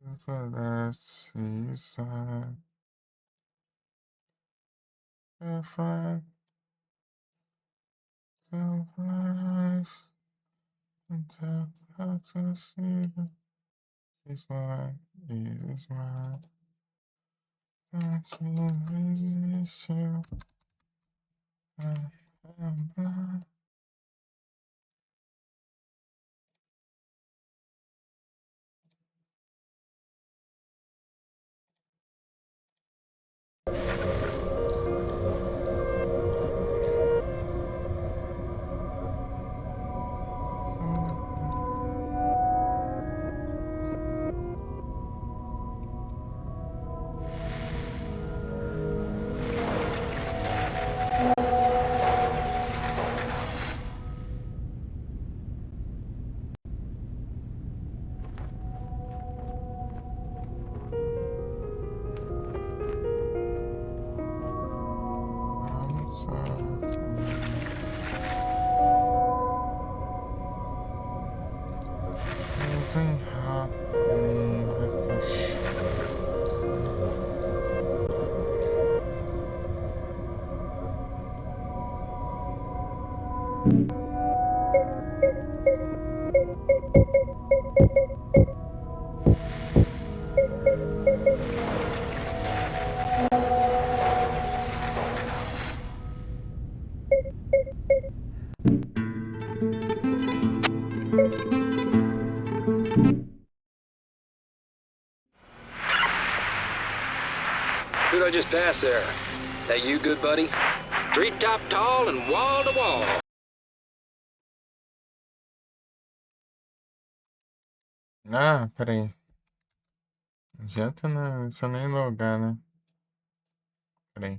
Let's seaside. Friend, so life, and have to see this mine, is mine. That's resist you. I am blind. Freezing hot in the flesh. Who'd I just pass there? That you, good buddy? Treetop tall and wall to wall. Ah, peraí. Já tá na. Só nem logar, né? Peraí.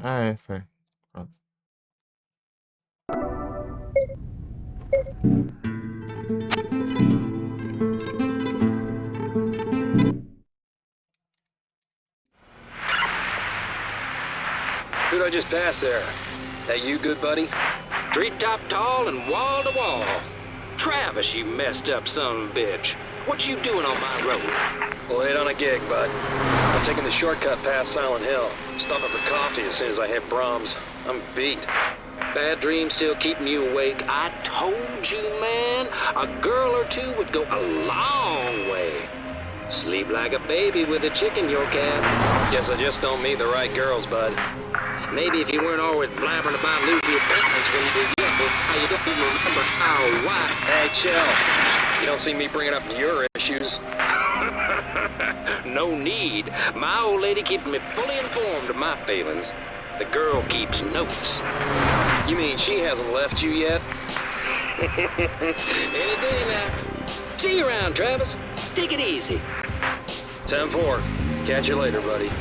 Ah, é, foi. Pronto. Who'd I just pass there? That you, good buddy? Treetop tall and wall to wall. Travis, you messed up son of a bitch. What you doing on my road? Well, hit on a gig, bud. I'm taking the shortcut past Silent Hill. Stopping for coffee as soon as I hit Brahms. I'm beat. Bad dreams still keeping you awake? I told you, man, a girl or two would go a long way. Sleep like a baby with a chick in your cab. Guess I just don't meet the right girls, bud. Maybe if you weren't always blabbering about losing your balance when you were young, how you don't even remember how, why. Hey, chill. You don't see me bringing up your issues. No need. My old lady keeps me fully informed of my feelings. The girl keeps notes. You mean she hasn't left you yet? Any day now. See you around, Travis. Take it easy. 10-4. Catch you later, buddy.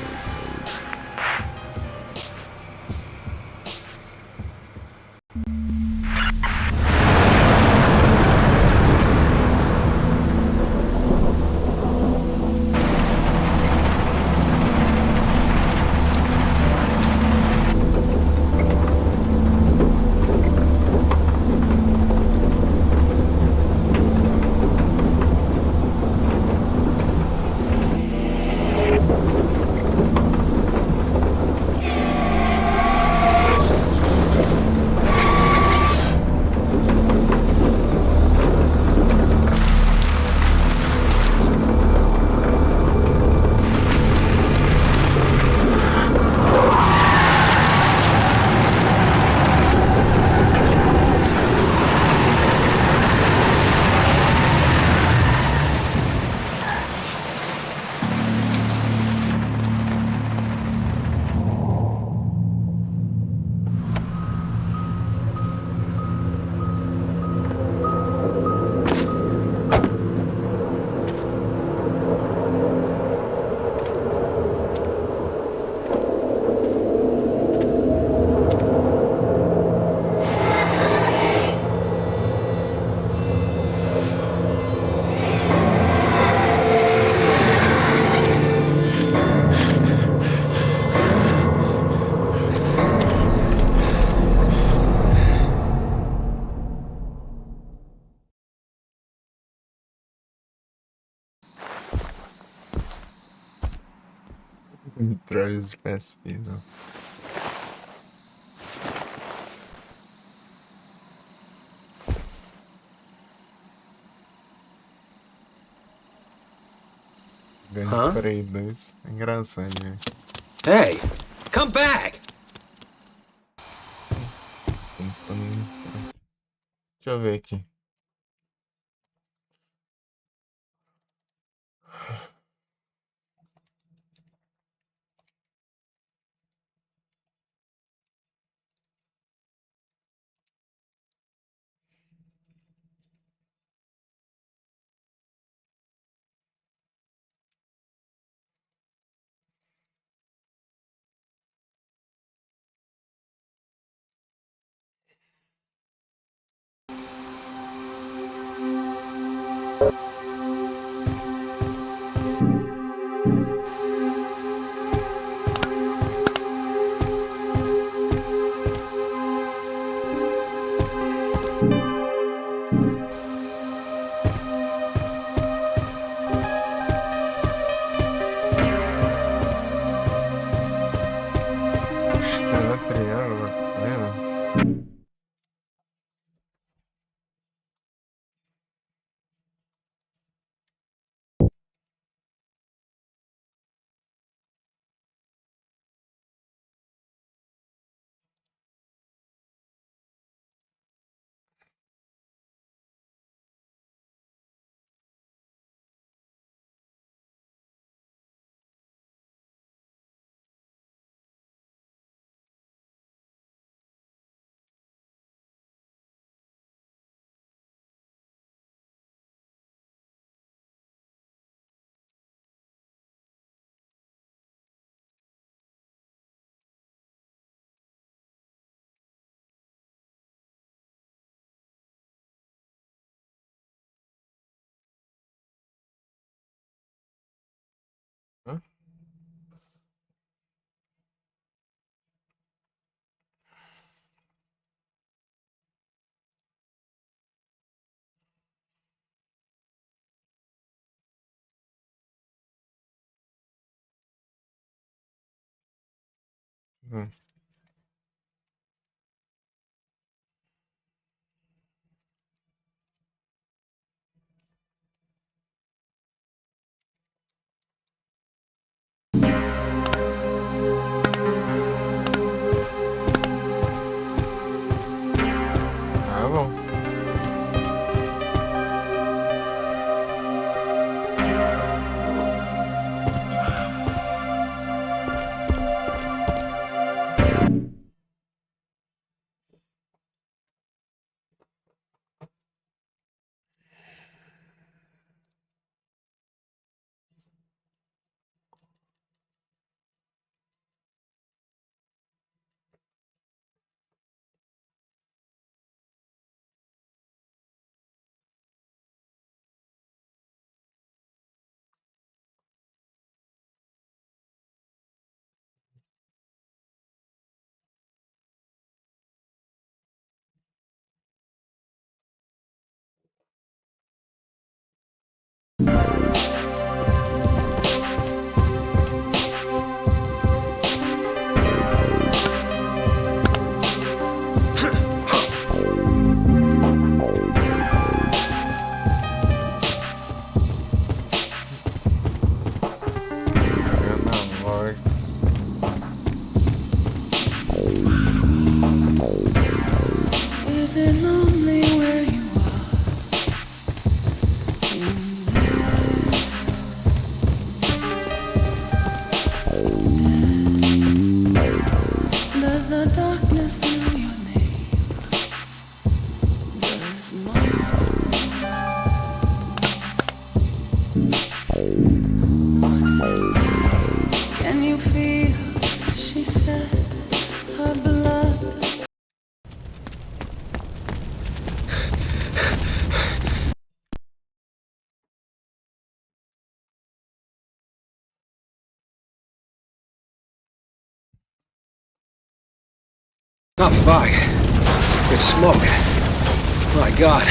Trolls de PSP, não. Grande Huh? Prey 2. É engraçado, né? Hey, come back! Tum, tum, tum. Deixa eu ver aqui. Estrela Triângulo, tá vendo? Hã? Hum. Ah, bom. Analógicos. Is it lonely where you are? In there? Does the darkness know your name? Does mine? What's it like? Can you feel? She said her blood. Oh, fuck. It's smoke. My God.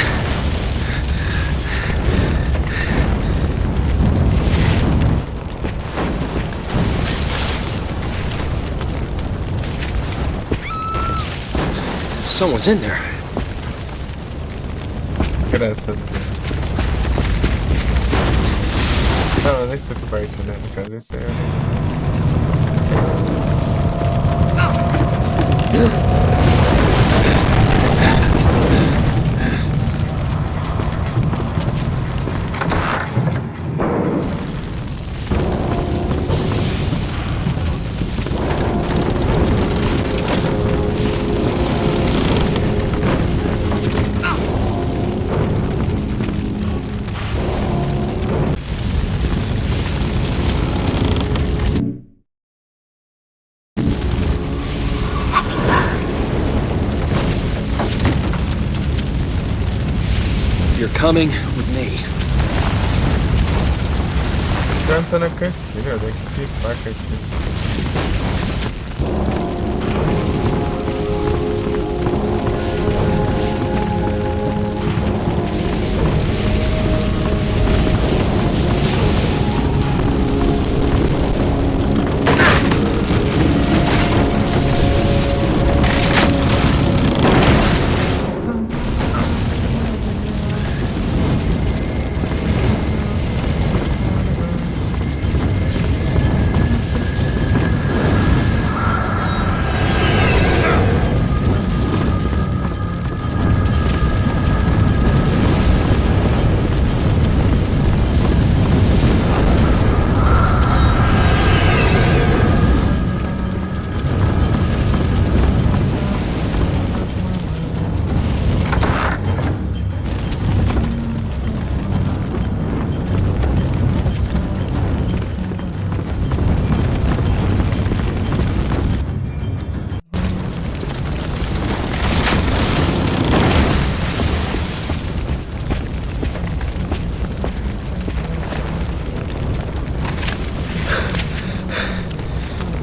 Someone's in there. Graças a Deus. Não, eu nem sei o que parte, né? No caso, esse é. You're coming with me. Canta na cutscene, eu tenho que skipar a cutscene.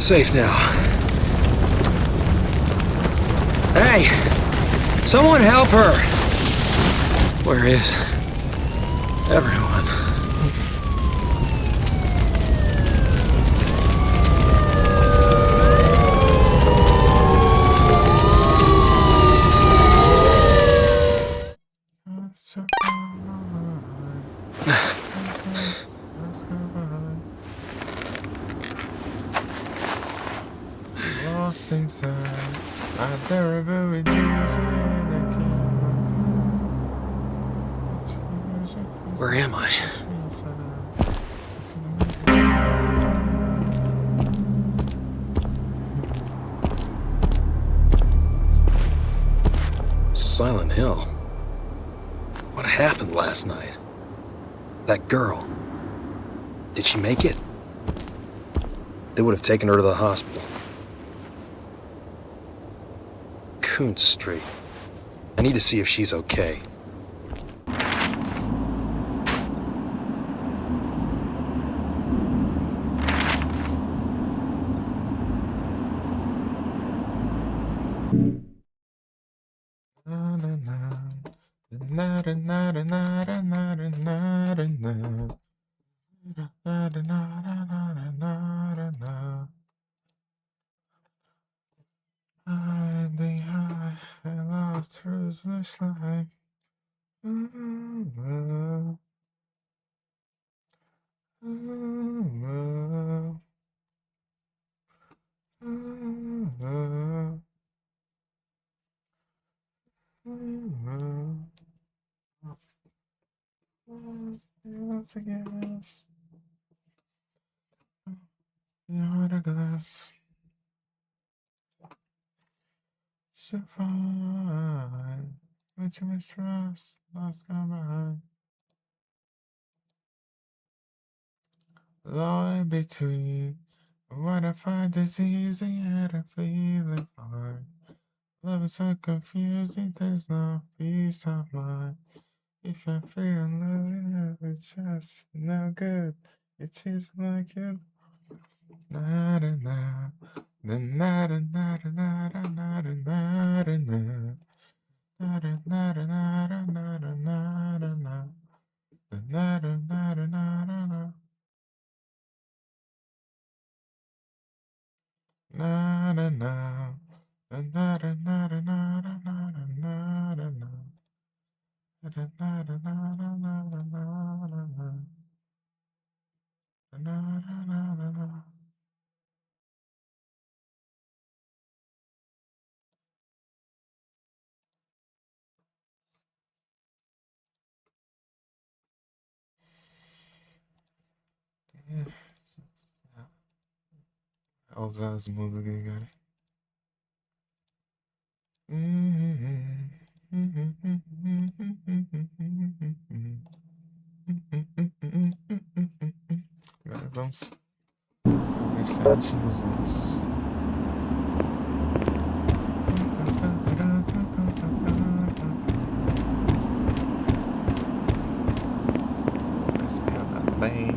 Safe now. Hey! Someone help her! Where is everyone? Lost inside a terrible illusion. Where am I? Silent Hill. What happened last night? That girl. Did she make it? They would have taken her to the hospital. Coon Street. I need to see if she's okay. I lost through this life. Once again, your glass. So fine, but you miss us, lost combined. Lie between what I find is easy and I feel it hard. Love is so confusing, there's no peace of mind. If I feel love, it's just no good. It's just like it. Na na na na na na na na na na na na na. Vou usar as músicas agora. Agora vamos conversar os outros. PSP também.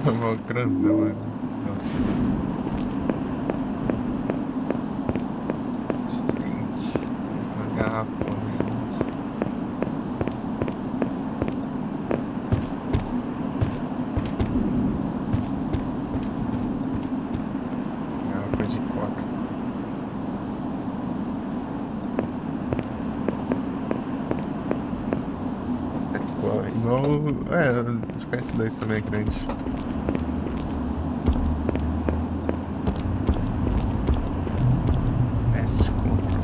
Uma grandão, mano. Gente, uma garrafona, gente. Garrafa de coca. É igual. Acho que a S2 também é grande. Mestre compra.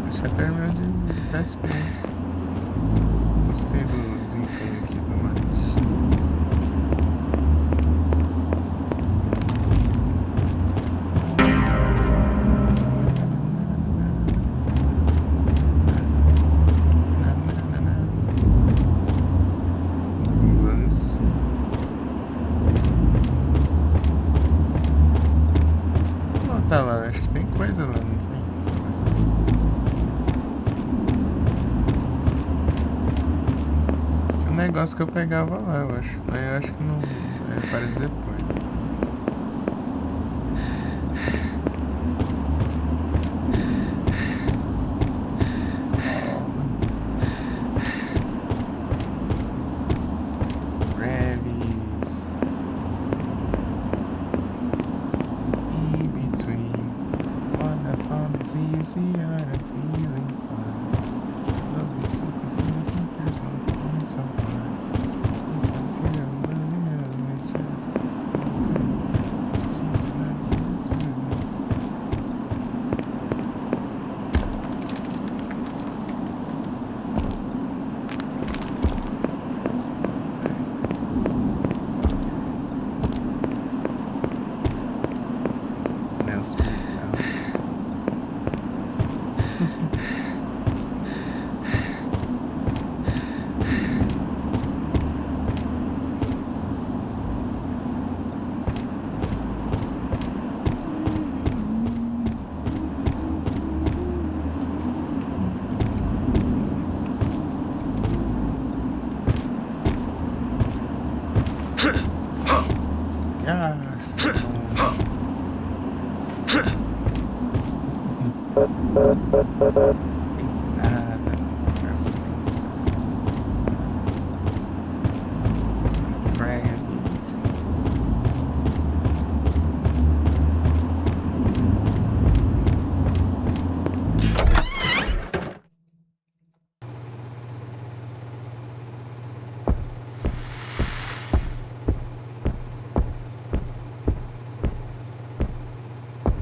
Acho que é terminal de PSP. Gostei do desempenho aqui do Maris. Lance. Não, tá lá, acho que tem coisa lá, não tem? Tinha um negócio que eu pegava lá, eu acho. Mas eu acho que não. Aparece depois. Gravis. In between. Wonderful is easy, I'm feeling fine. Love is so confusing, there's no point so far. If I feel a it's just okay. It's easy like you do. Let's be out. Nada. Gravis.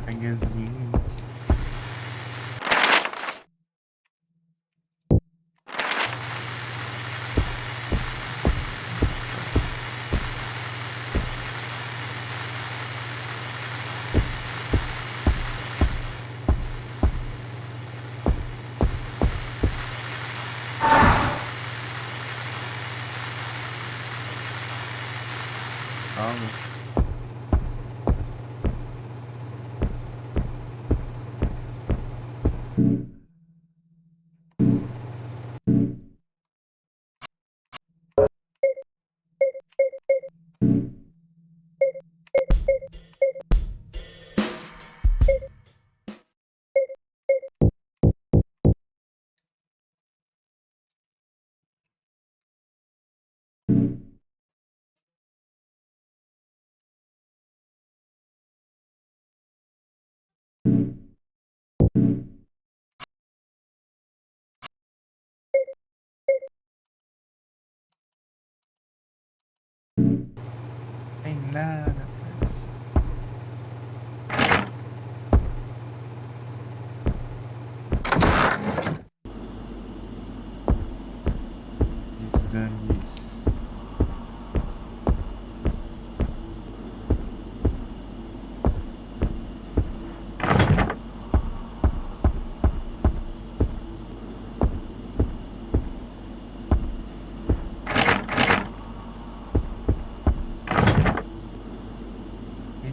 Magazines. salvas. Tem nada, parça. Exames.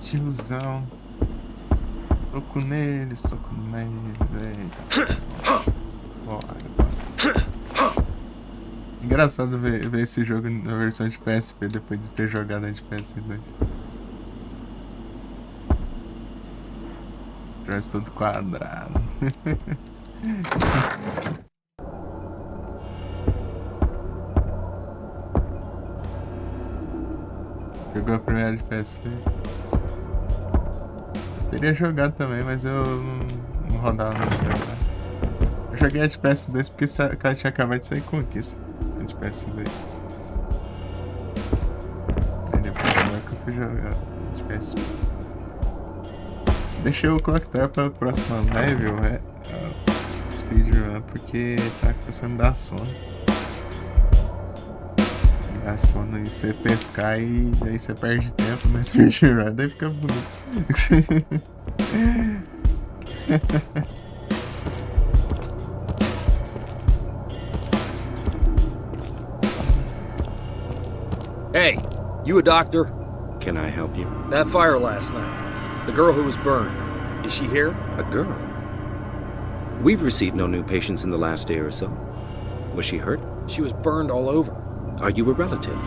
Tiozão. Soco nele, velho. Bora. Engraçado ver esse jogo na versão de PSP depois de ter jogado a de PS2. Traz todo quadrado. Jogou a primeira de PSP? Eu teria jogado também, mas eu não rodava no celular. Eu joguei a de PS2 porque ela tinha acabado de sair com Conquista. A de PS2. Aí depois que eu fui jogar a de PSP. Deixei o Clock Tower pra próxima level, speedrun, porque tá começando a dar sono. Dá sono e você pescar e aí você perde tempo na speedrun, daí fica bonito. Hey, you a doctor? Can I help you? That fire last night. The girl who was burned. Is she here? A girl? We've received no new patients in the last day or so. Was she hurt? She was burned all over. Are you a relative?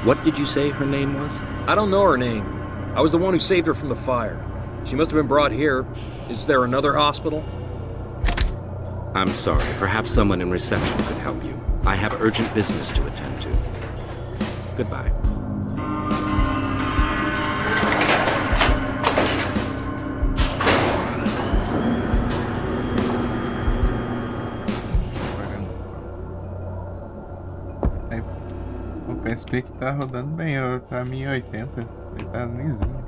What did you say her name was? I don't know her name. I was the one who saved her from the fire. She must have been brought here. Is there another hospital? I'm sorry. Perhaps someone in reception could help you. I have urgent business to attend to. Goodbye. O PSP que tá rodando bem, tá 1080, ele tá lisinho.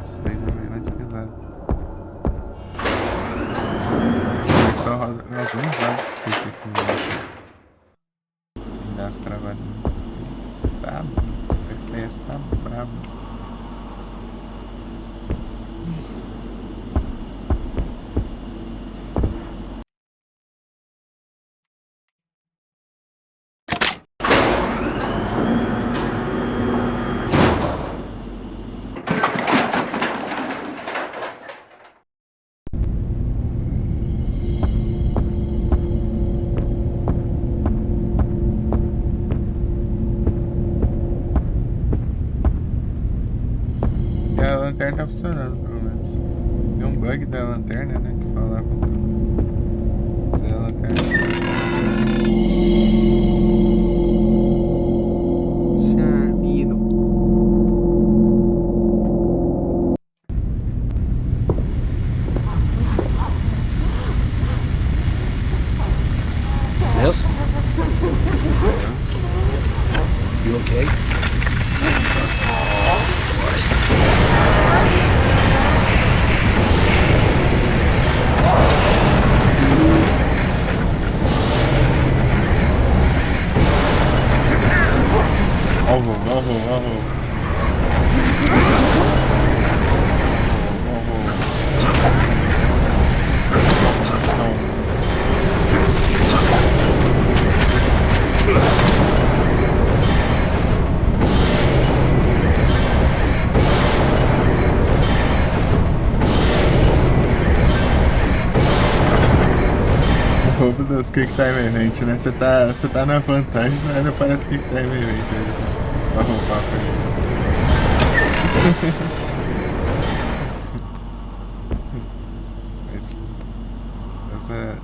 Esse daí também é mais pesado. Esse só roda alguns jogos específicos. Tem das travadinhas. Tá bom, esse FPS tá brabo. A lanterna tá funcionando, pelo menos. Tem um bug da lanterna, né? Que falava tudo. Mas a lanterna. Charmino. Yes? Deus. You okay? What? Alvo. roubo dos Quick Time Event, né? Você tá na vantagem, mas ainda parece Quick Time Event aí. Pra roubar pra ele. Mas essa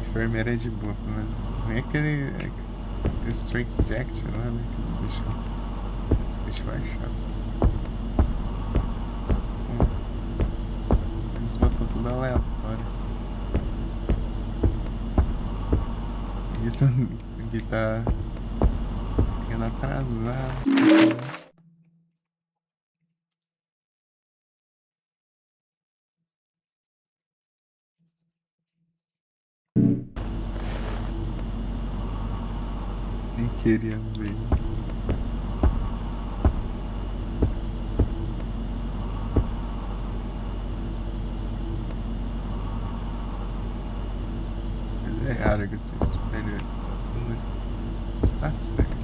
enfermeira é de boa, mas nem aquele Strength Jacket lá, né? Aqueles bichos. Esse bicho lá é chato. Eles botam tudo aleatório. Isso aqui tá ficando atrasado. Nem queria ver. É raro que esse espelho não está certo.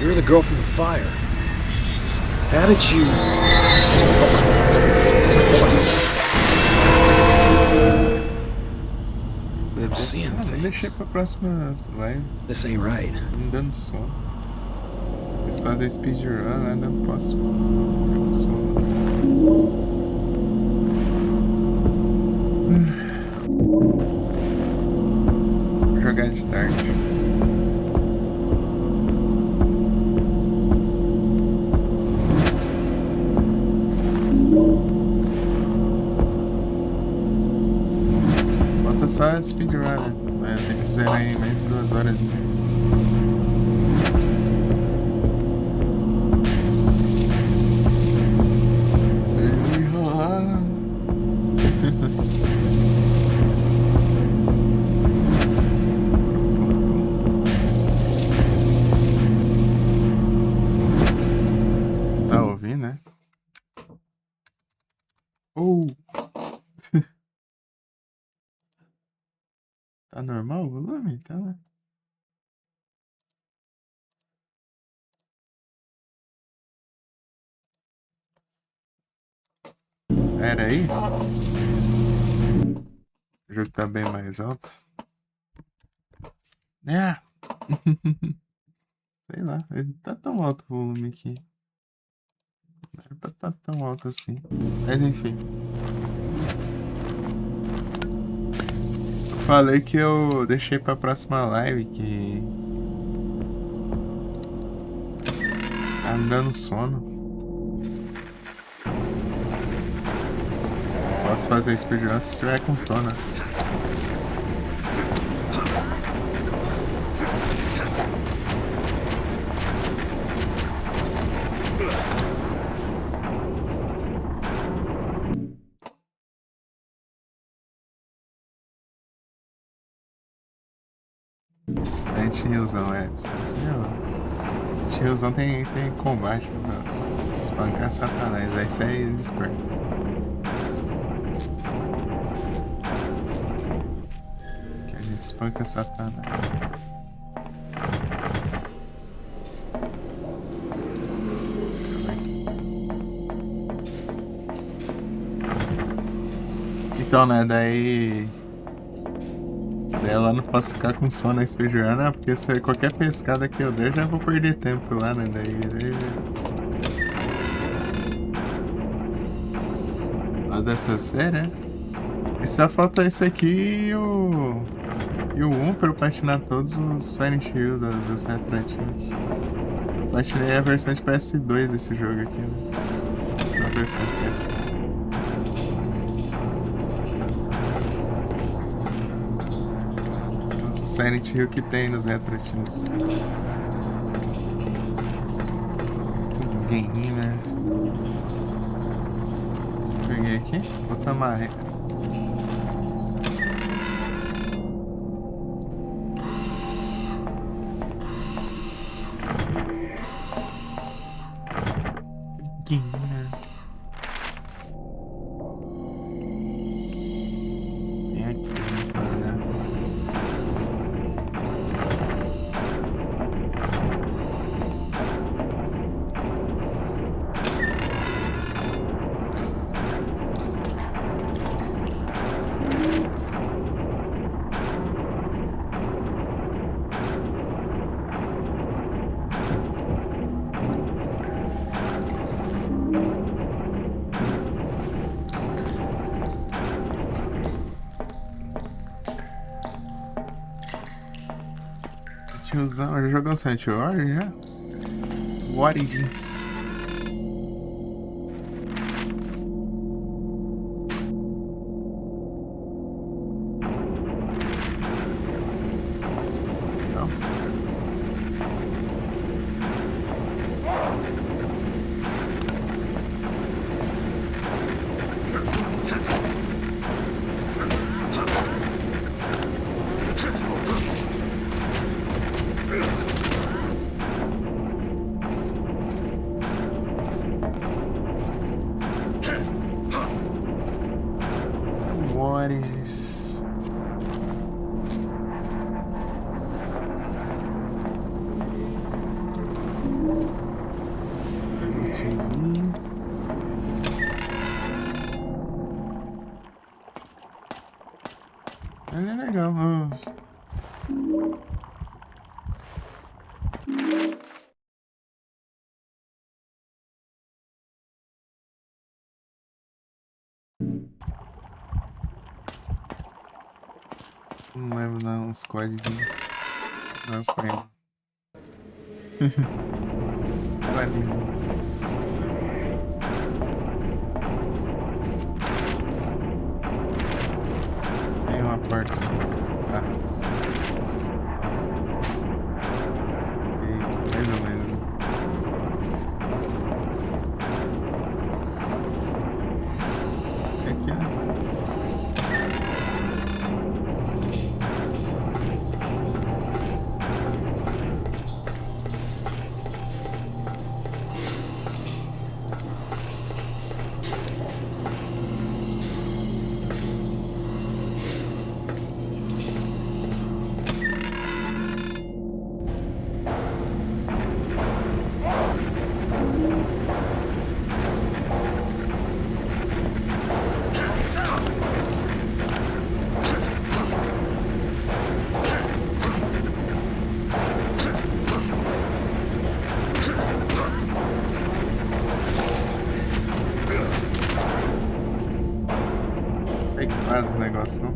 You're the girl from the fire. How did you... I'm seeing Deixei pra próxima live. This ain't right. Me dando sono. Vocês fazem speedrun, né? Não posso. Eu sono. Vou jogar de tarde. Falta só speedrun, né? Mas tem que zerar em menos de 2 horas. Tá ouvindo, né? Tá normal o volume? Tá, né? Era aí? O jogo tá bem mais alto. É. Sei lá, ele tá tão alto o volume aqui. Não era pra tá tão alto assim. Mas enfim. Eu falei que eu deixei pra próxima live que tá me dando sono. Posso fazer speedrun se tiver com sono. Silent Hillzão, é. Silent Hillzão tem combate pra espancar Satanás. Aí você é desperto. Que a gente espanca Satanás. Então, né, daí ela não posso ficar com sono na speedrun, né? Porque se qualquer pescada que eu der, já vou perder tempo lá, né? Daí... Ó, dessa série, né? E só falta esse aqui e o 1 pra eu platinar todos os Silent Hill dos retratinhos. Platinei a versão de PS2 desse jogo aqui, né? A versão de PSP. Silent Hill que tem nos retratinhos. Muito gamer. Peguei aqui. Vou tomar Beginner. Tem aqui, para. Tiozão, já jogou Silent War já? Origins. Não. Origins. Ele é legal. Não lembro não, os códigos. Não foi. Ali, né? Tem uma porta. Ah. Eita, mais ou menos. Aqui, ó. Do negócio, não?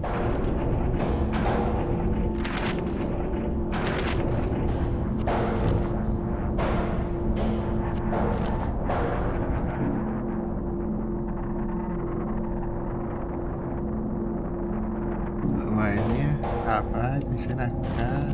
Marinha, rapaz, deixa na cara.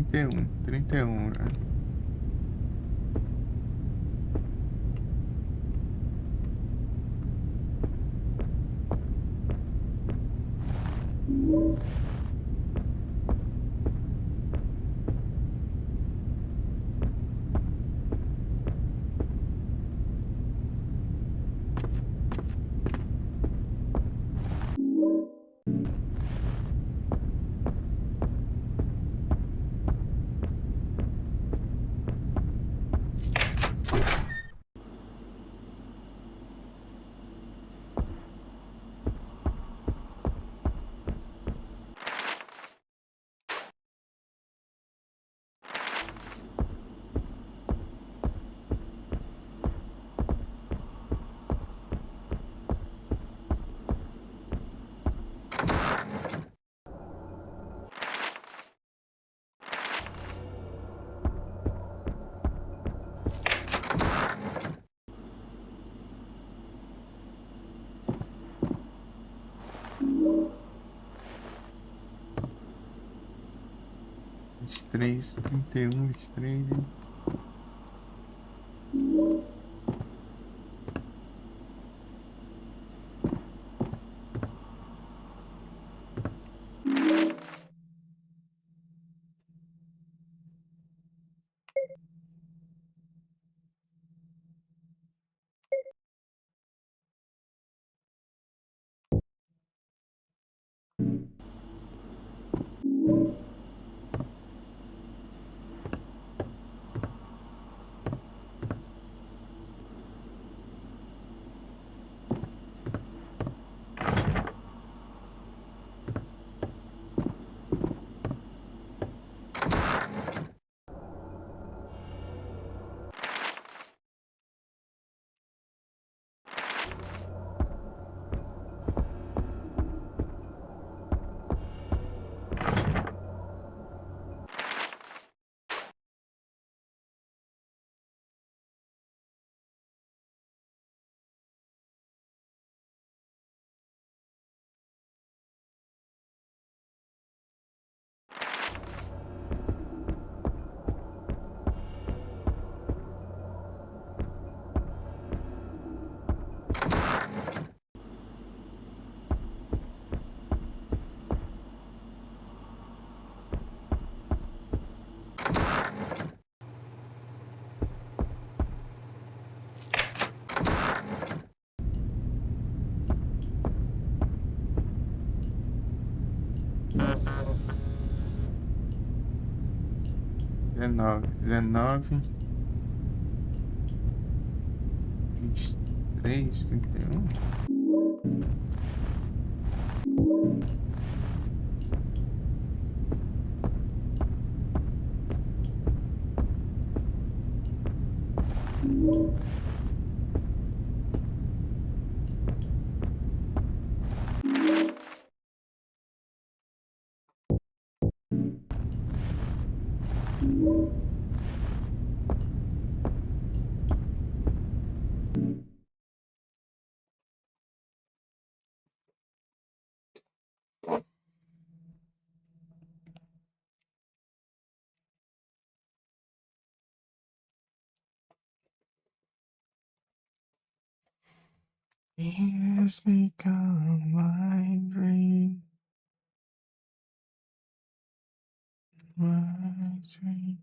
31, né? Vinte e três, 31, 23. Dezenove, 23, 31. Years become my dream, my dream.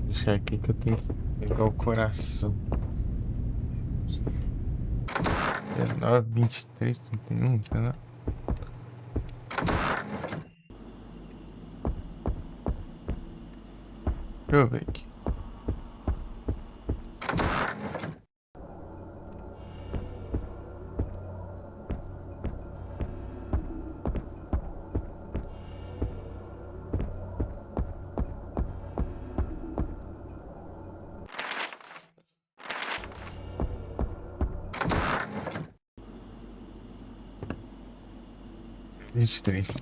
Deixa aqui que eu tenho que pegar o coração. 19, 23, 31, sei lá. Deixa eu ver aqui. Vinte e três.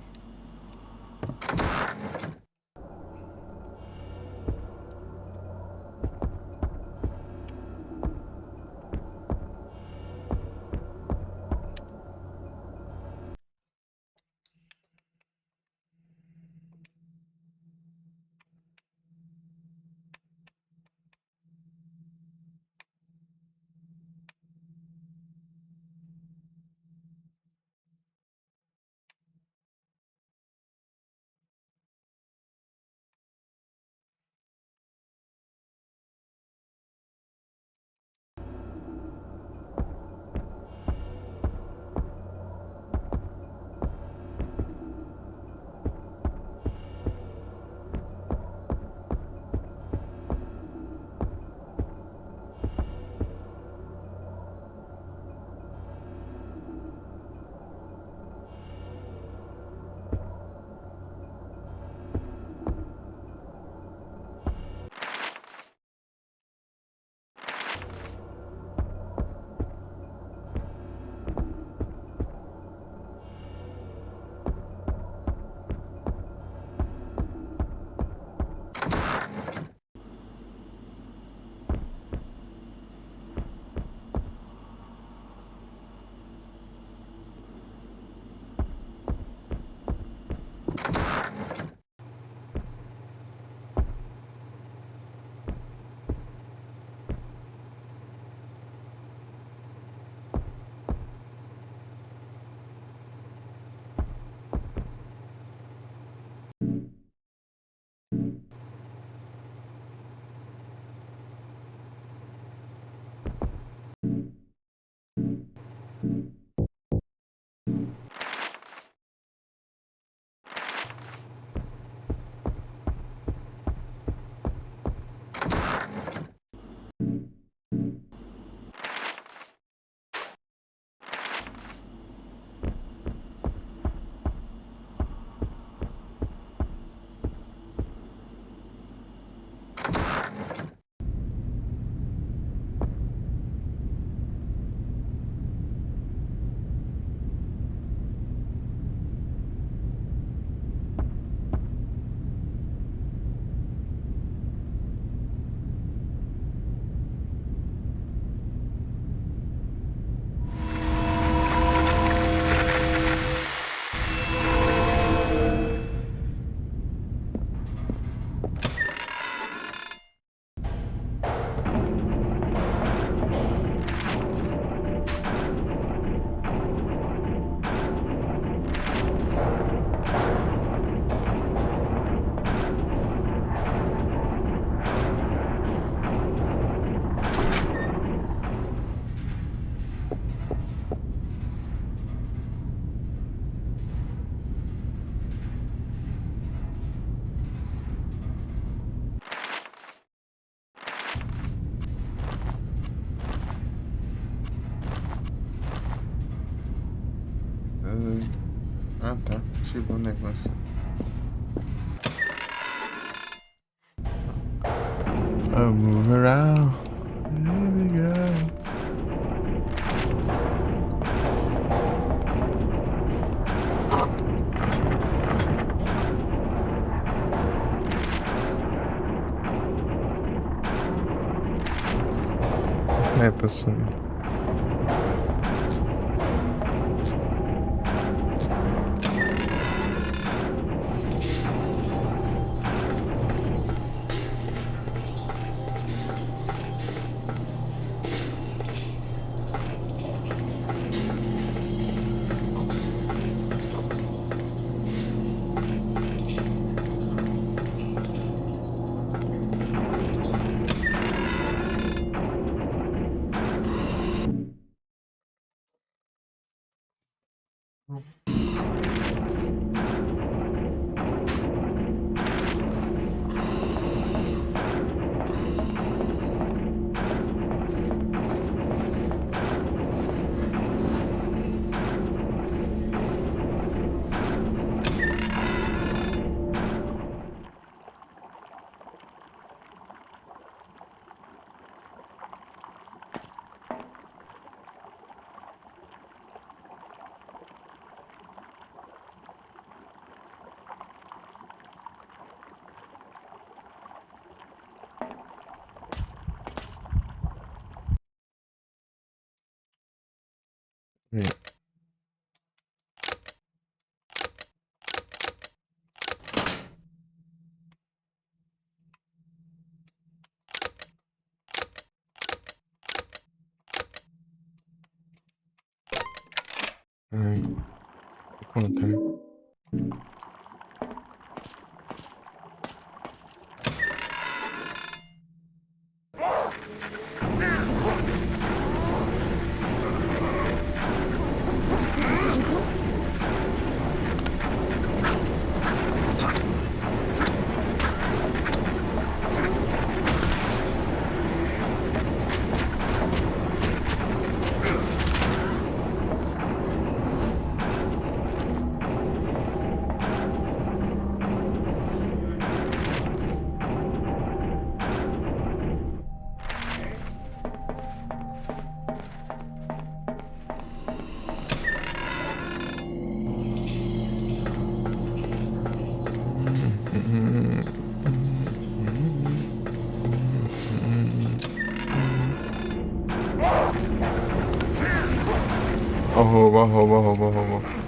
Ah, tá. Chegou o negócio. I'll move around. Baby girl. pessoal. 네. 코코넛을 어허.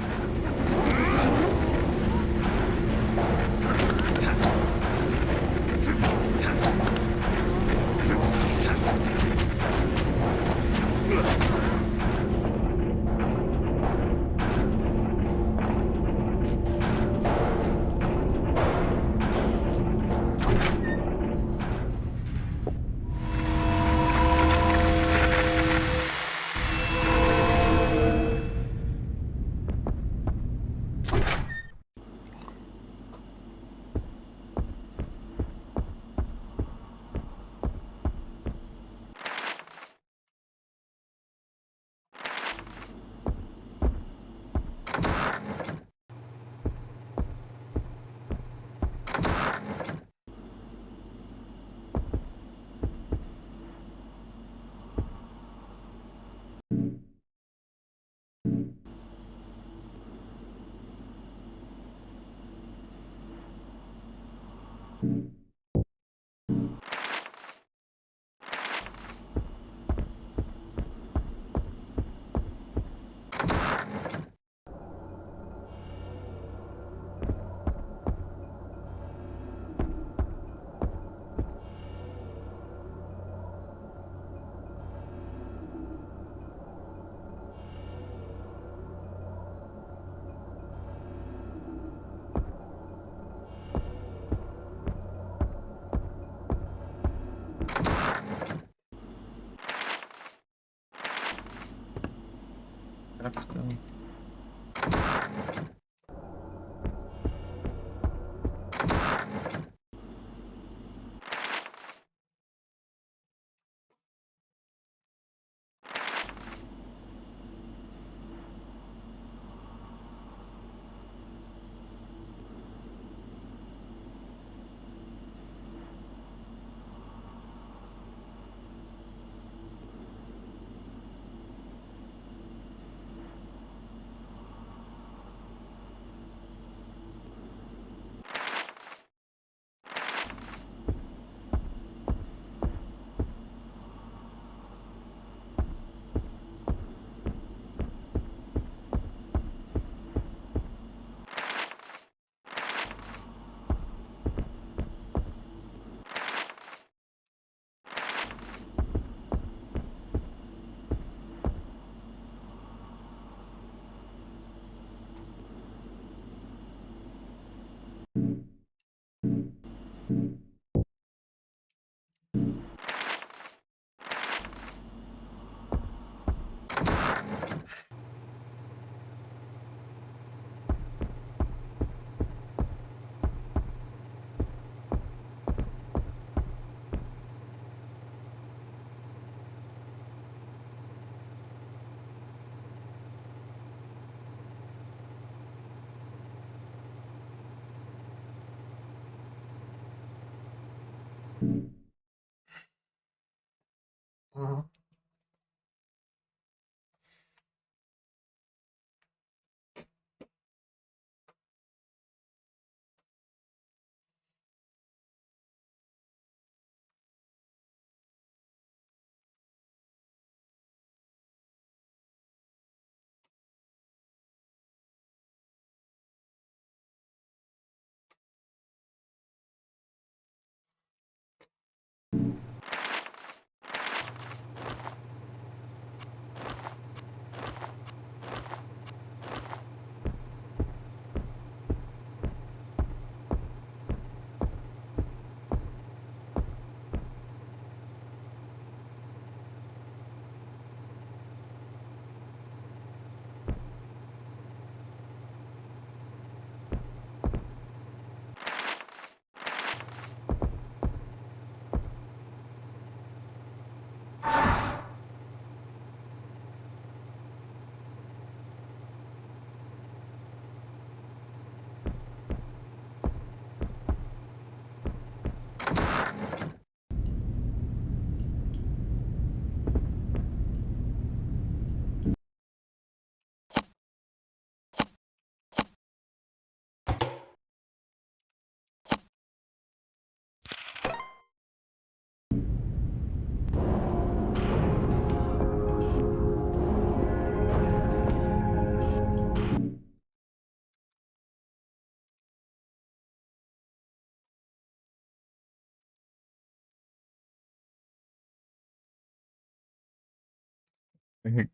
Uhum.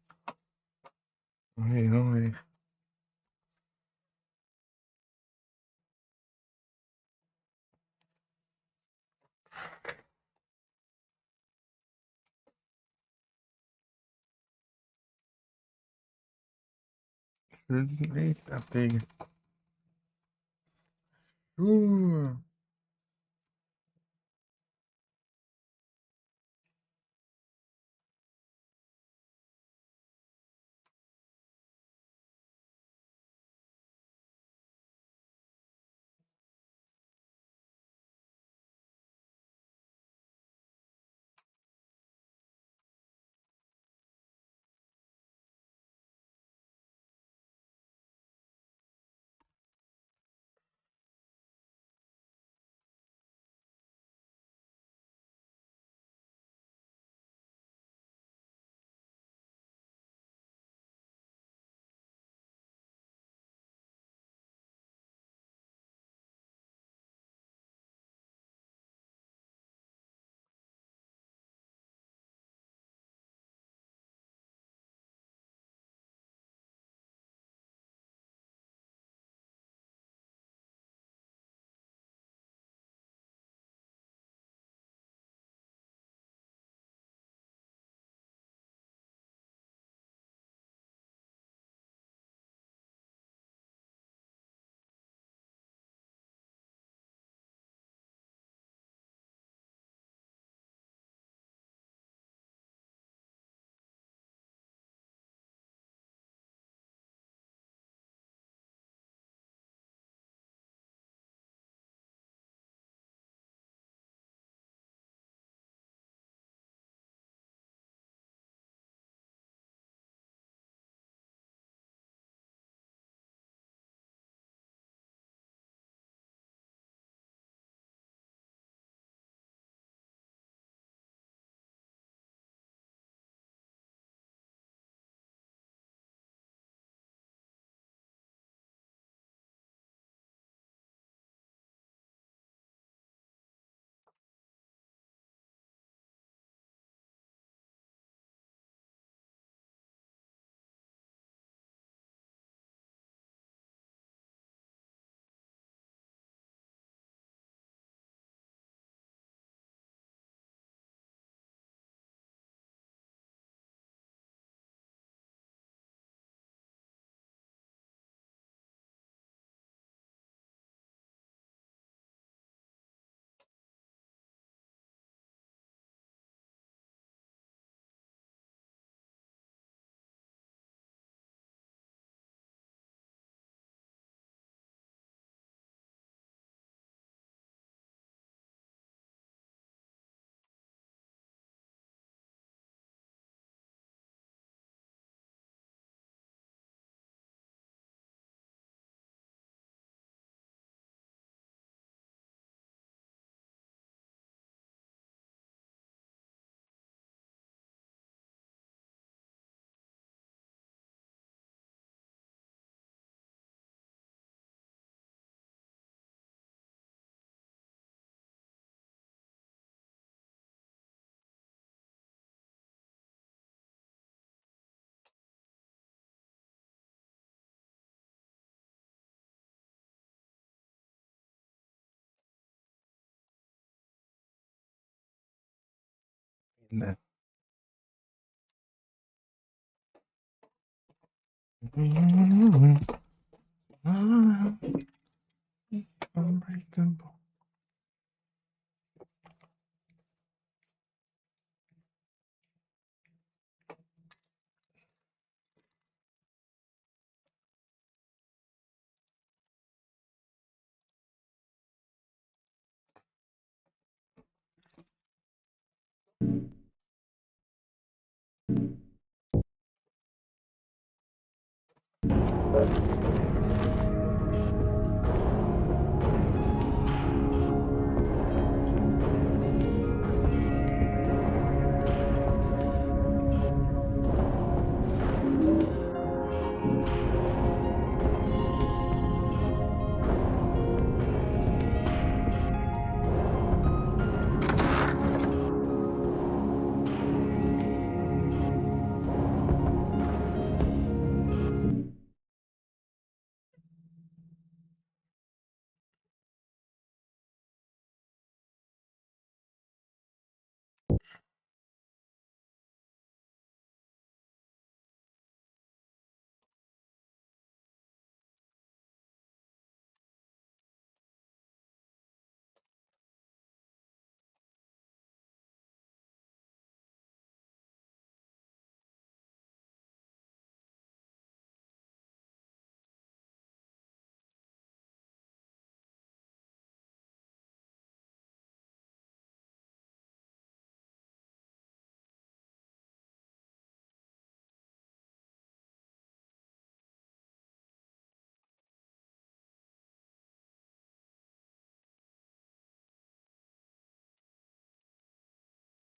Vamos ver. Eita, pega. Uh, Né? Unbreakable.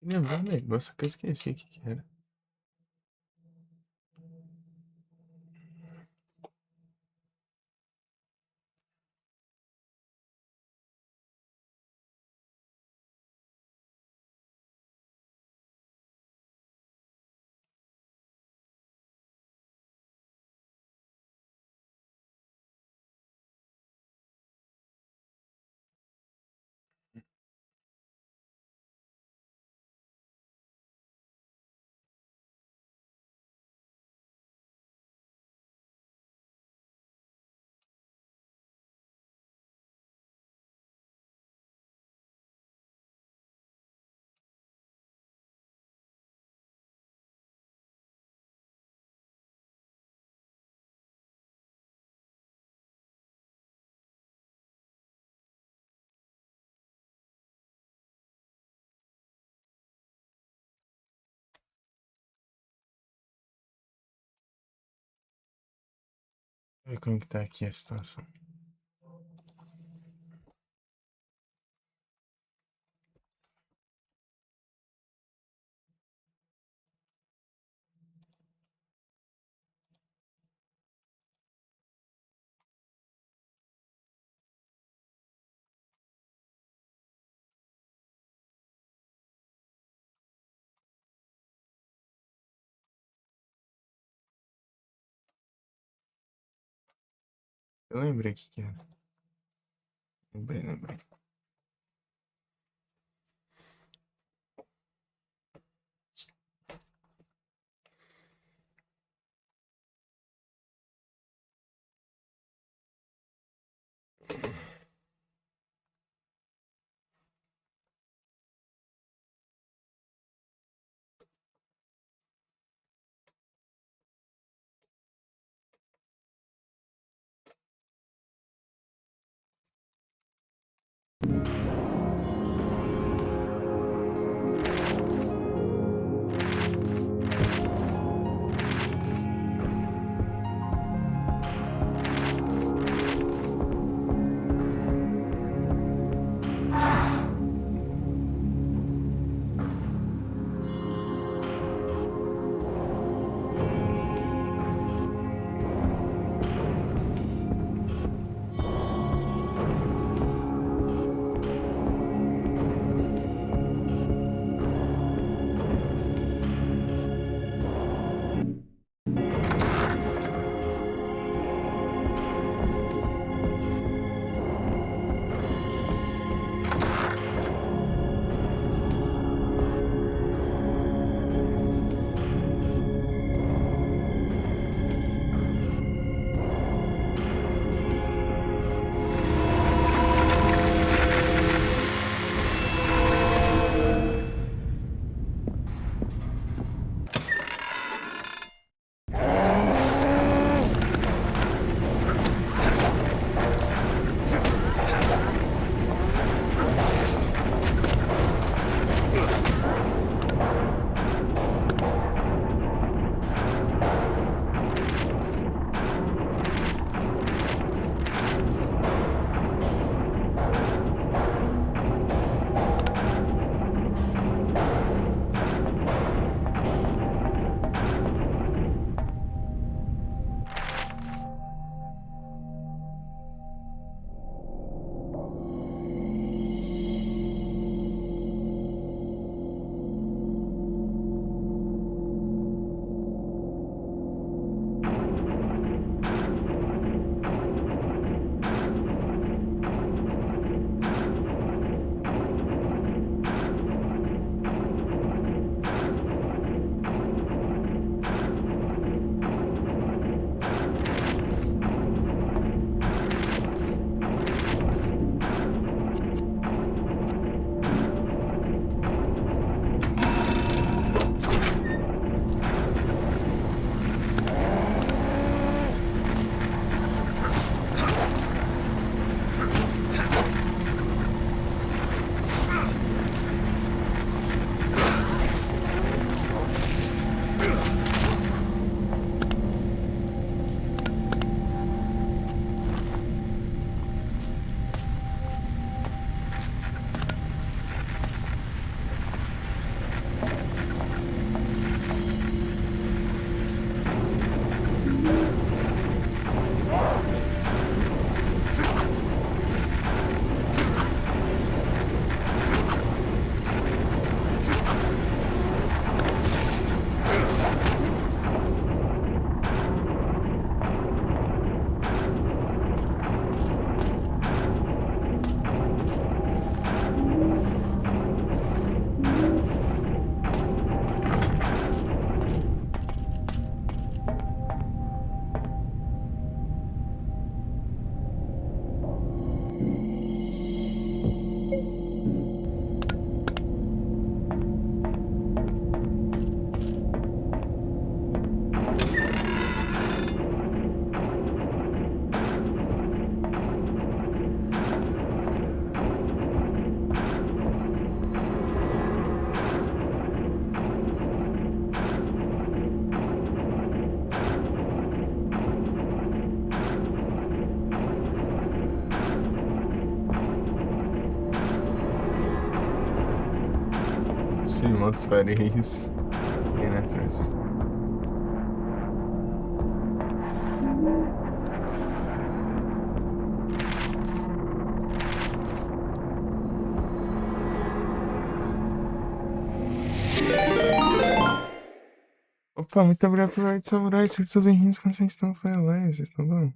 Lembrar um negócio que eu esqueci o que era. Olha como que tá aqui a situação. Eu lembrei o que era. Lembrei. Te mostrarei isso. Tem na atrás. Opa, muito obrigado pelo Arte Samurai. Certos enrios como vocês estão, foi live, vocês estão bom?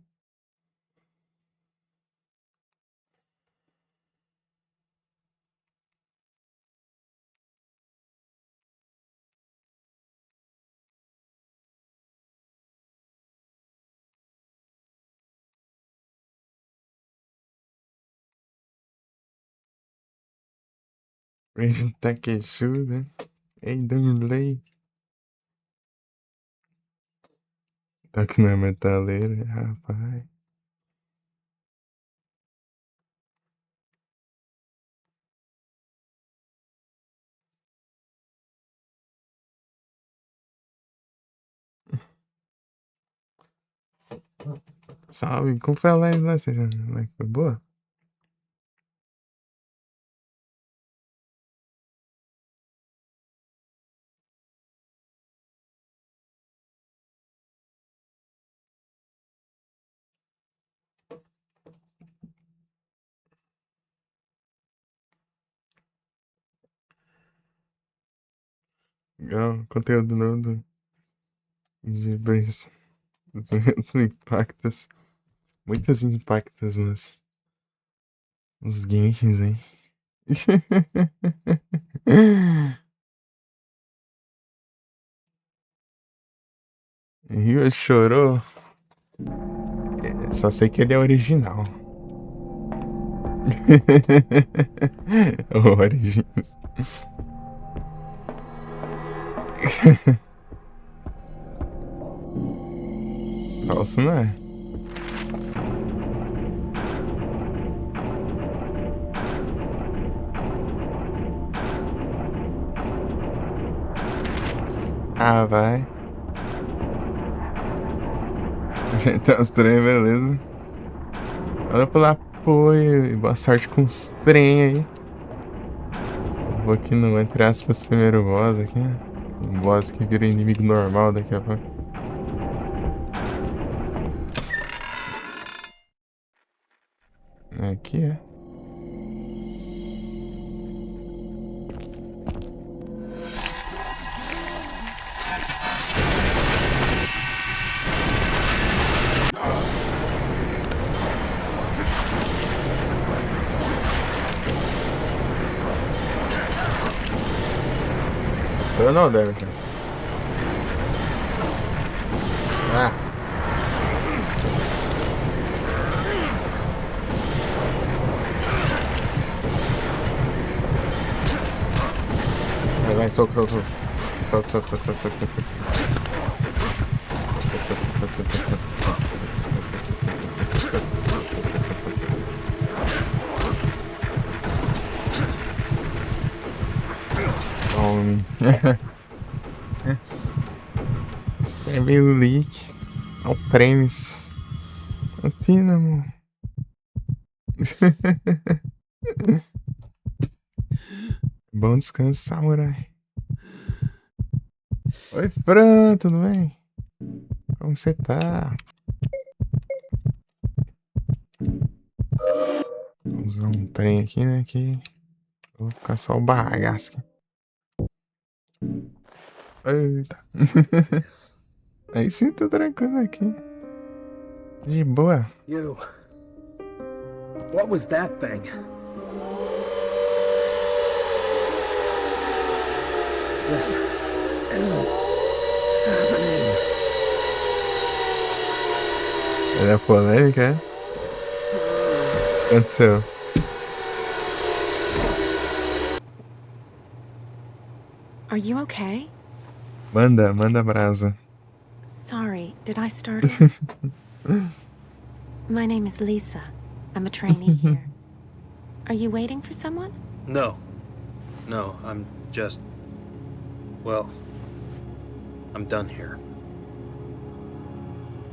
Rage Takejuda. Ei, Dunley. Toque na metaleira, rapaz. Salve, como foi a live lá? Vocês, a live foi boa? Legal, conteúdo novo de dois muitos impactos. Muitos impactos nos games, hein? Rio chorou. Só sei que ele é original. Origins. Falso não é. Ah, vai. Então, os trem, beleza. Olha pelo apoio e boa sorte com os trem aí. Vou aqui no, entre aspas, primeiro boss aqui. Um boss que vira inimigo normal daqui a pouco. Aqui é. Eu não deve, cara. Ah. Vai, soco, soco, soco. Soco, soco, soco, soco, soco, soco, soco. Escreve leak ao prêmios. Confina, amor. Bom descanso, samurai. Oi, Fran, tudo bem? Como você tá? Vamos usar um trem aqui, né? Que vou ficar só o bagaço aqui. Eita. Aí sim, tô tranquilo aqui. De boa. You. What was that thing? This isn't happening. Ela é polêmica, é? O que aconteceu? Are you okay? Manda brasa. Sorry, did I startle? My name is Lisa. I'm a trainee here. Are you waiting for someone? No. No, I'm just... Well... I'm done here.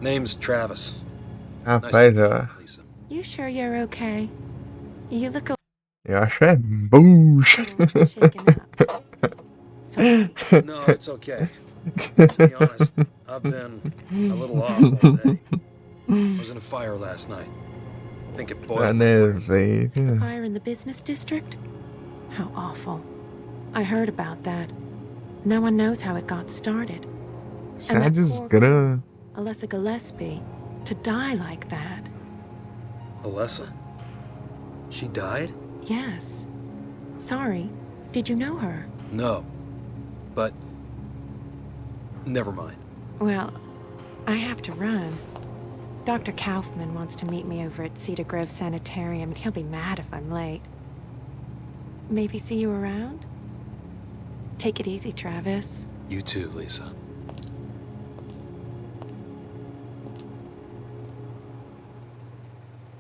Name's Travis. Rapaz, ó. Lisa. You sure you're okay? You look a Eu acho é bucha. little shaken up. Sorry. No, it's okay. To be honest, I've been a little off all day. I was in a fire last night. I think it Ah, boiled my né, brain. velho. Fire in the business district? How awful. I heard about that. No one knows how it got started. Isso é And uma that poor desgrama. Alessa Gillespie, to die like that. Alessa? She died? Yes. Sorry. Did you know her? No. But... never mind. Well, I have to run. Dr. Kaufman wants to meet me over at Cedar Grove Sanitarium, and he'll be mad if I'm late. Maybe see you around? Take it easy, Travis. You too, Lisa.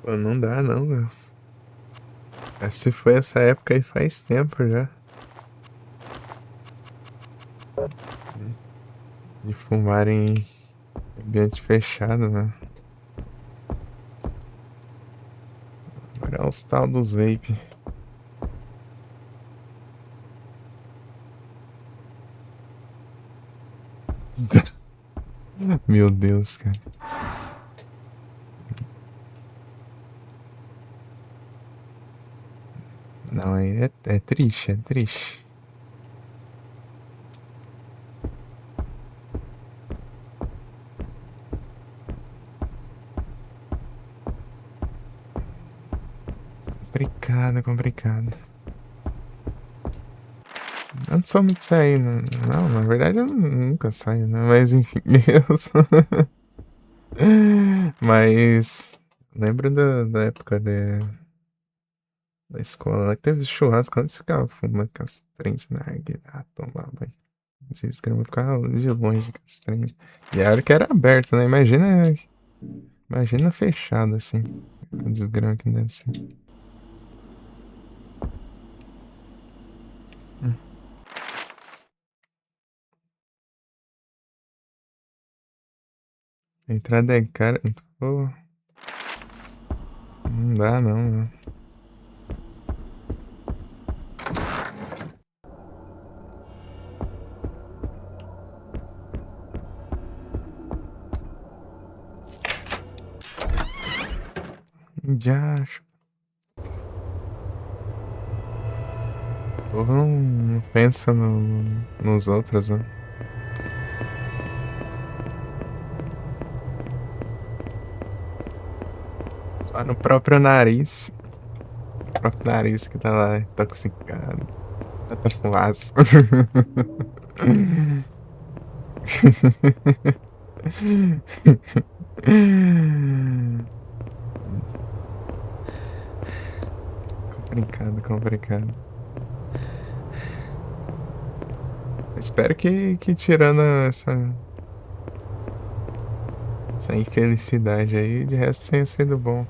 Pô, não dá não, meu. Se foi essa época aí faz tempo já. De fumar em ambiente fechado, mano. Agora é os tal dos vape. Meu Deus, cara. Não, aí é triste, é triste. Complicado, complicado. Eu não sou muito de sair, não. Não, na verdade eu nunca saio, né? Mas enfim, eu sou... Mas lembro da época da escola lá que teve churrasco antes ficava fumando com as trem de narguilé. Ah, tomar banho. Vocês queriam ficar de longe com as trem. E a hora que era aberto, né? Imagina fechado assim. A desgrama que deve ser. A entrada é cara. Pô. Não dá não, mano. Já acho. O povo não pensa nos outros, né? Só no próprio nariz. O próprio nariz que tá lá intoxicado. Tanta fumaça. Complicado, complicado. Espero que tirando essa infelicidade aí, de resto tenha sido bom.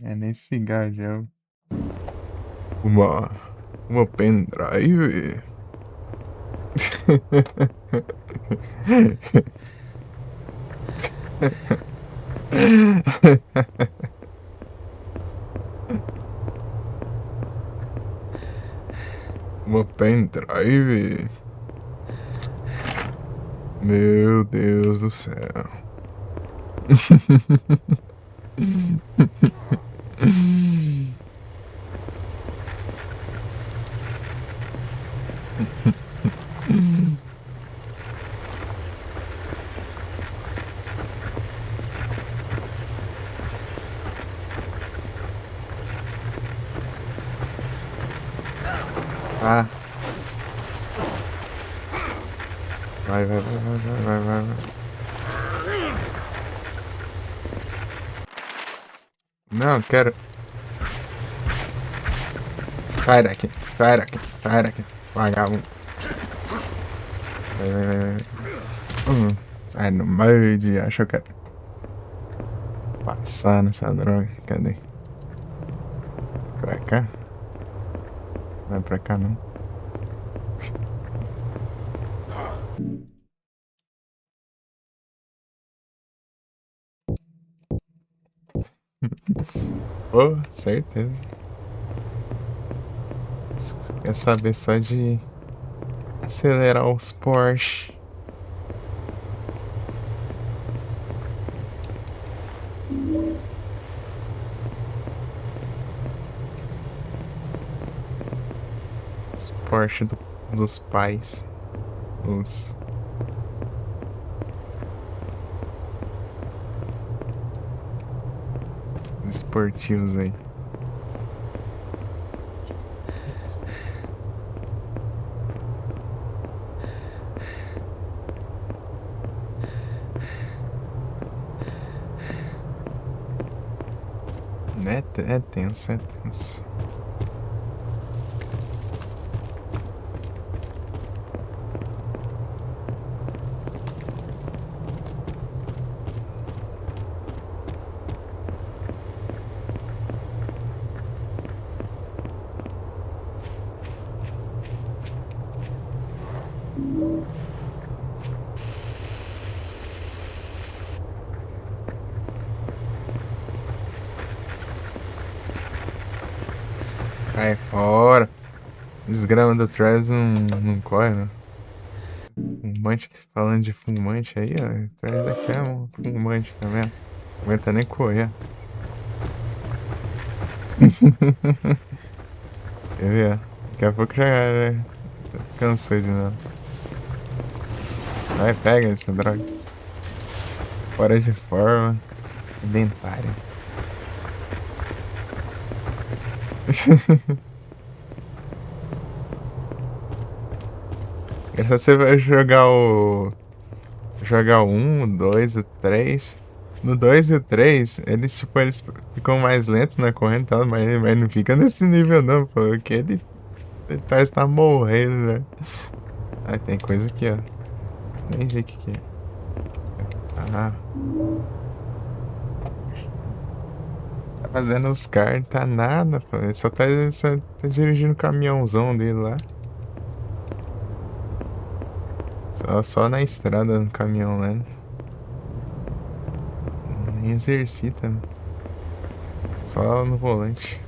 É nesse gajão. Uma pendrive. Uma pendrive. Meu Deus do céu. Ah. Vai, vai, vai, vai, vai, vai, vai, vai. Não, quero. Sai daqui, sai daqui, sai daqui. Vagabundo. Vai, vai, vai, vai. Sai no meio de. Acho que eu quero passar nessa droga. Cadê? Pra cá? Não é pra cá, não. Pô, certeza. Quer saber só de acelerar os Porsche. Os Porsche dos pais. Os esportivos aí. É tenso, é tenso. Vai fora. Desgrama do Travis não corre, né? Fumante. Falando de fumante aí, ó. O Travis aqui é um fumante também. Não aguenta nem correr. Quer ver? Daqui a pouco já cansou de novo. Vai, pega essa droga. Fora de forma. Sedentário. Essa você vai jogar o. Jogar o 1, o 2, o 3. No 2 e o 3, eles, tipo, eles ficam mais lentos na corrente e tal, mas não fica nesse nível não, pô. Porque ele parece estar morrendo, né? Ah, tem coisa aqui, ó. Nem vi o que é. Ah. Tá fazendo os caras, tá nada, pô. Ele só tá dirigindo o caminhãozão dele lá. Só na estrada, no caminhão, né? Nem exercita, né? Só no volante.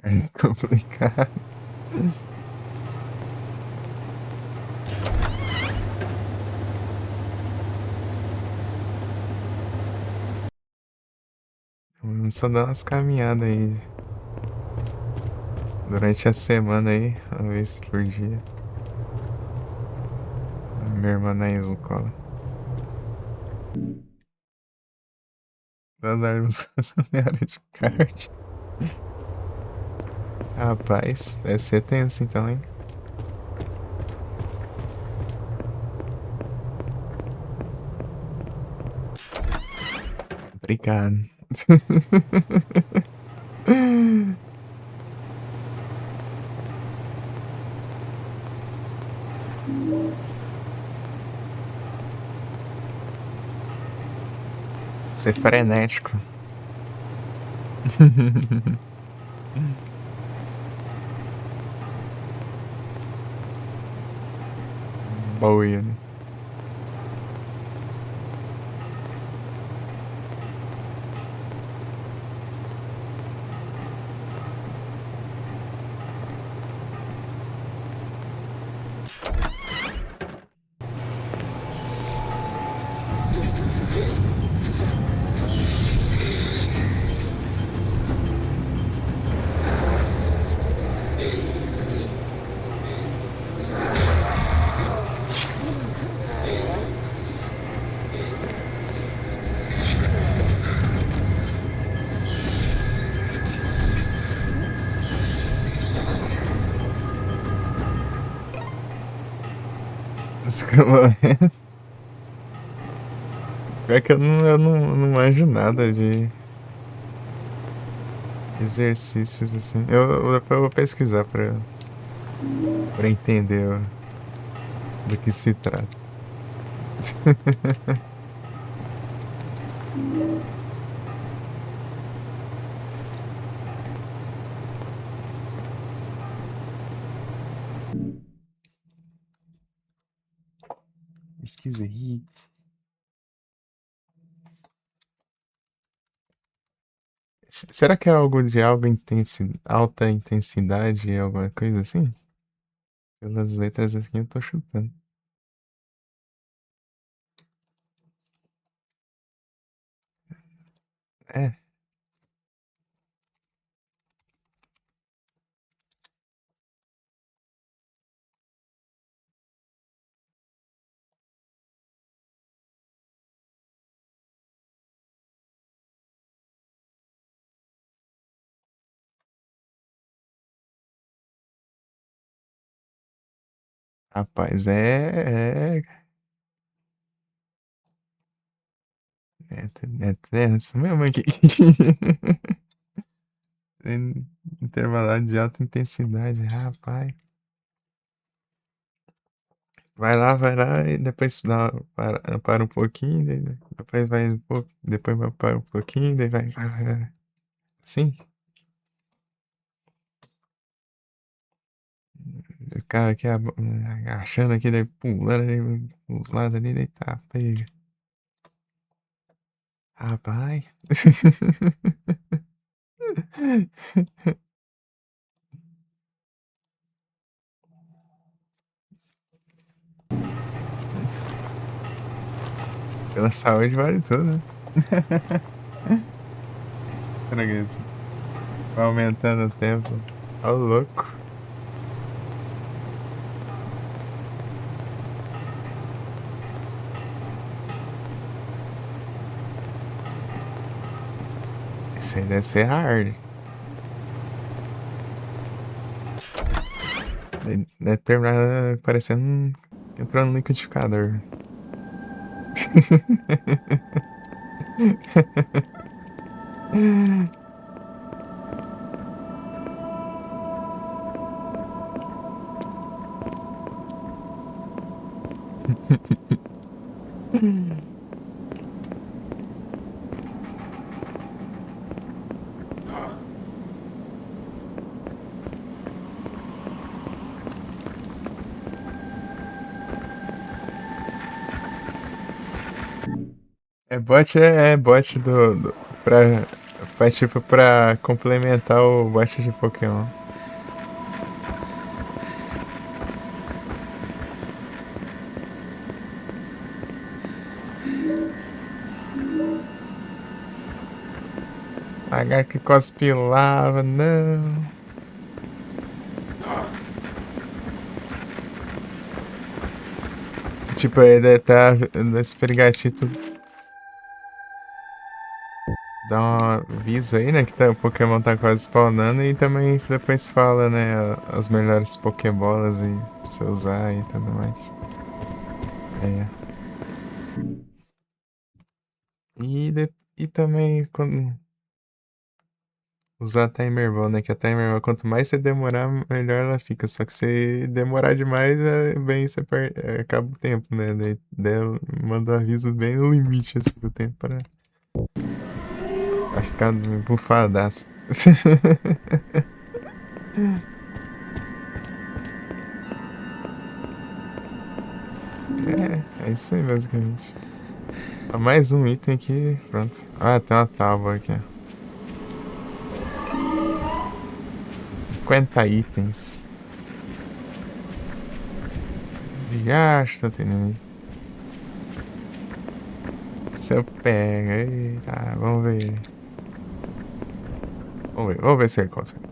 É complicado. Vamos só dar umas caminhadas aí. Durante a semana aí, uma vez por dia. Minha irmã na escola. Das armas na área de kart. Rapaz, deve ser tenso então, hein? Obrigado. Ser frenético. Boa, né? Pior que eu não manjo nada de exercícios assim. Depois eu vou pesquisar pra entender do que se trata. Pesquisei. Será que é algo de alta intensidade, alguma coisa assim? Pelas letras assim eu tô chutando. É, rapaz, é tenso mesmo aqui. Intervalado de alta intensidade, rapaz. Vai lá e depois para um pouquinho, depois vai um pouco, depois vai para um pouquinho, daí vai. Assim, o cara aqui agachando aqui, daí pulando ali, os lados ali, daí tá, pega. Rapaz. Pela saúde vale tudo, né? Será que é isso? Vai aumentando o tempo. Ó, louco. Isso aí deve ser hard. Deve terminar parecendo entrando no liquidificador. É bot pra complementar o bot de Pokémon. Pagar que cospe lava, não. Tipo, ele tá nesse perigatito. Dá um aviso aí, né? Que o Pokémon tá quase spawnando. E também depois fala, né? As melhores Pokébolas e pra você usar e tudo mais. É. E também quando usar a Timer Ball, né? Que a Timer Ball, quanto mais você demorar, melhor ela fica. Só que se demorar demais, bem, acaba o tempo, né? Daí ela manda um aviso bem no limite assim, do tempo pra ficar bufadaço. É isso aí, basicamente. Mais um item aqui, pronto. Ah, tem uma tábua aqui, ó. 50 itens. Gasta, tem inimigo. Se eu pego, eita, vamos ver. Vamos ver se ele consegue.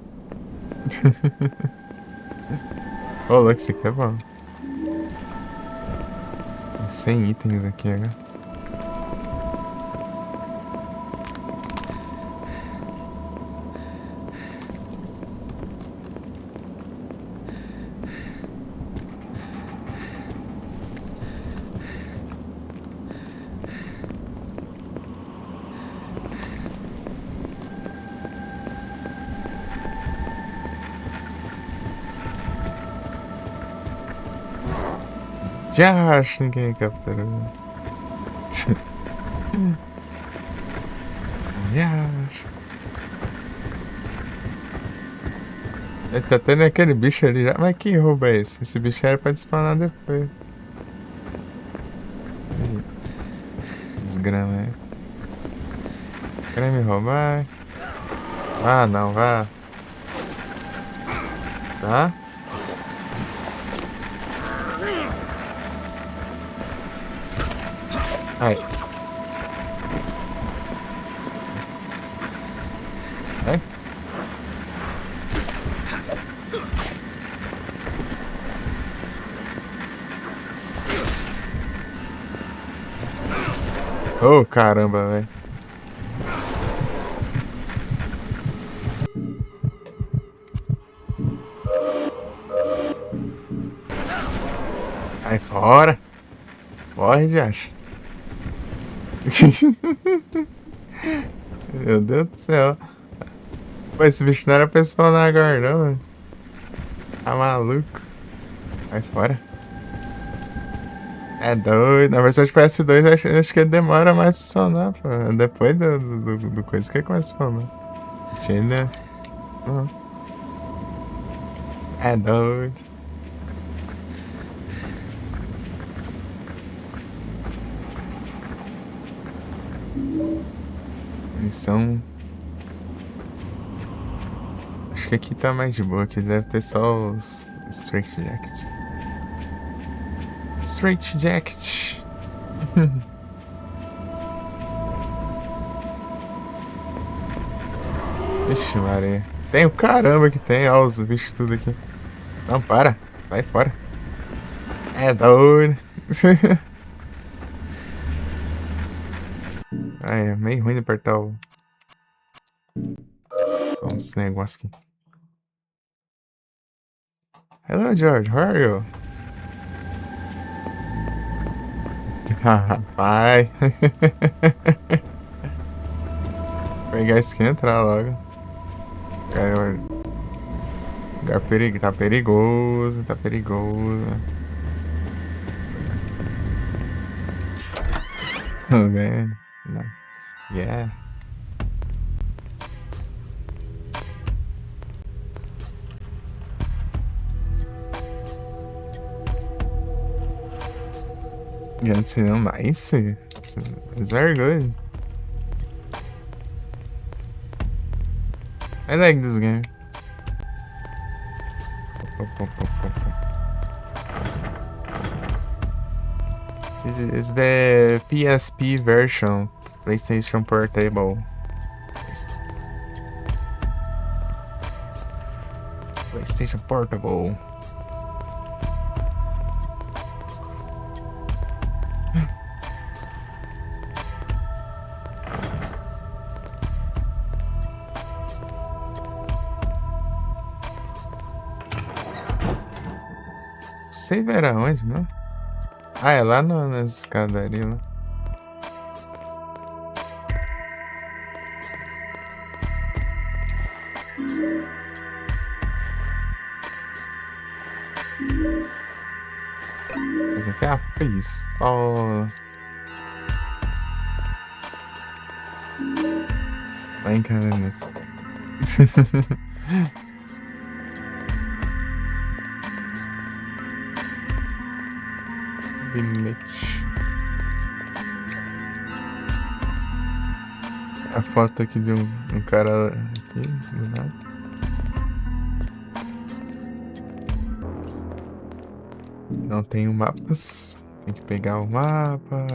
Ô, louco, isso aqui é bom. Tem 100 itens aqui, né? Já acho ninguém capturou. Já acho. Tá tendo aquele bicho ali já. Mas que roubo é esse? Esse bicho era pra spawnar depois. Ih, desgrama aí. Querem me roubar? Ah, não, vá. Tá? Ai. Ai. Oh, caramba, velho. Sai fora. Corre, de acha. Meu Deus do céu. Pô, esse bicho não era pra spawnar agora, não, velho. Tá maluco. Sai fora. É doido. Na versão de PS2, acho que ele demora mais pra spawnar, pô. Depois do coisa que ele começa a spawnar. Chile. Não. É doido. Missão. Acho que aqui tá mais de boa. Aqui deve ter só os Straight Jacket. Straight Jacket. Ixi, Maria. Tem o caramba que tem, ó, os bichos tudo aqui. Não, para. Sai fora. É doido. Ai, é meio ruim de apertar o... Vamos esse negócio aqui. Hello, George. How are you? Vai. Pegar isso aqui e entrar logo. Lugar tá perigoso, tá perigoso. Okay. Yeah. It's nice. It's very good. I like this game. This is the PSP version, PlayStation Portable. PlayStation Portable. Save era onde, não? Ah, é lá nas escadarias lá. Mas tem a pistola. Vai encarando. Bilhete. A foto aqui de um cara aqui, do nada. Não tenho mapas. Tem que pegar o mapa.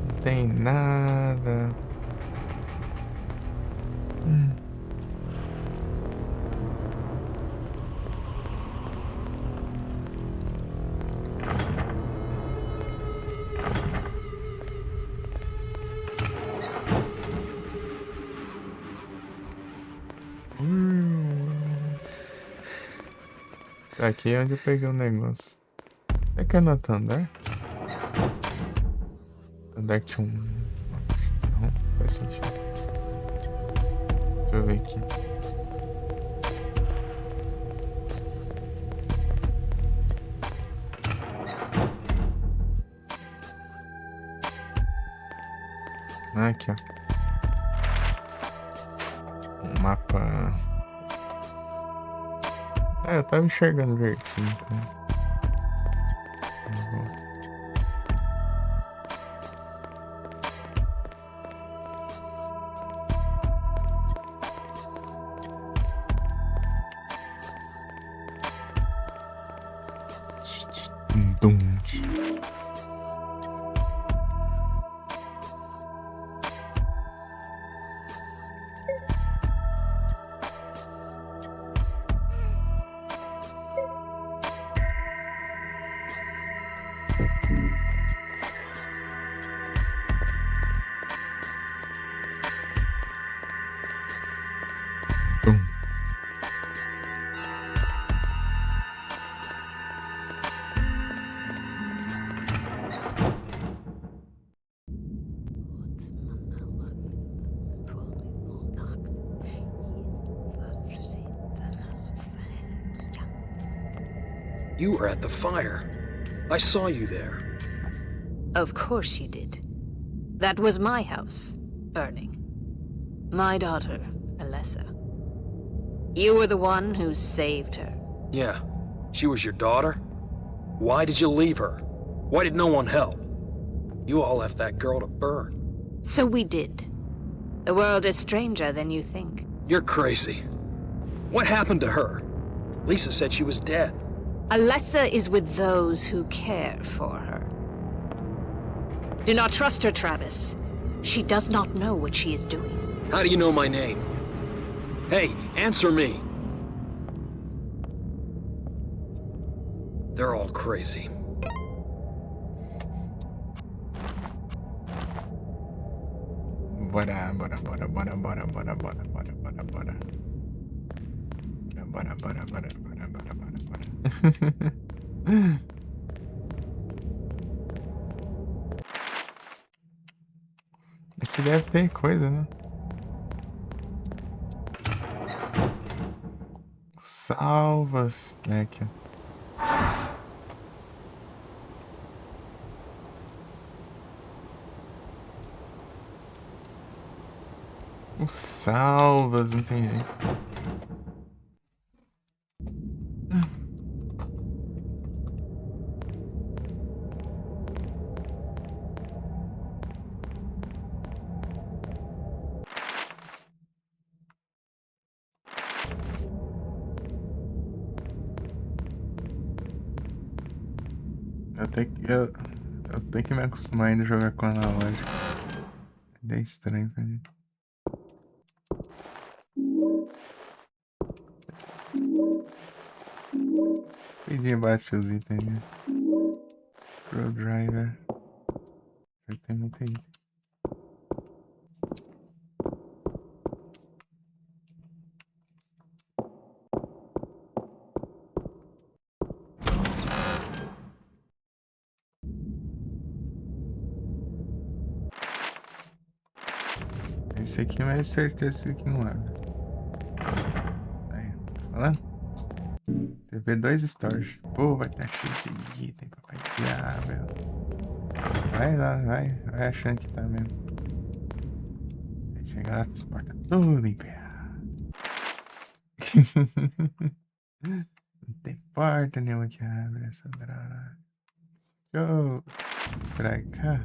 Não tem nada. Aqui é onde eu peguei o negócio. É que é no outro andar? Andar que tinha um... Não, faz sentido. Deixa eu ver aqui. Aqui, ó. Um mapa. Ah, eu tava enxergando direitinho, então. Dum. Dum. You were at the fire. I saw you there. Of course you did. That was my house, burning. My daughter, Alessa. You were the one who saved her. Yeah, she was your daughter? Why did you leave her? Why did no one help? You all left that girl to burn. So we did. The world is stranger than you think. You're crazy. What happened to her? Lisa said she was dead. Alessa is with those who care for her. Do not trust her, Travis. She does not know what she is doing. How do you know my name? Hey, answer me. They're all crazy. Bora. Aqui deve ter coisa, né? Salvas, né? Aqui, ó. Os salvas, não tem jeito. Eu tenho que me acostumar ainda a jogar com analógico. É estranho pra mim. Pedir embaixo os itens, né? Pro driver. Já tem muito item. Esse aqui, mas certeza que não abre. Aí, tá falando? TV 2 storage. Pô, vai estar cheio de item pra pegar, velho. Vai lá, vai achando que tá mesmo. Aí chega lá, as portas tudo em pé. Não tem porta nenhuma que abre essa droga. Show! Pra cá.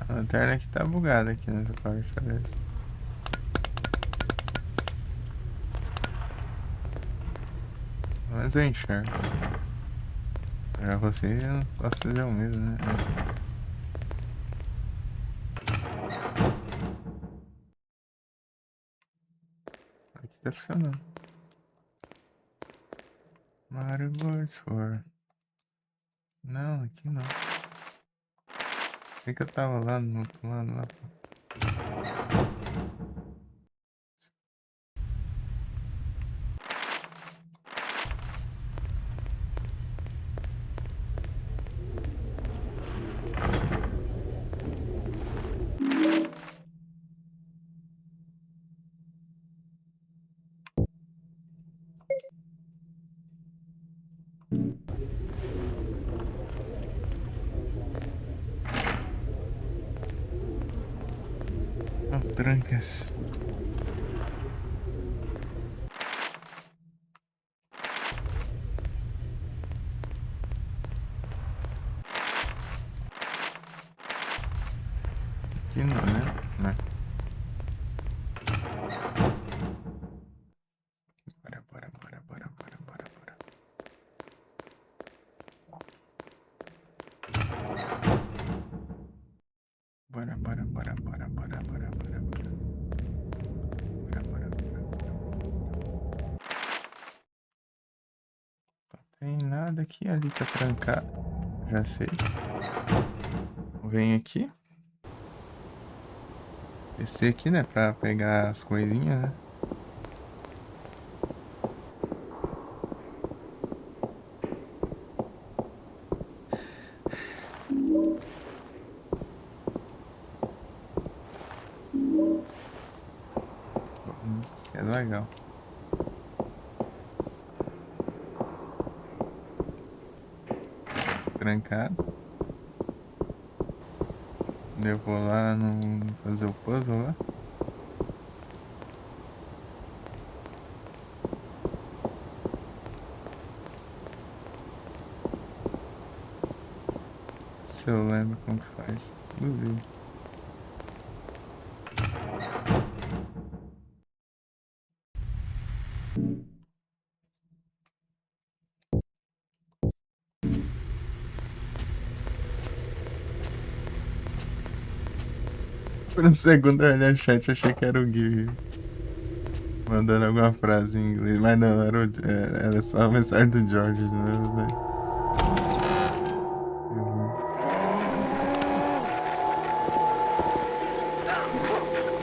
A lanterna aqui tá bugada aqui nessa parte, parece. Mas eu enxergo. Já você, eu não posso fazer o mesmo, né? Aqui tá funcionando. Mario Words for... Não, aqui não. Sei que eu tava lá no outro lado lá. Oh, trancas. Aqui não, né? Não. Bora. Tem nada aqui, ali tá trancado. Já sei. Vem aqui. Descer aqui, né? Pra pegar as coisinhas, né? Isso aqui é legal. Trancado. Eu vou lá no... fazer o puzzle lá. Se eu lembro como que faz. Duvido. Por um segundo eu olhei o chat, achei que era o Gui mandando alguma frase em inglês, mas não, era só a mensagem do George de novo, né?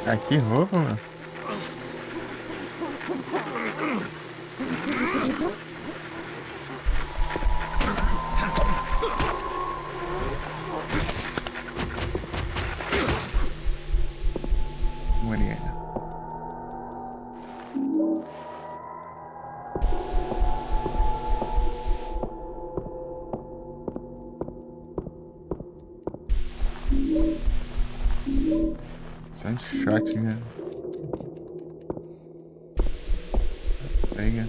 Ah, que roupa, mano. Mariana. Só um shot, né? Pega.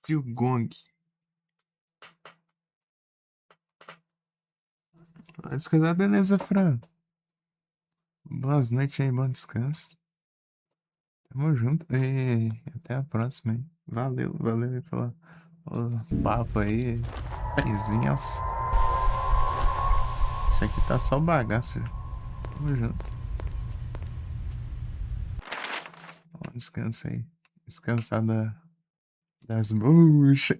E o gong. Vai descansar, beleza, Fran. Boas noites aí, bom descanso. Tamo junto e até a próxima aí. Valeu aí pelo papo aí. Paizinhas. Isso aqui tá só bagaço. Tamo junto. Bom descanso aí. Descansar das buchas.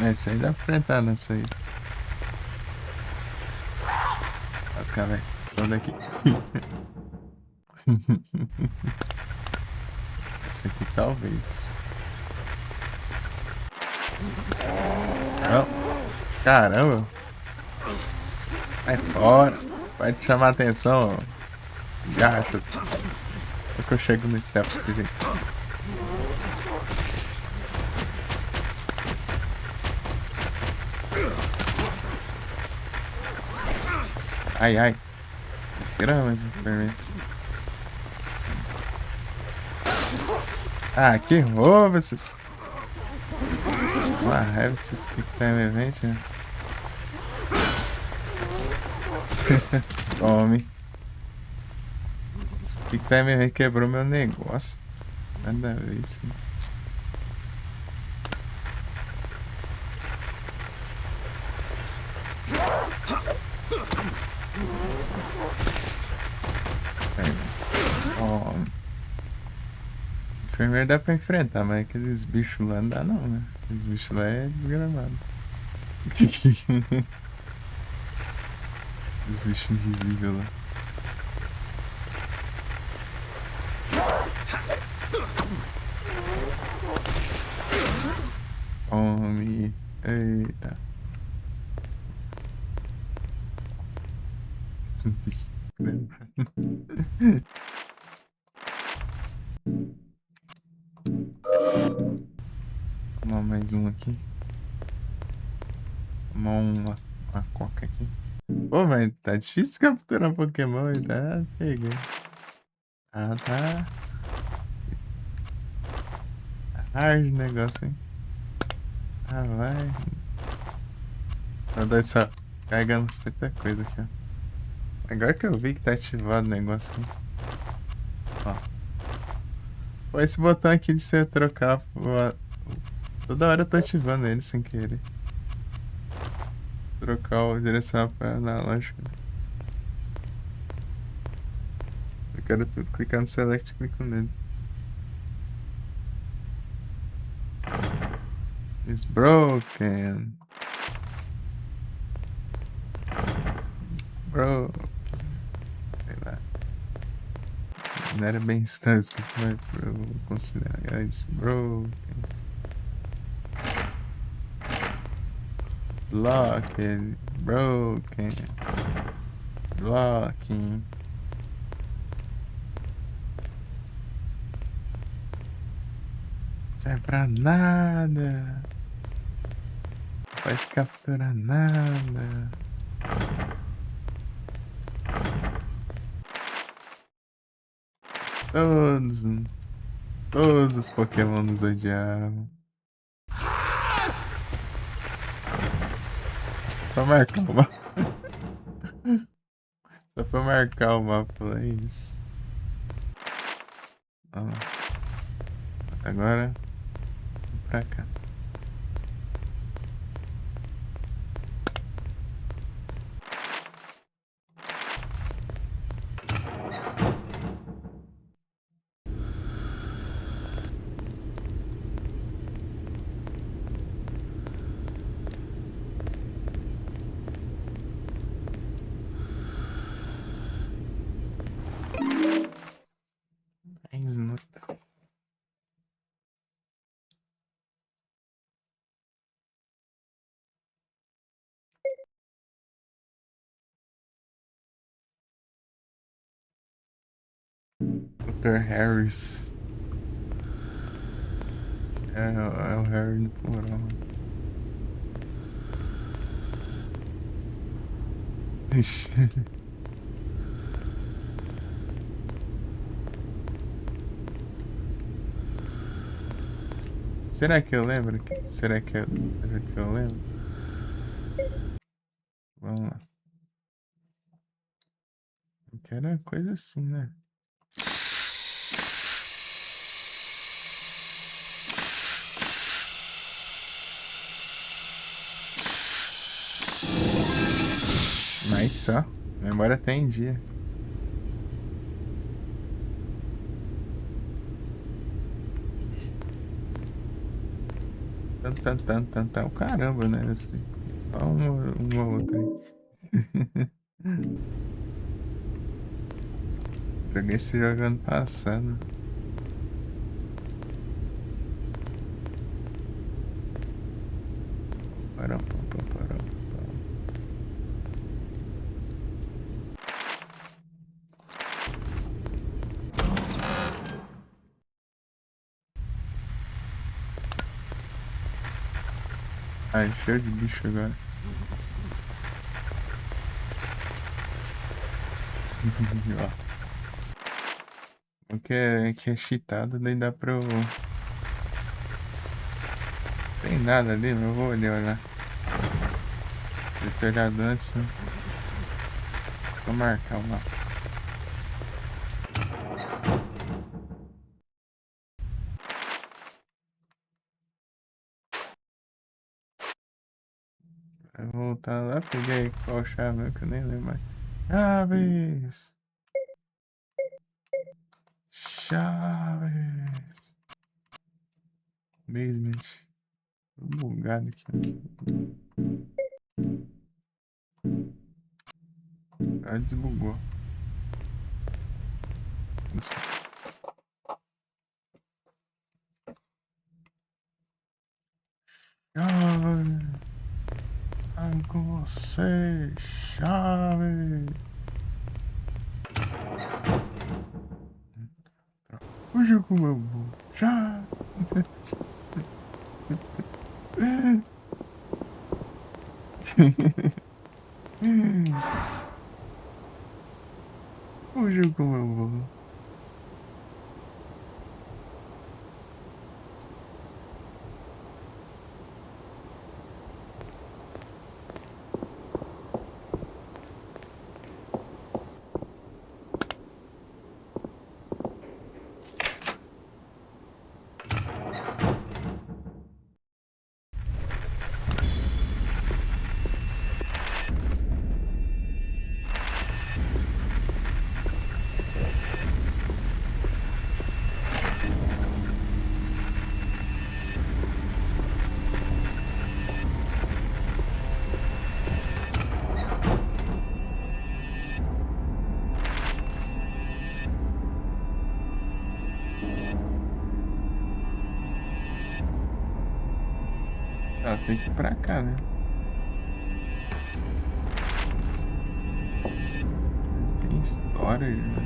Essa aí dá pra enfrentar nessa aí. Lascar, velho. Só daqui. Essa aqui talvez. Não. Caramba. Vai fora. Vai te chamar a atenção. Gato. É que eu chego no step desse jeito. Ai. Desgrama de vermelho. Ah, que roubo esses. Uma raiva esses Quick Time Event, né? Tome. Esse Quick Time Event quebrou meu negócio. Nada a ver isso. Ó, enfermeiro dá pra enfrentar, mas aqueles bichos lá não dá não, né? Aqueles bichos lá é desgramado. Os bichos invisíveis lá. Tome. Eita. Esse bicho desgramado. Tomar mais um aqui. Tomar uma coca aqui. Pô, mas tá difícil capturar Pokémon, tá? Peguei. Ah, tá. Tá hard o negócio, hein? Ah, vai. Meu Deus do céu. Carregando tanta coisa aqui, ó. Agora que eu vi que tá ativado o negócio aqui. Ó. Pô, esse botão aqui de você trocar. Toda hora eu tô ativando ele sem querer. Trocar o direcional para analógico. Eu quero tudo. Clicar no select e clico nele. It's broken. Bro. Sei lá. Não era bem escrito, mas eu vou considerar. It's broken. Blocked. Broken. Blocking. Não serve pra nada. Não pode capturar nada. Todos os Pokémon nos odiavam. Pra marcar o mapa. Só pra marcar o mapa, é isso. Ó. Agora, vamos pra cá. Dr. Harris. É o Harry no plural. Ixi. Será que eu lembro? Será que eu lembro? Vamos lá. Eu quero uma coisa assim, né? Mas só. Memória tá em dia. Tan. Caramba, né? Assim, só uma outra aí. Joguei esse jogo ano passado. Parou. Ai, cheio de bicho agora. Ó. O que é cheatado, daí dá pra eu... tem nada ali, mas eu vou olhar. Deve ter olhado antes, né? Só marcar lá. Vai voltar lá, peguei qual chave que eu nem lembro mais. Chaves! Chaves! Basement. Tô bugado aqui. Ah, desbugou. Chave! Ai, com você, chave! Hoje com meu bom. Chave! Hoje com meu bom. Ah, tem que ir pra cá, né? Tem história, né?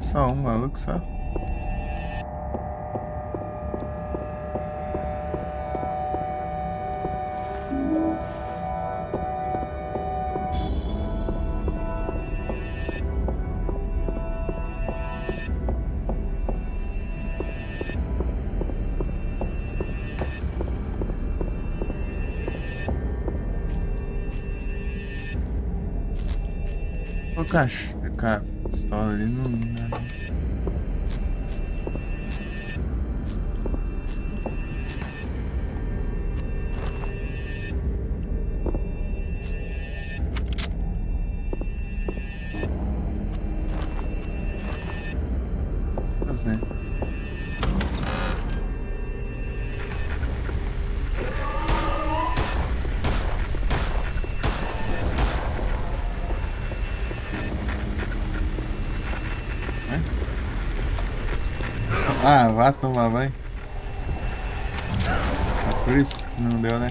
Só um maluco só. O cachorro, cara, pistola ali não dá, né? Deixa eu ver. Vai. Ah, vá tomar banho. É por isso que não deu, né?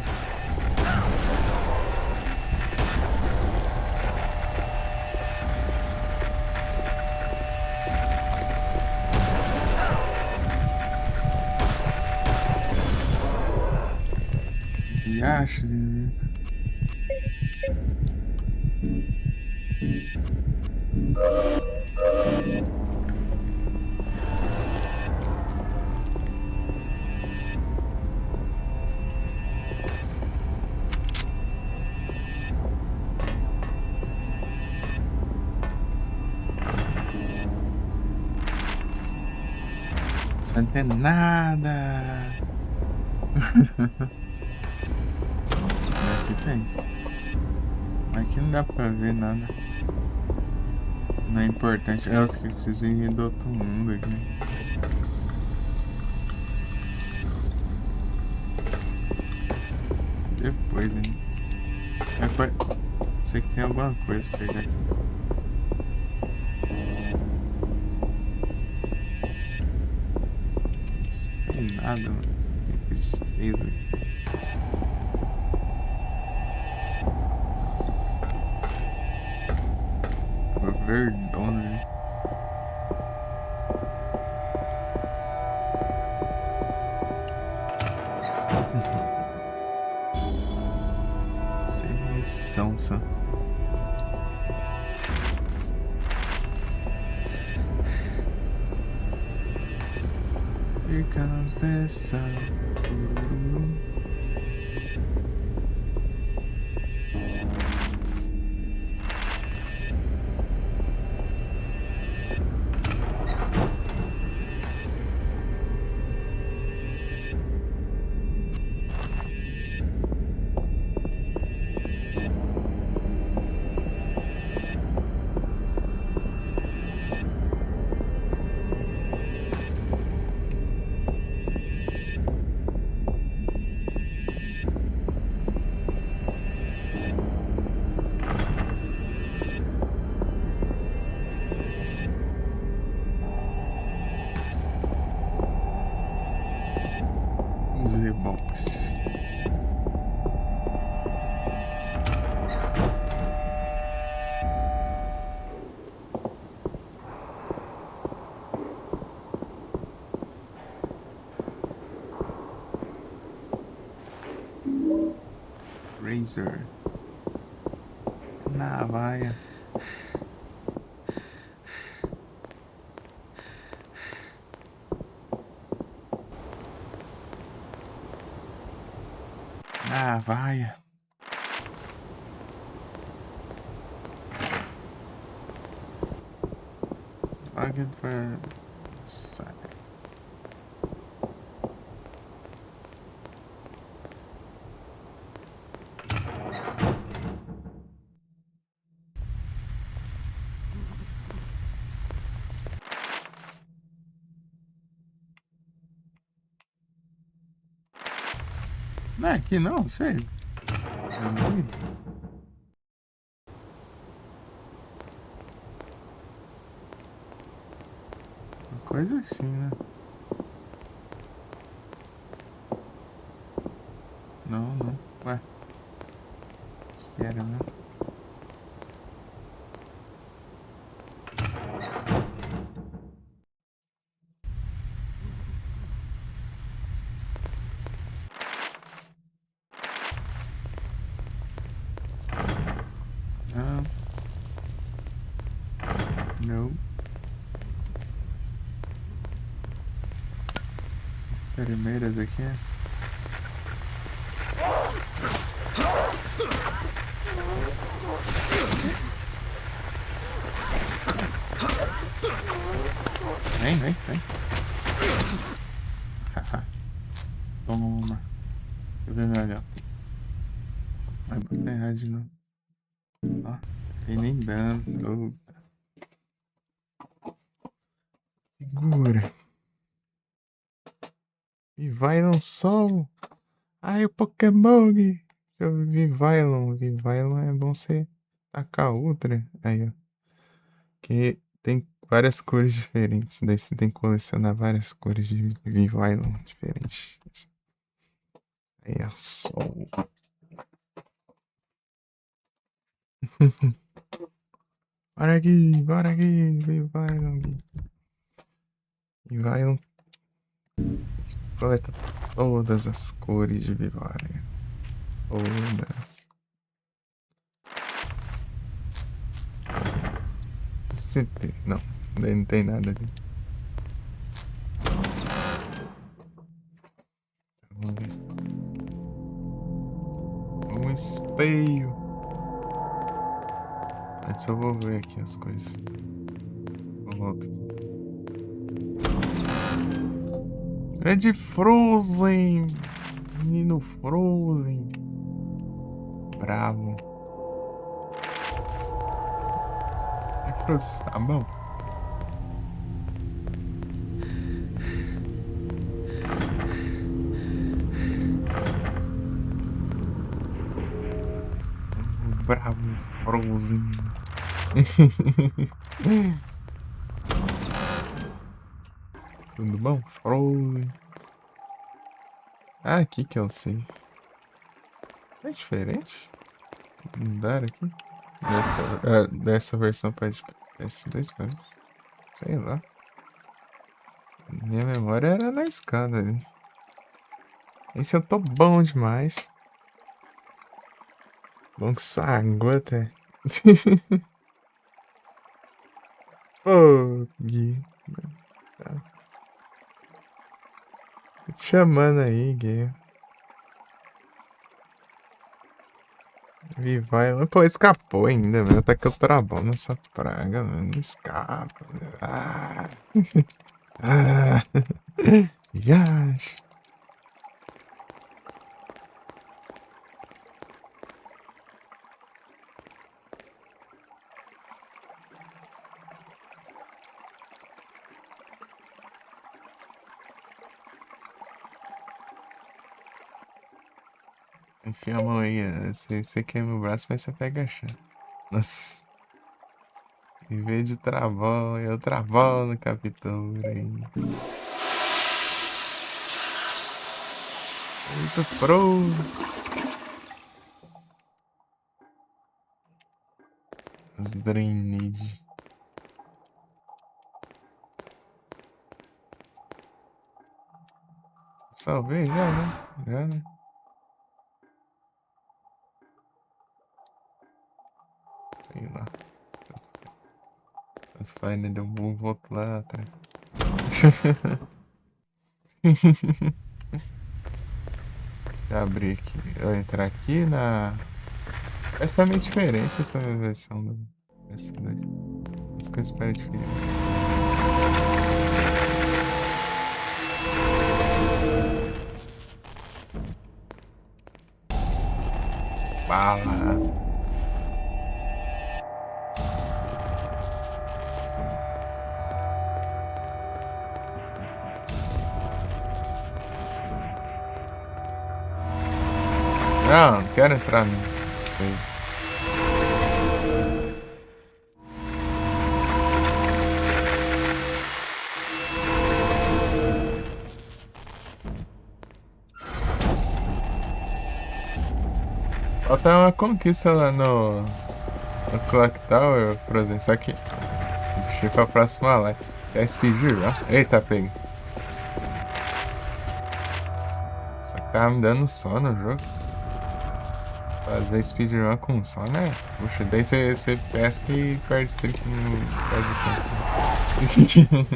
Que acha, né? Sem ter nada. Aqui tem. Aqui não dá pra ver nada. Não é importante. É o que precisa ir do outro mundo aqui. Depois, hein? Sei que tem alguma coisa pra pegar aqui. Não tem nada, mano. Que tristeza. Verdona. Sem missão, só. Here comes the sun. Z-Box. Razor. Navalha. Navalha. Login for site. Não é aqui não, sério. Uma coisa assim, né? Não, não. Ué. Acho que era, né? Não. Não. Enfermeiras aqui. Vem, vem, vem. Toma. Deixa eu ver melhor. Vai botar errado de novo. Ó, tem nem dano. Segura. E vai no sol. Ai, o Pokémon. Eu vi Vylon. É bom você tacar outra. Aí, ó. Que tem várias cores diferentes. Daí você tem que colecionar várias cores de Vylon diferentes. Aí é sol. Bora aqui. Vylon. Vylon coleta todas as cores de Vivária. Todas. Não, não tem nada ali. Vamos ver. Um espelho. Antes eu vou ver aqui as coisas. Vou voltar aqui. Grande Frozen. Menino Frozen. Bravo. E Frozen tá bom? Bravo Frozen. Tudo bom? Frozen. Ah, aqui que eu sei. É diferente? Mudar aqui? Dessa versão para PS2 parece. Sei lá. Minha memória era na escada ali. Esse eu tô bom demais. Bom que só água até. Pô, Gui. Tá. Tô te chamando aí, Gui. Vai. Pô, escapou ainda, velho. Tá que eu trabalho nessa praga, mano. Não escapa, velho. Ah. Ah. Yas. Enfia a mão aí. Você queima o braço, mas você pega a chave. Nossa. Em vez de travão, eu travão no captura aí. Muito pro. Os drainage. Salvei já, né? Já, né? Sei lá. As faz, deu um voto lá atrás. Já abri aqui. Eu entrar aqui na. Essa é meio diferente essa versão do PS2. As coisas parecem diferentes. Bala. Não quero entrar nisso aí. Falta uma conquista lá no Clock Tower, por exemplo. Só que deixei pra próxima live. É speedrun? Eita, peguei. Só que tava me dando sono no jogo. Fazer speedrun com sono, né? Puxa, daí você pesca e perde streak no. Perde tempo.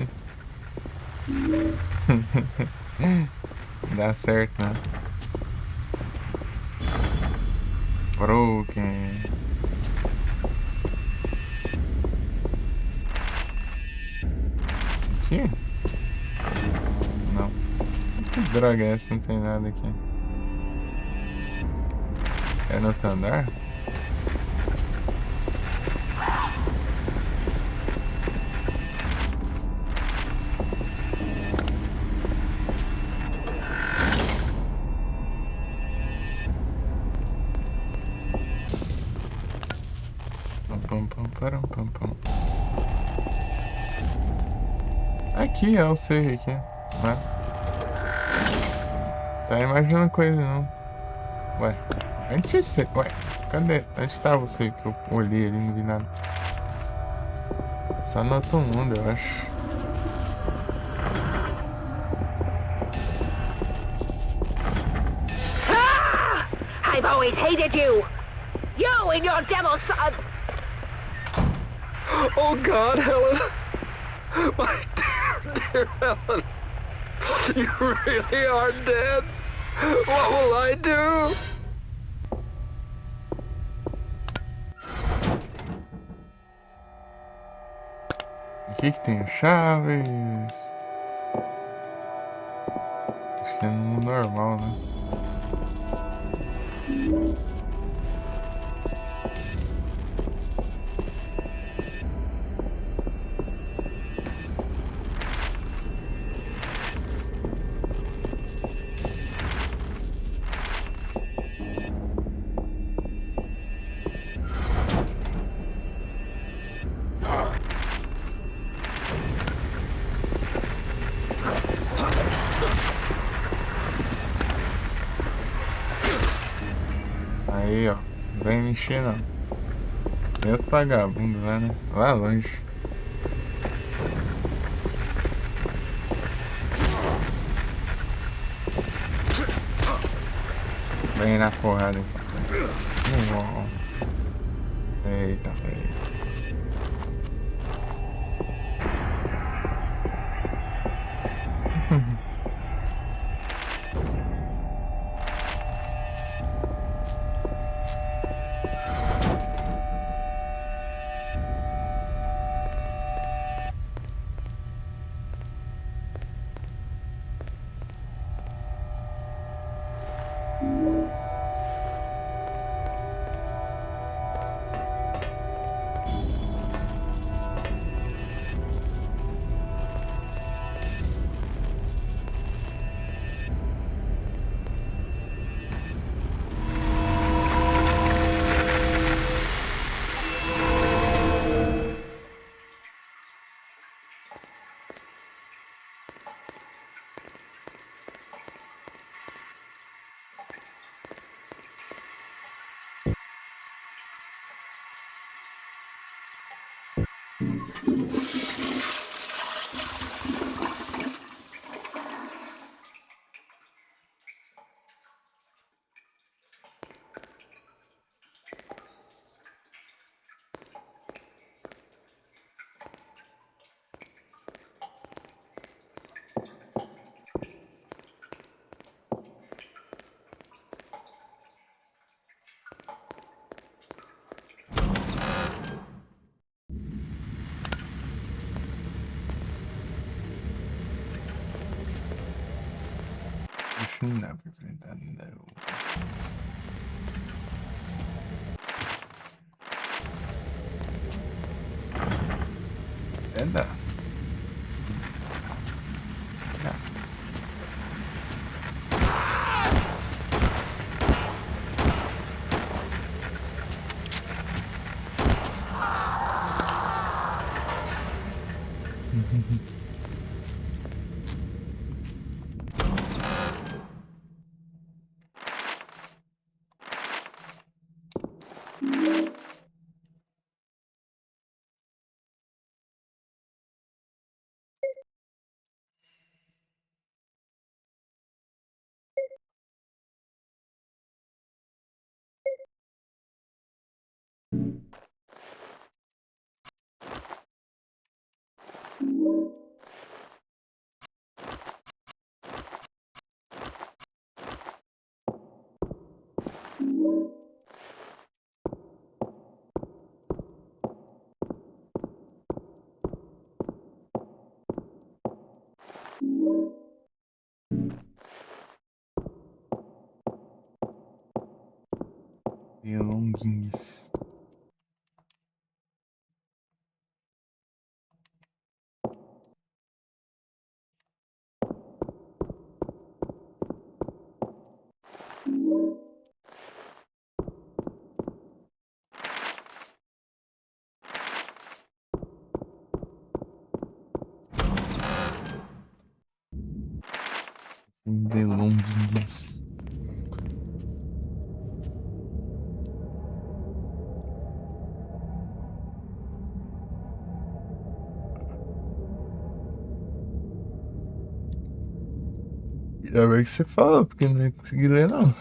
Não dá certo, né? Broken. Aqui? Não. Que droga é essa? Não tem nada aqui. É no outro andar? Pam. Aqui é o save aqui, né? Tá imaginando coisa não. Ué, antes você. Ué, cadê? Onde tava o save que eu olhei ali e não vi nada? Só no outro mundo, eu acho. Ah! I've always hated you! You and your devil son! Oh God, Helen! My dear Helen! You really are dead! What will I do? Aqui que tem chaves. Acho que é no normal, né? Aí, ó. Não vem me encher, não. Tem outro vagabundo lá, né? Lá longe. Vem na porrada então. Eita, velho. Isso não dá pra enfrentar, não. É dá. Dá. Longuinhos. Delonguinhas. Ainda bem que você falou, porque não ia conseguir ler, não.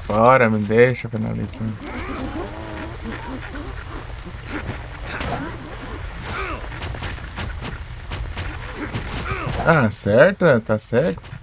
fora, me deixa finalizar. Ah, certo? Tá certo?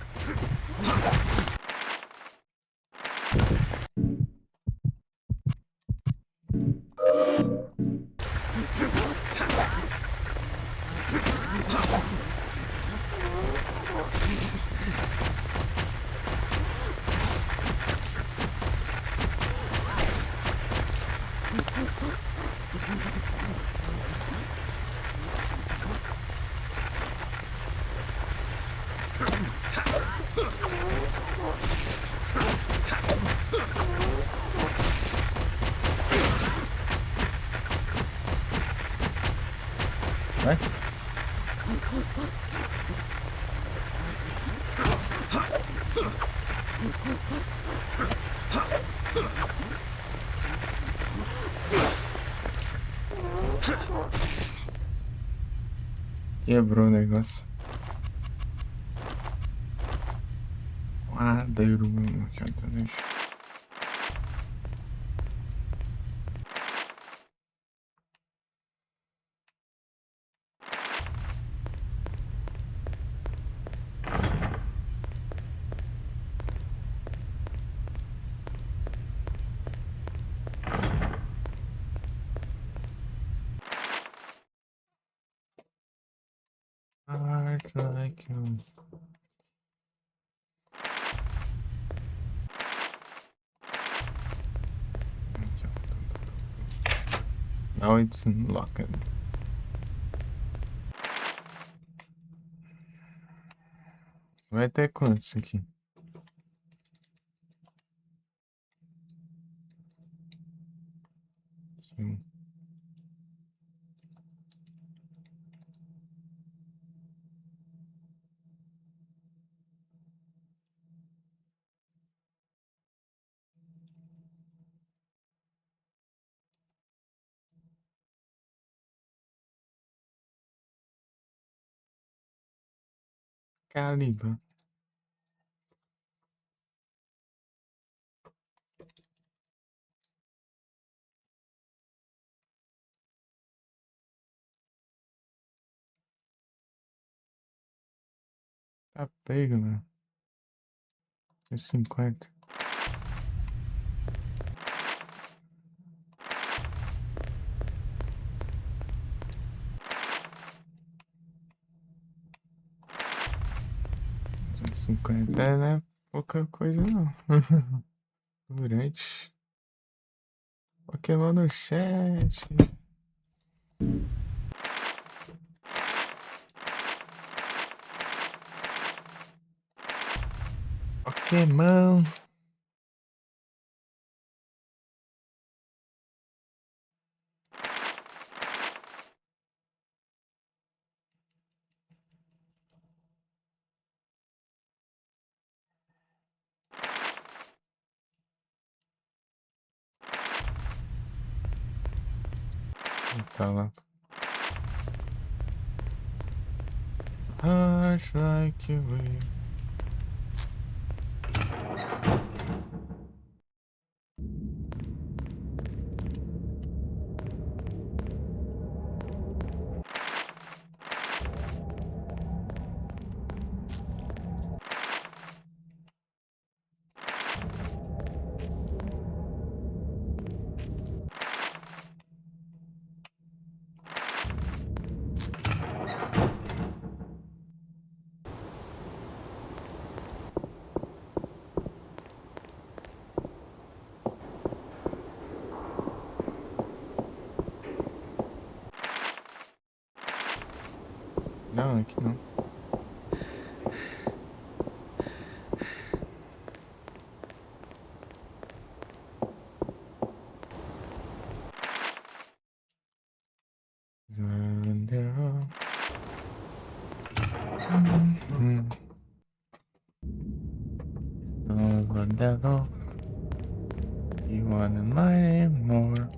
Vai. Quebrou o negócio. Madeiro mesmo. Deixa. Heart like you. Now it's unlocked. Vai ter quantos aqui? Sim. Calibre. Tá pego, meu. 50. R$ 50 não é pouca coisa, não. Durante. Pokémon no chat. Pokémon. Tá lá. Heart like you will. Não, aqui não. Devil, you wanna mine more?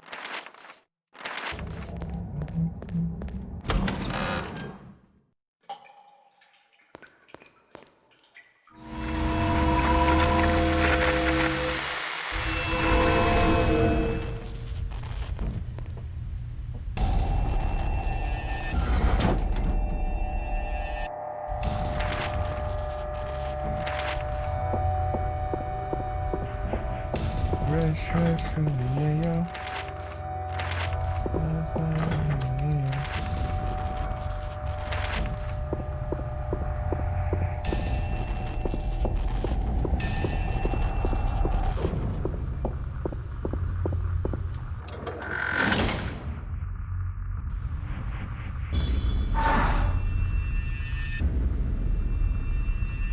Rush, rush, yeah, yo.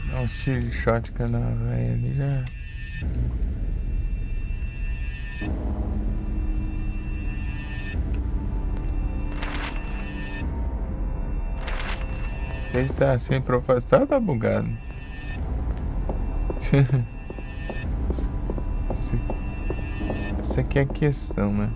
Dá um tiro de shotgun na velha ali já. Ele tá sem propósito, tá bugado. Essa aqui é a questão, né?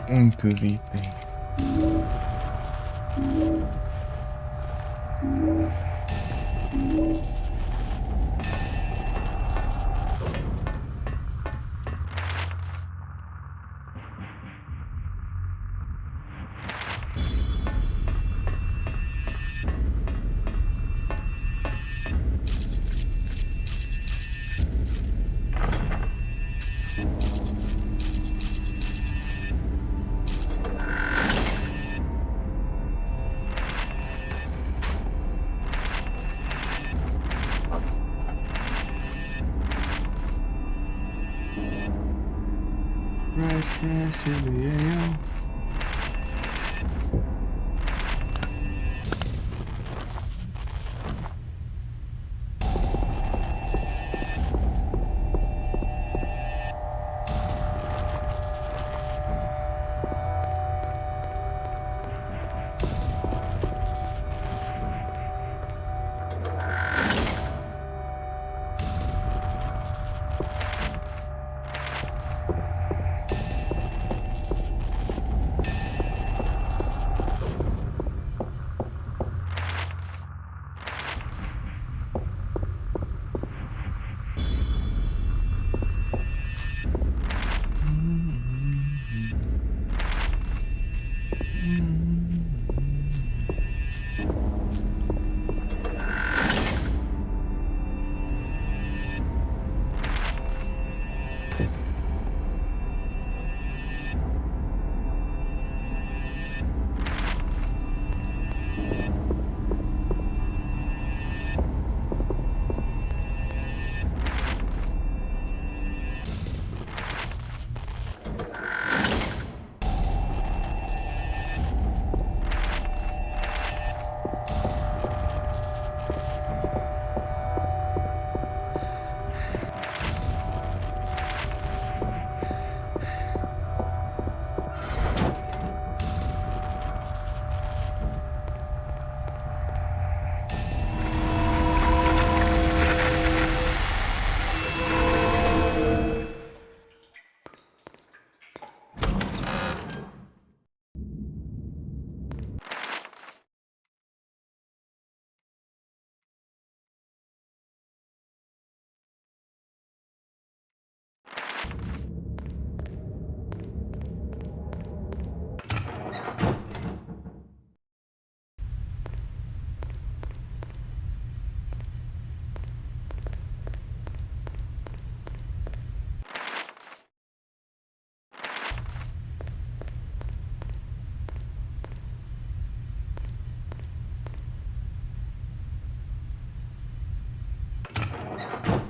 Muitos itens. Rush, rush, yeah, yo.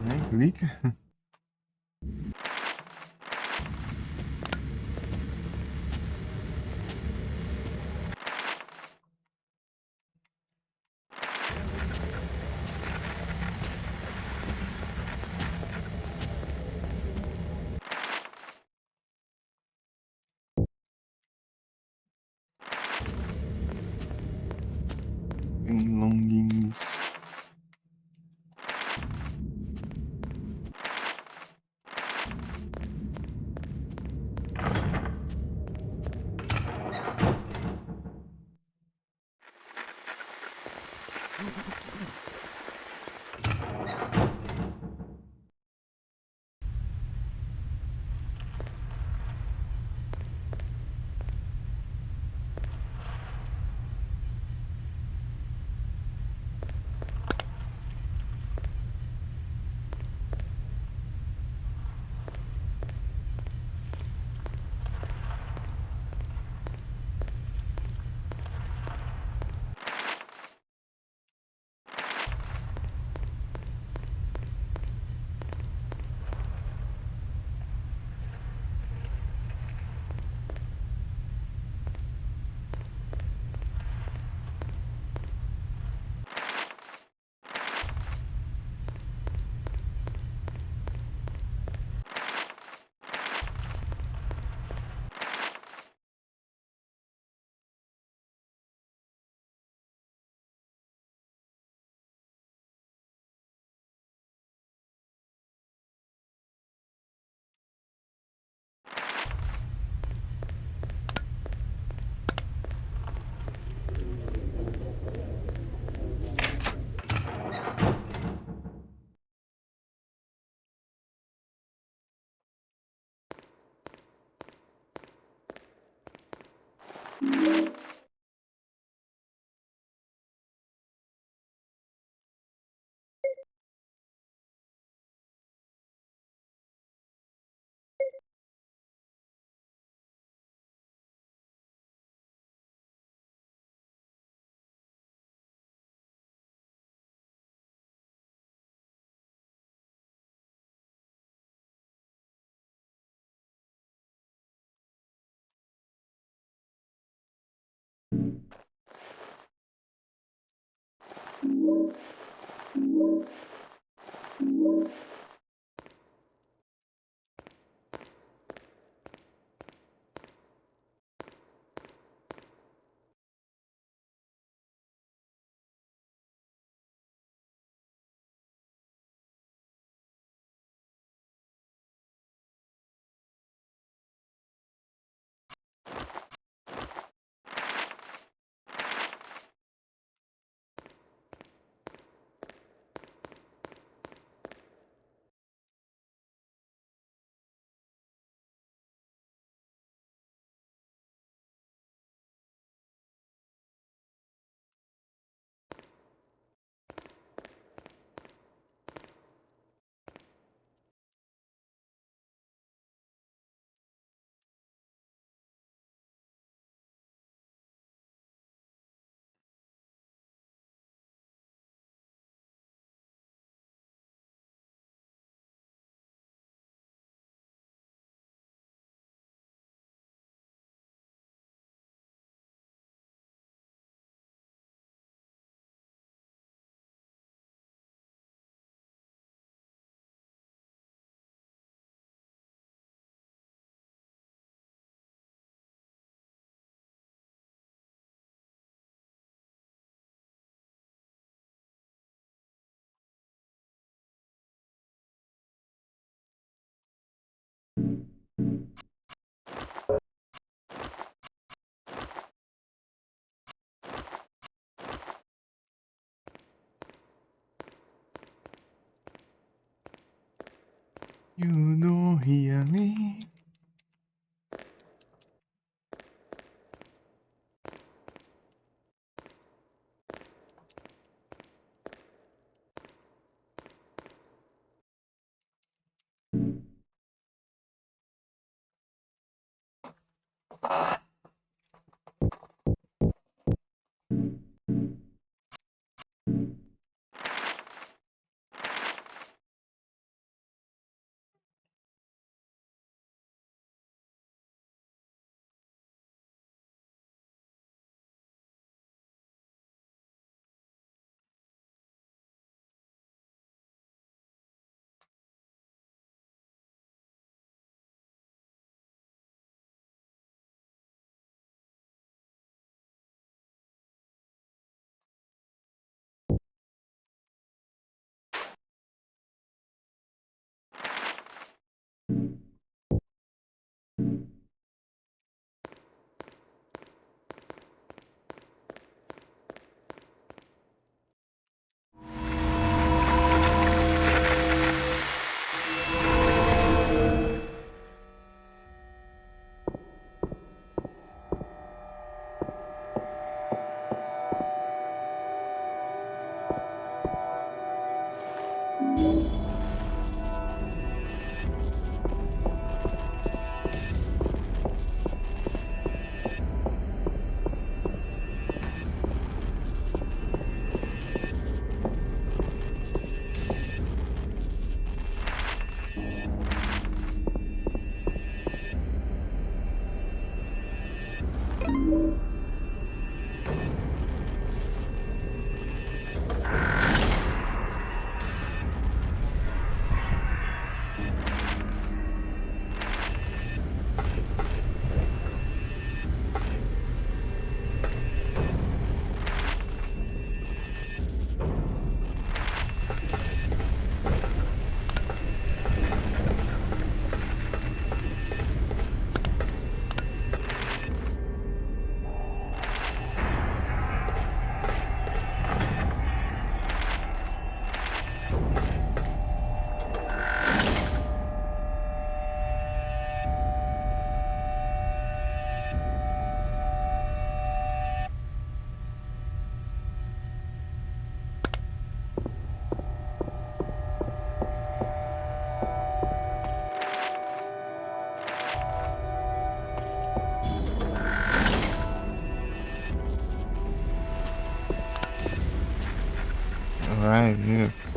Nem clica. Bem longuinhos. You don't hear me. Ai, Deus.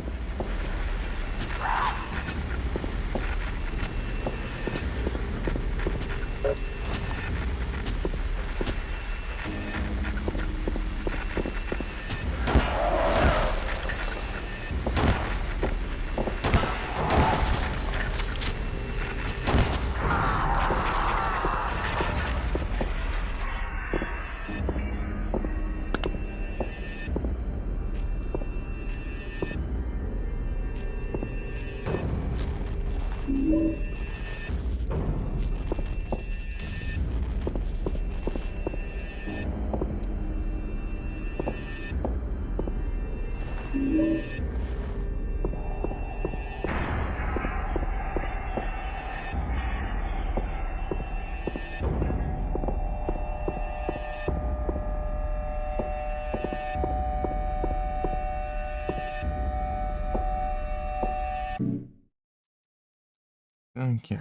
Aqui.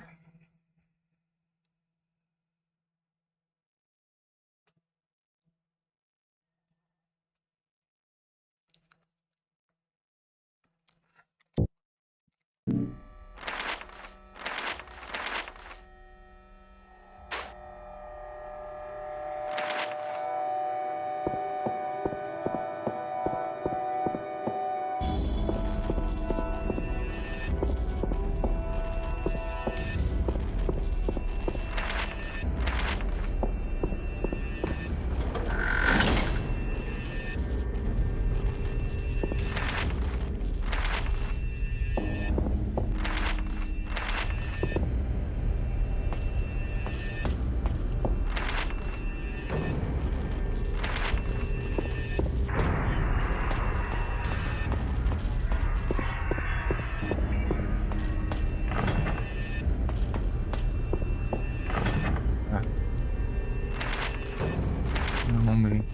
Não, bem.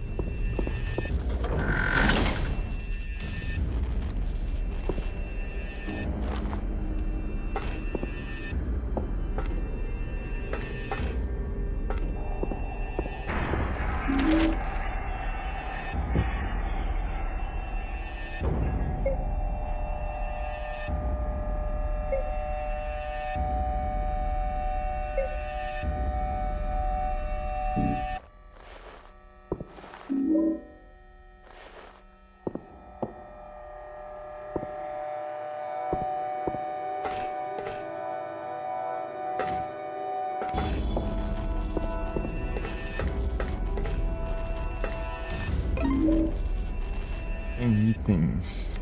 Tem itens.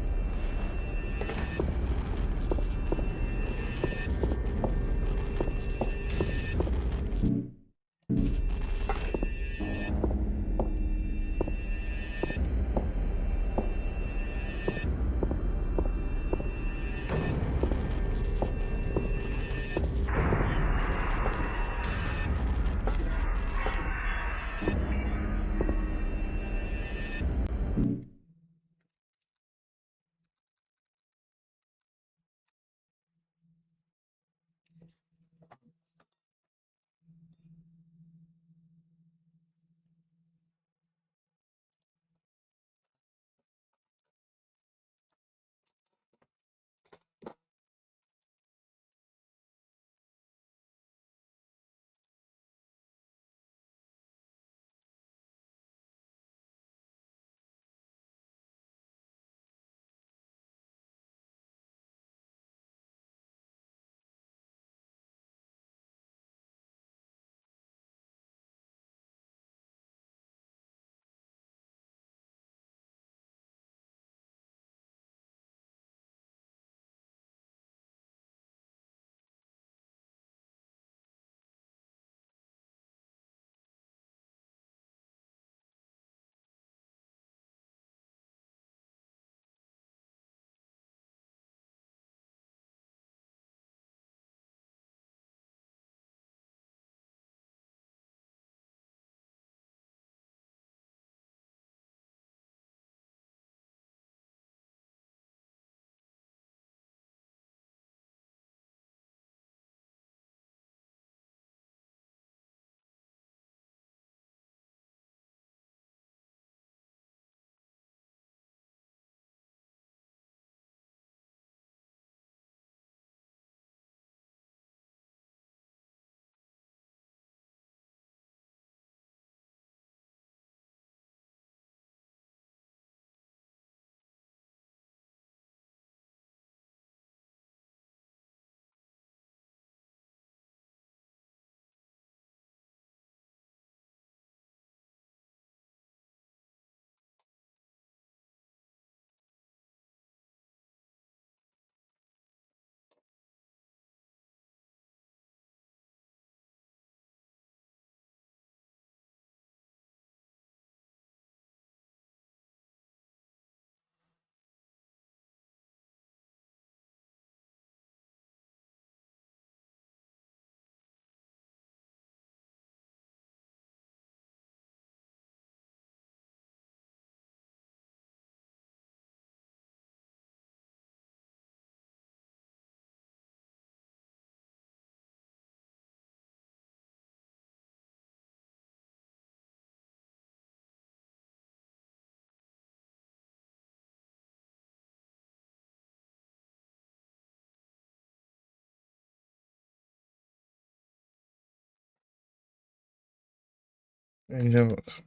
Já volto.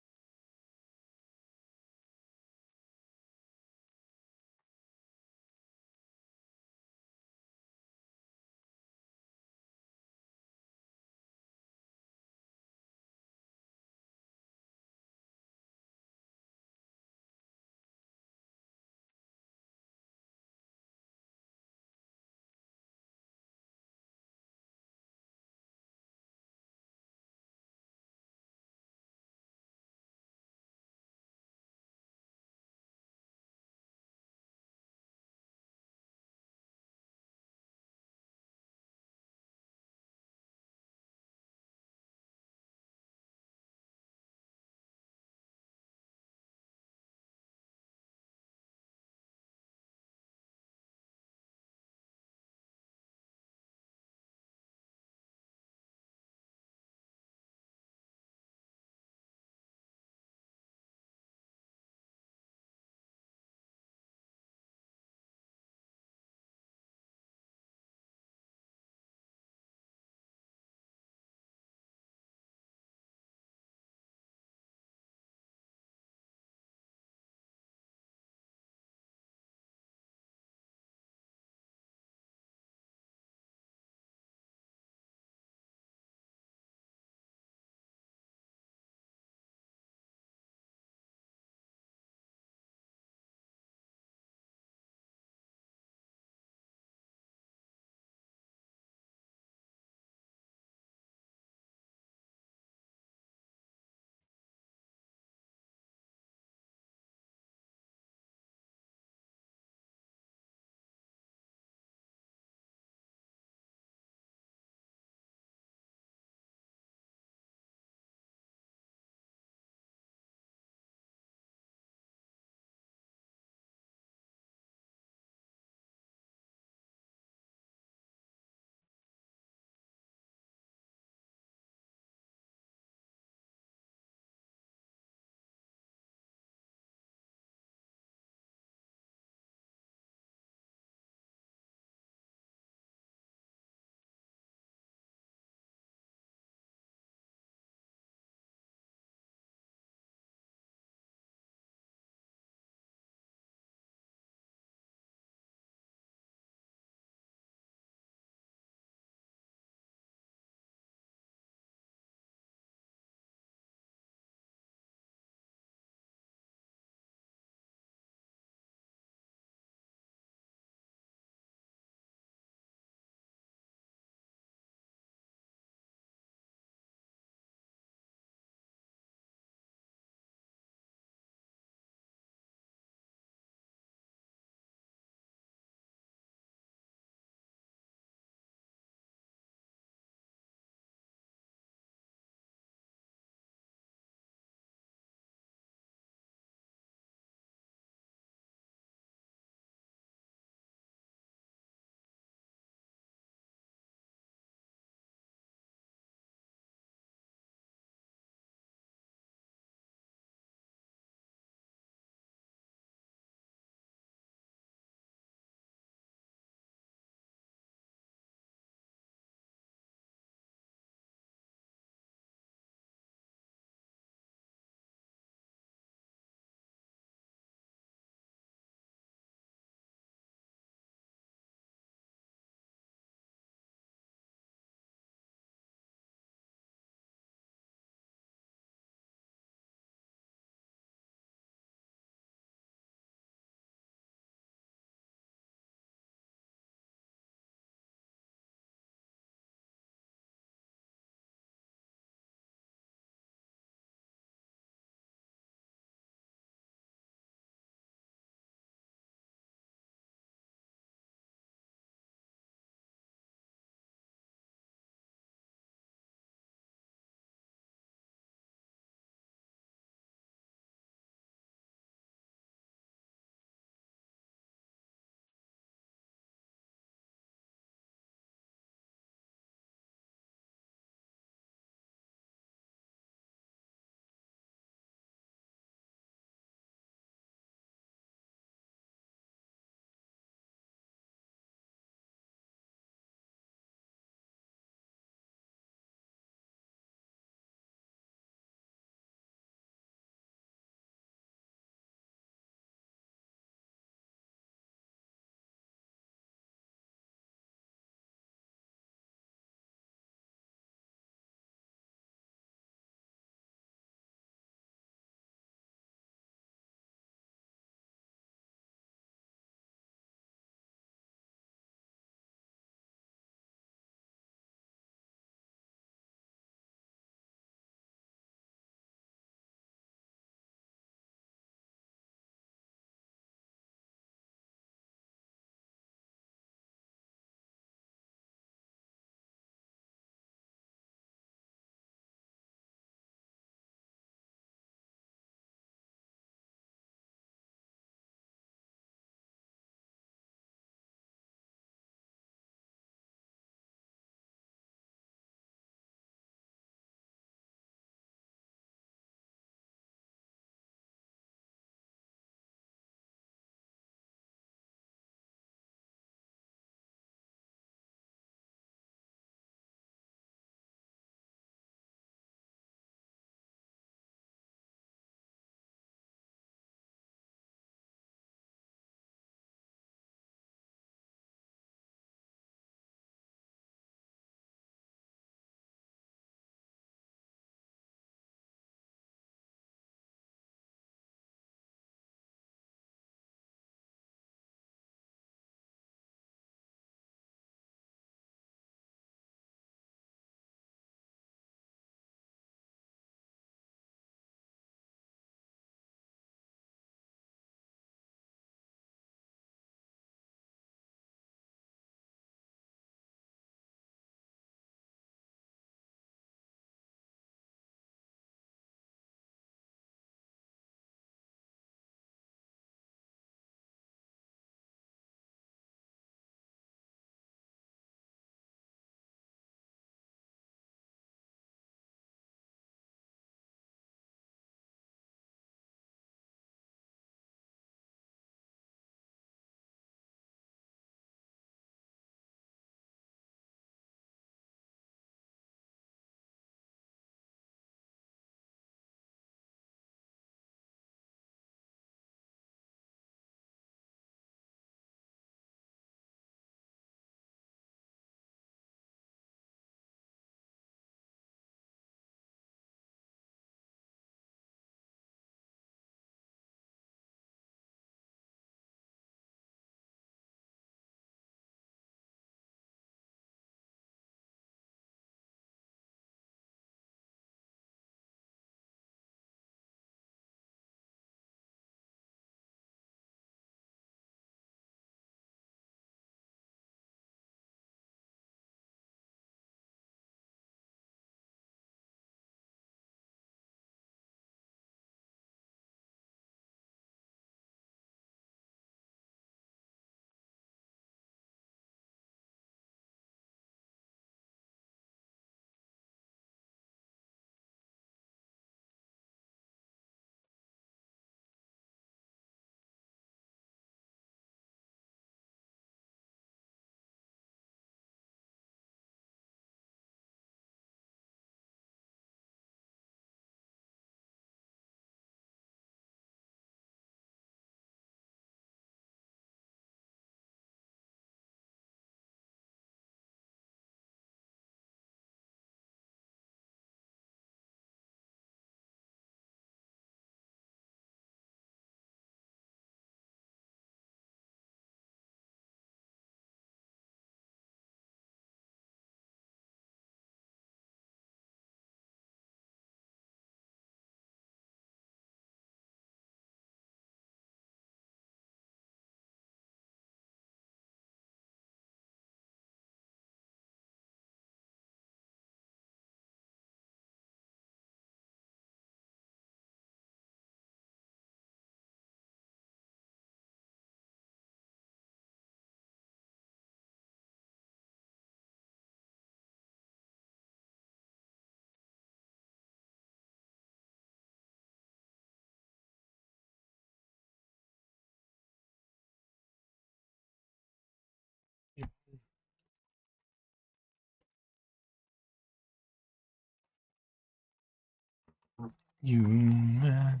You man.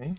Okay.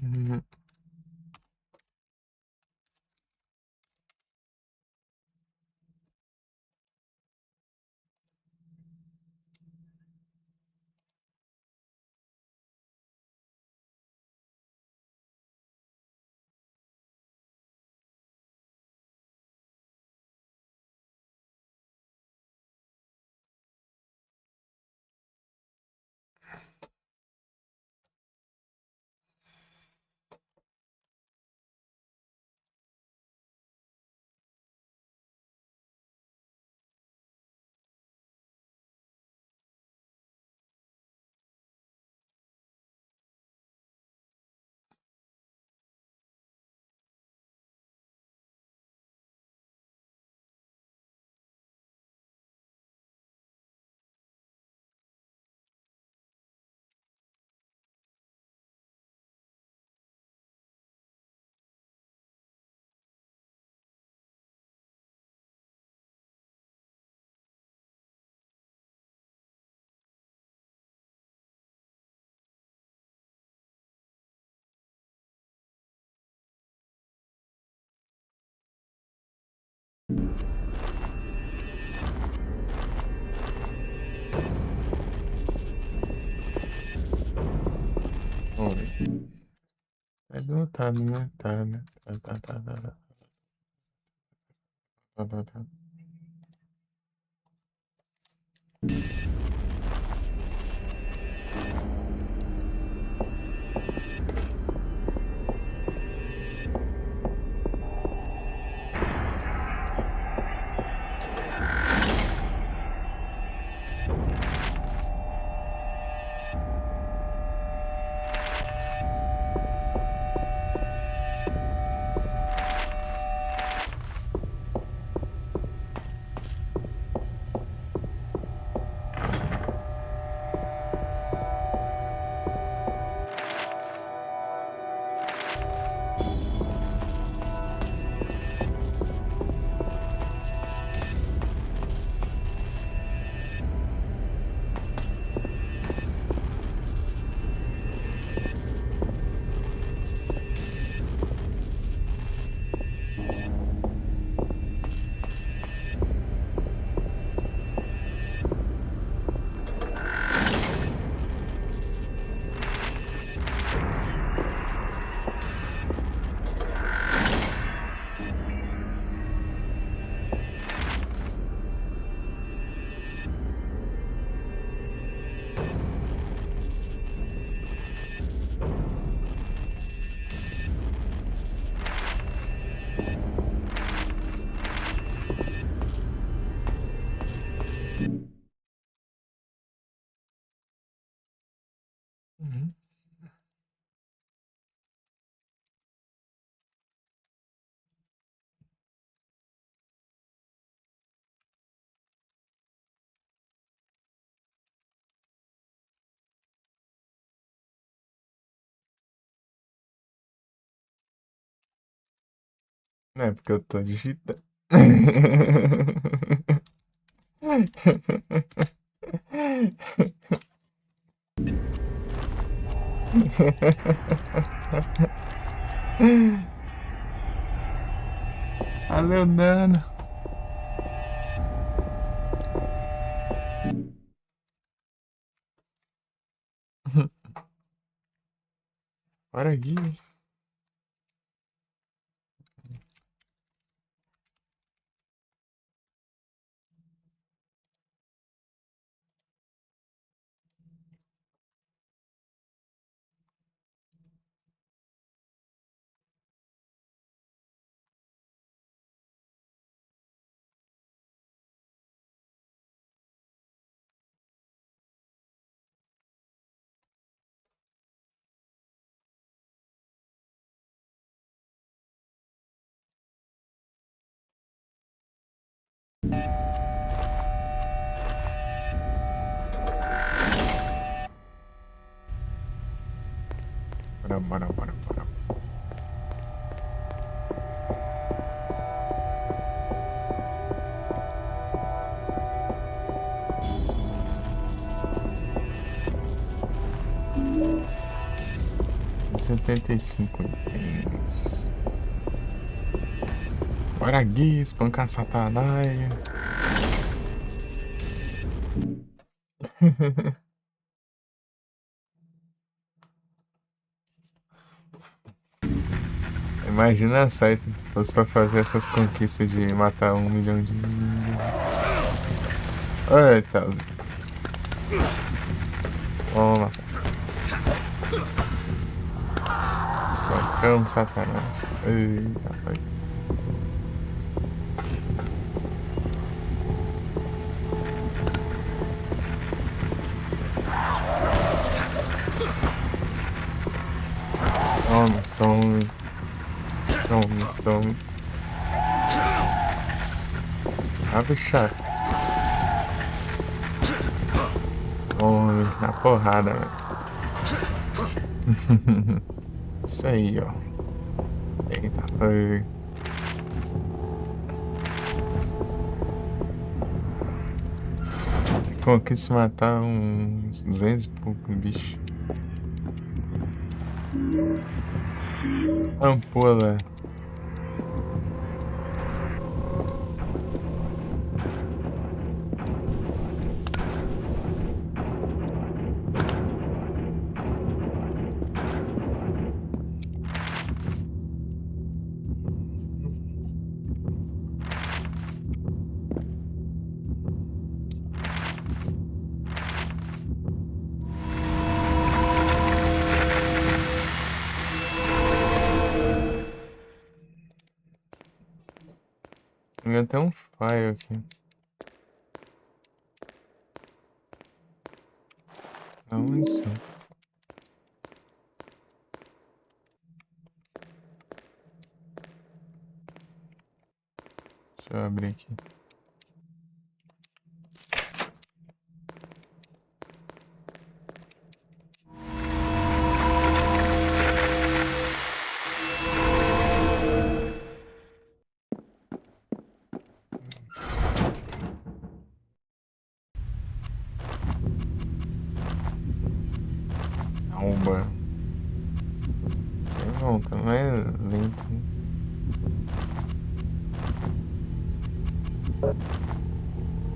Mm, Oi. Tá, né? Tá, né? Tá. Não é porque eu tô digitando. Valeu, Nana. Bora aqui. Bora. 75 itens. Bora, Gui, espancar Satanás. Imagina só se fosse pra fazer essas conquistas de matar 1 milhão de... Eita, vamos lá. Espancamos Satanás. Eita, pai. Tome. Abre chato. Tome, na porrada, velho. Isso aí, ó. Eita, pai. Conquista matar uns 200 e pouco bicho. Ampola. Ainda tem um file aqui. Aonde são? Deixa eu abrir aqui. Alba. Não, tá mais lento.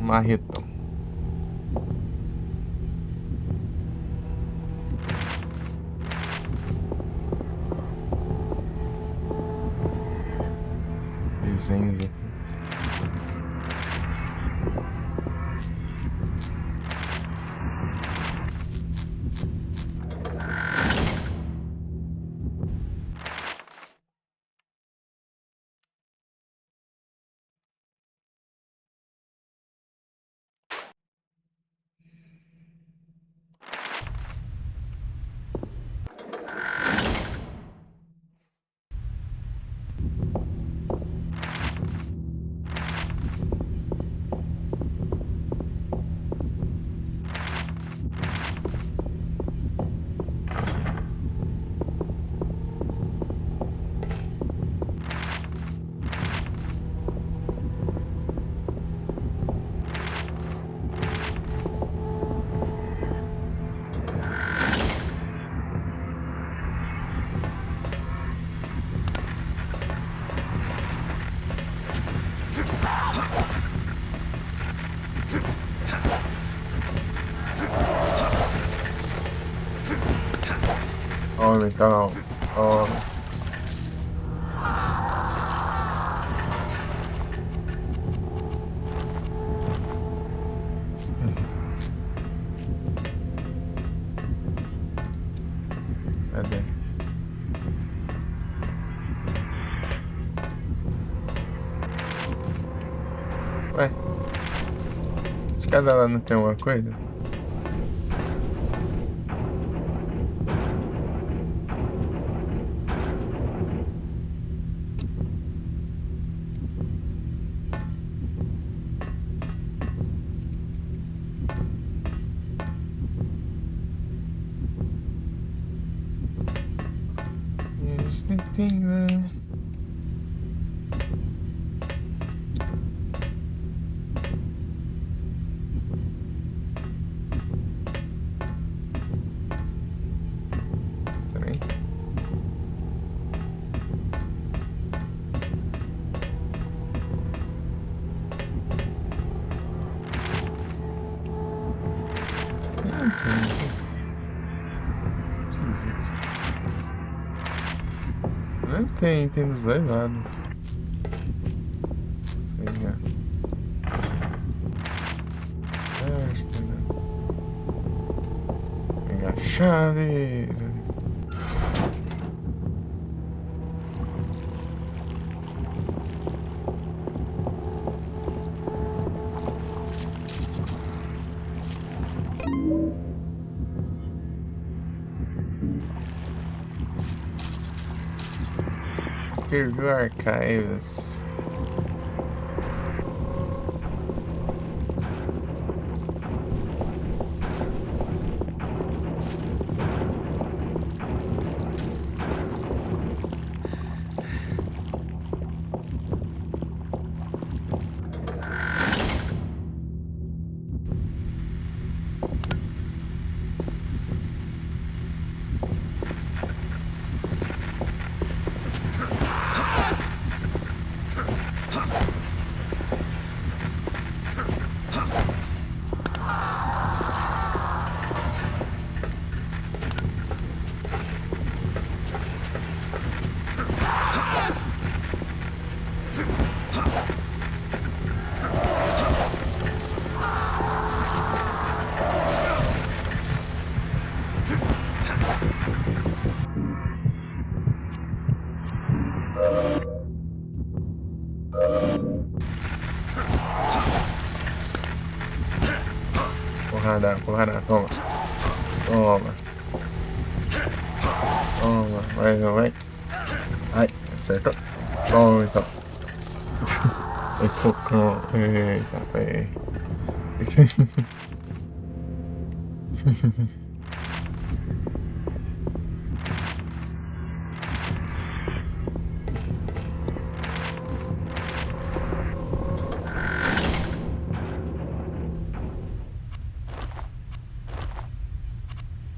Marretão. Desenhos aqui. Tome, tome, tome. Cadê? Ué? Escada lá não tem uma coisa? Here's the thing that... Estranho. Não entendi. Tem dos dois lados. Acho que não. Pegar a chave. Conferindo arquivos. Porrada, toma. Toma. Toma, vai. Ai, acertou. Toma, então. É socão. Eita, velho.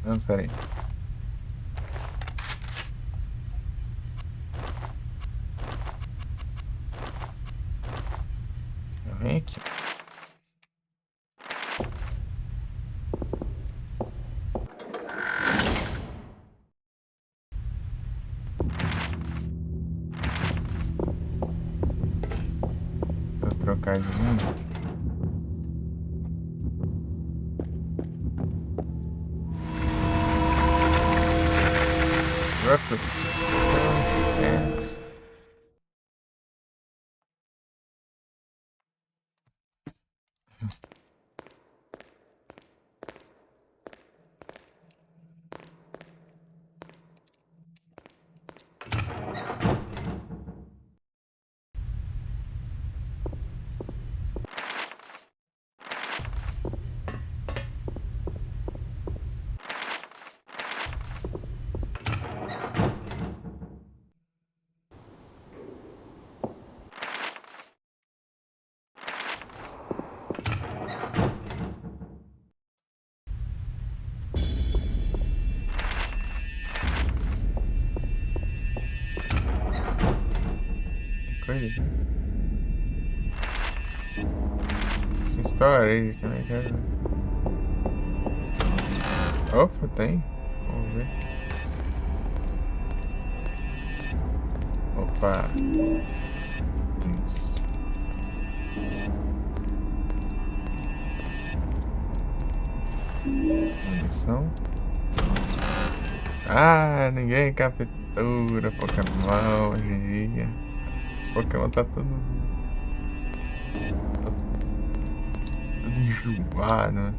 Não, peraí. Vem aqui. Vou trocar de mundo. Reference. And coisa. Essa história aí, que eu não quero. Opa, tem. Vamos ver. Opa. Isso. Munição. Ah, ninguém captura Pokémon hoje em dia. Esse Pokémon tá tudo enjoado, né?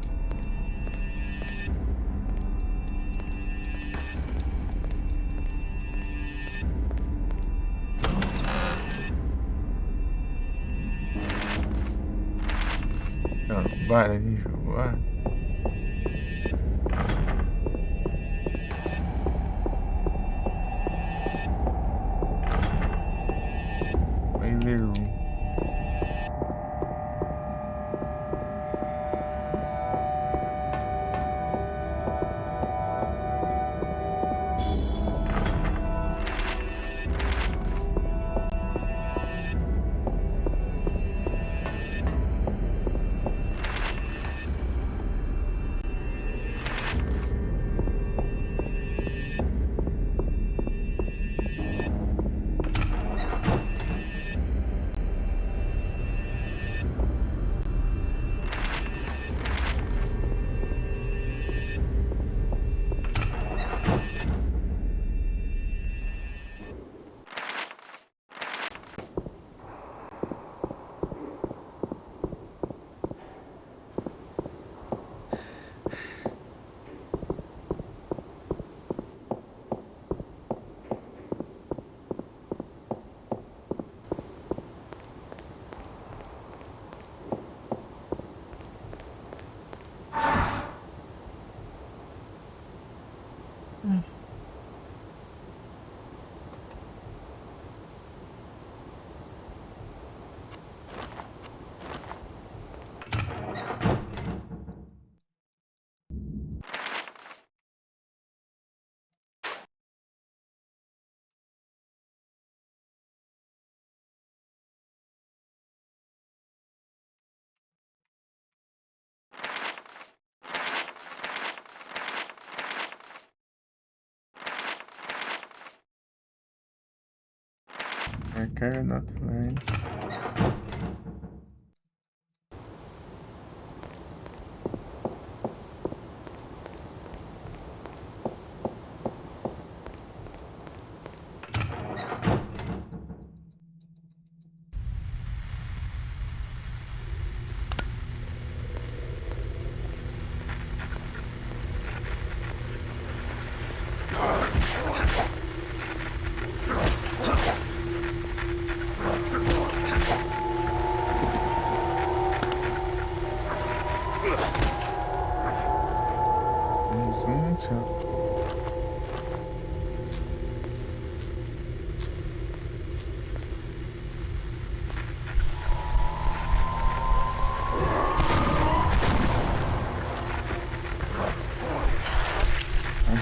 Não, para de enjoar. Valeu. Okay, not lane. Tchau.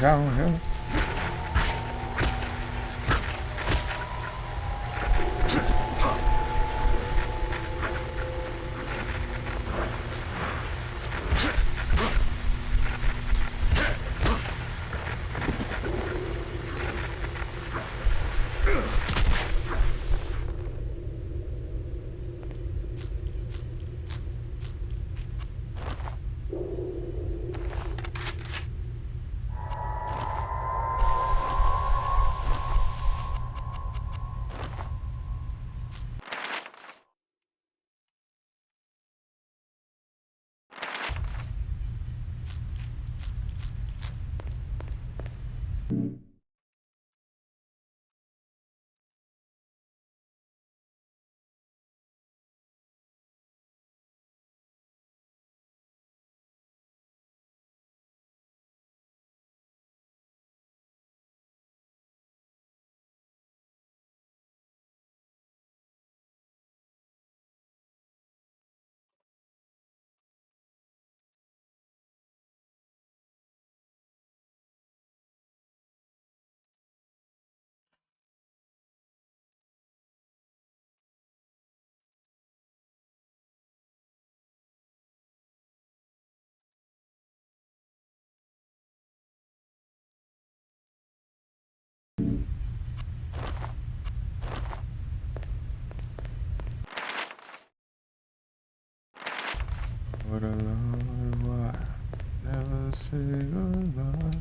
Já morreu. For a long while, never say goodbye.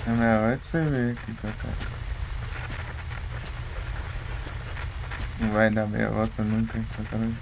É melhor de você ver aqui, cara. Não vai dar meia volta nunca, sacanagem.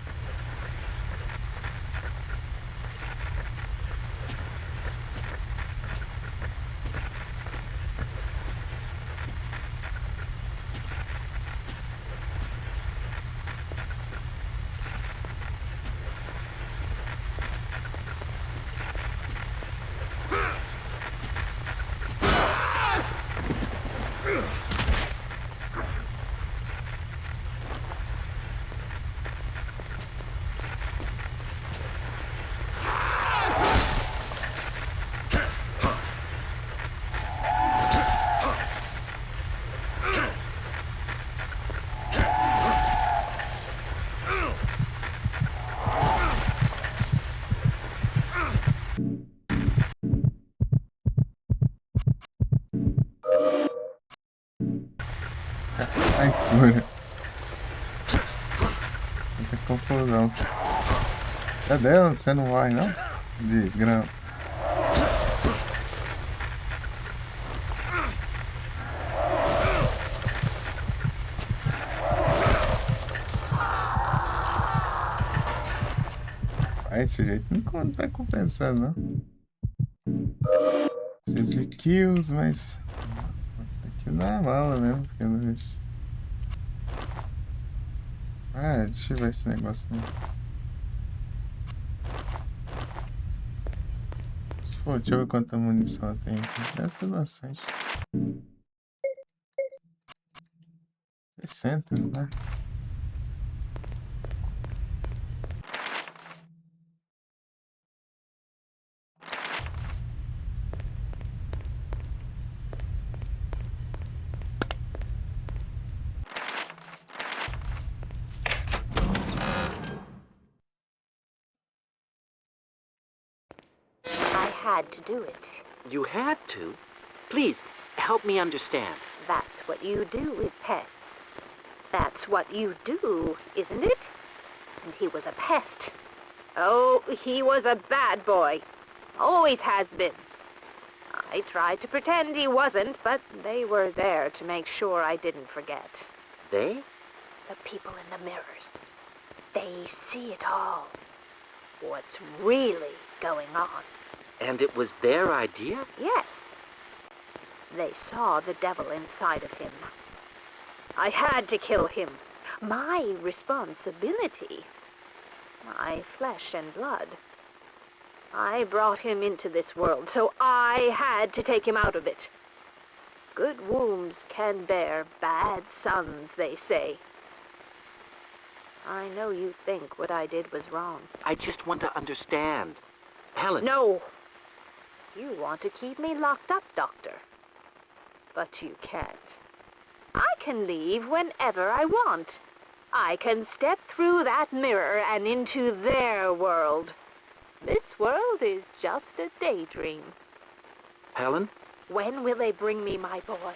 Ai, cura. Muita confusão. Cadê? Você não vai, não? Desgrama. Vai, esse jeito não tá compensando, não. Preciso de kills, mas... Aqui na mala mesmo, porque eu não vejo. Ah, deixa eu ver esse negócio, né? Se for, deixa eu ver quanta munição tem aqui. Deve ter bastante. 60, né? I had to do it. You had to? Please, help me understand. That's what you do with pests. That's what you do, isn't it? And he was a pest. Oh, he was a bad boy. Always has been. I tried to pretend he wasn't, but they were there to make sure I didn't forget. They? The people in the mirrors. They see it all. What's really going on. And it was their idea? Yes. They saw the devil inside of him. I had to kill him. My responsibility. My flesh and blood. I brought him into this world, so I had to take him out of it. Good wombs can bear bad sons, they say. I know you think what I did was wrong. I just want to understand. Helen. No! You want to keep me locked up, Doctor. But you can't. I can leave whenever I want. I can step through that mirror and into their world. This world is just a daydream. Helen? When will they bring me my boy?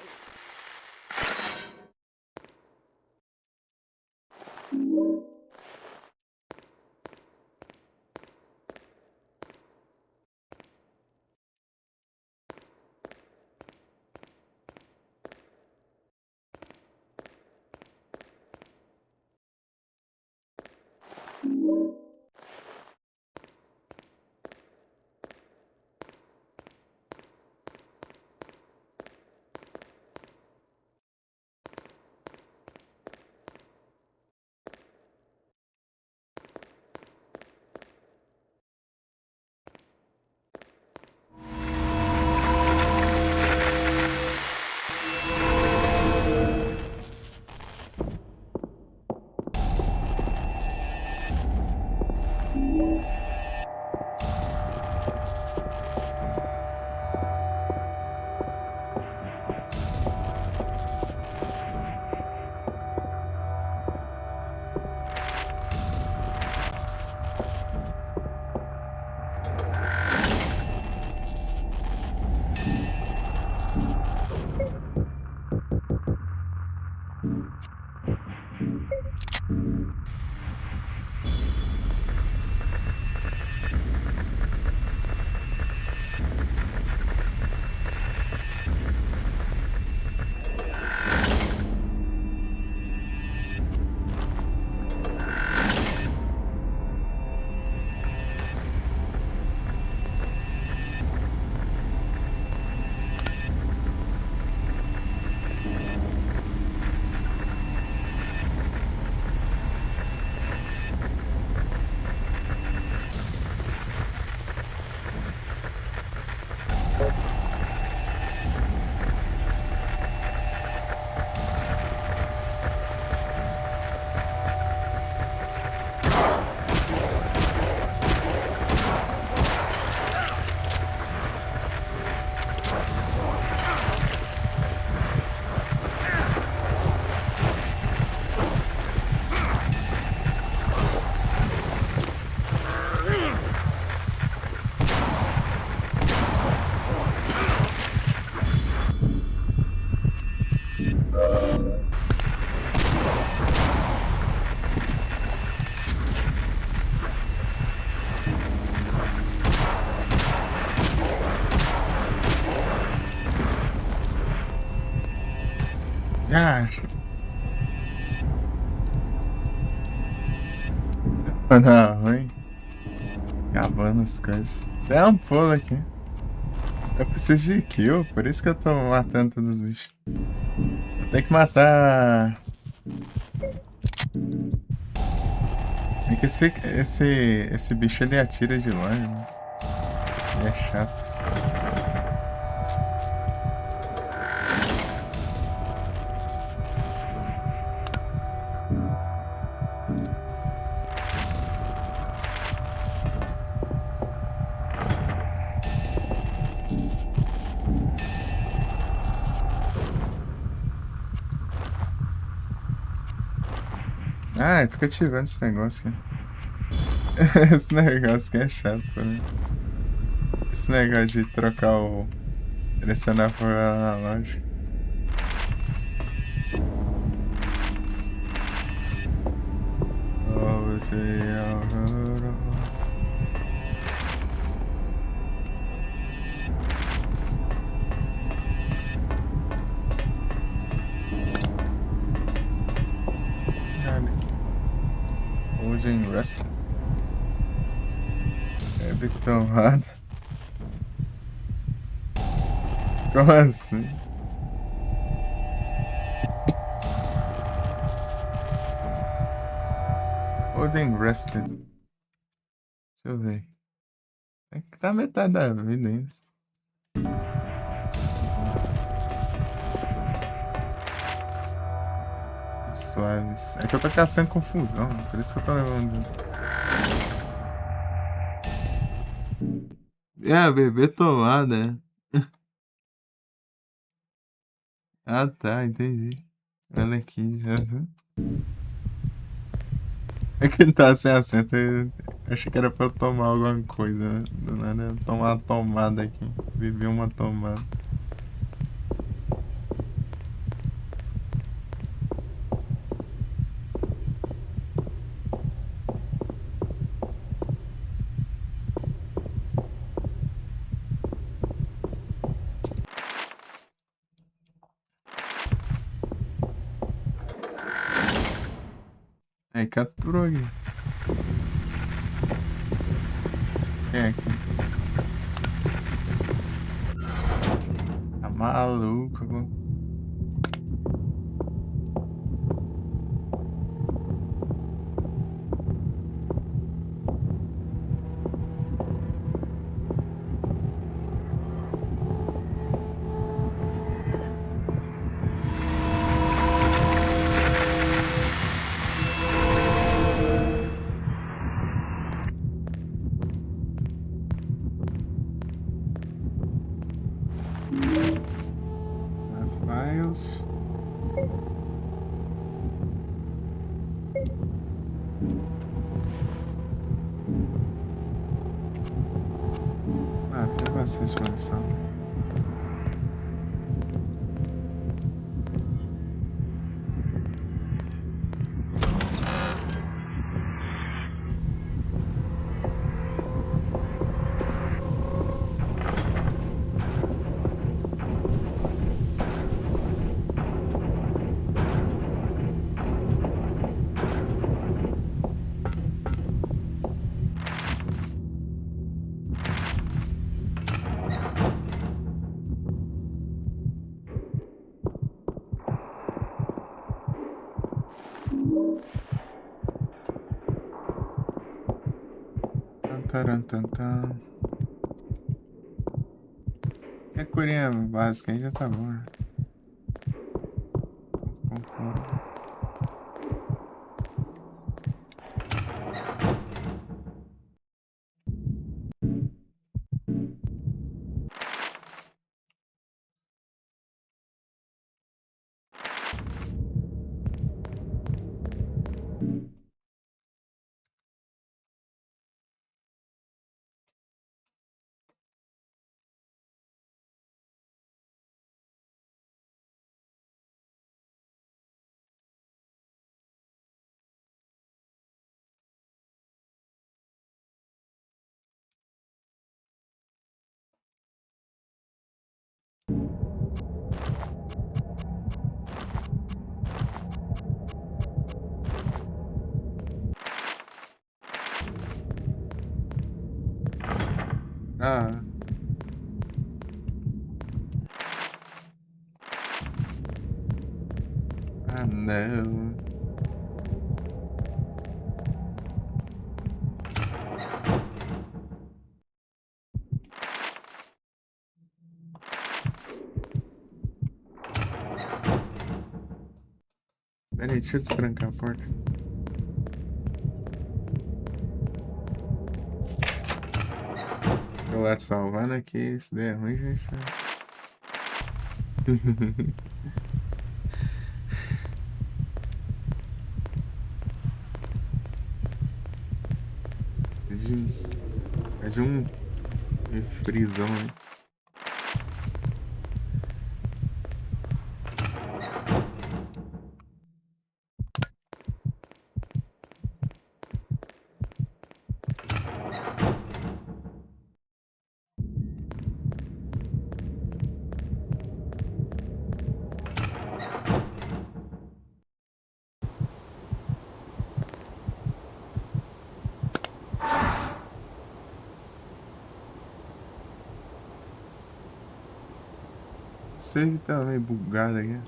Ah. Não, ruim. Acabando as coisas. Tem um pulo aqui. Eu preciso de kill, por isso que eu tô matando todos os bichos. Eu tenho que matar. É que esse bicho ele atira de longe, né? Ele é chato. Ah, fica ativando esse negócio aqui. Esse negócio aqui é chato, né? Esse negócio de trocar o. Direcionar por analógico. Oh, você é. Holding rest. É bitomada. Como assim? Holding rested. Deixa eu ver. É que tá metade da vida ainda. Suaves. É que eu tô caçando confusão, por isso que eu tô levando. É, bebê tomada. Ah, tá, entendi. Olha aqui. Uhum. É que ele tá sem assento. Eu achei que era pra eu tomar alguma coisa, né? Do nada, eu tomar uma tomada aqui. Beber uma tomada. Aí capturou aqui. Quem é aqui? Tá maluco, pô. Files. Ah, tem bastante munição. Tarantantan. É curinha básica aí já tá bom, né? Concordo. Ah, ah não. Peraí, deixa eu destrancar a porta. Eu lá te salvando aqui, se der ruim, já está. É de um refrizão, né? Você tá meio bugado aí.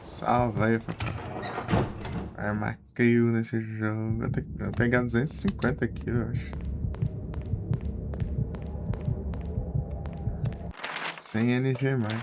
Salva aí, papai. Arma kill nesse jogo. Eu vou pegar 250 aqui, eu acho. Sem NG mais.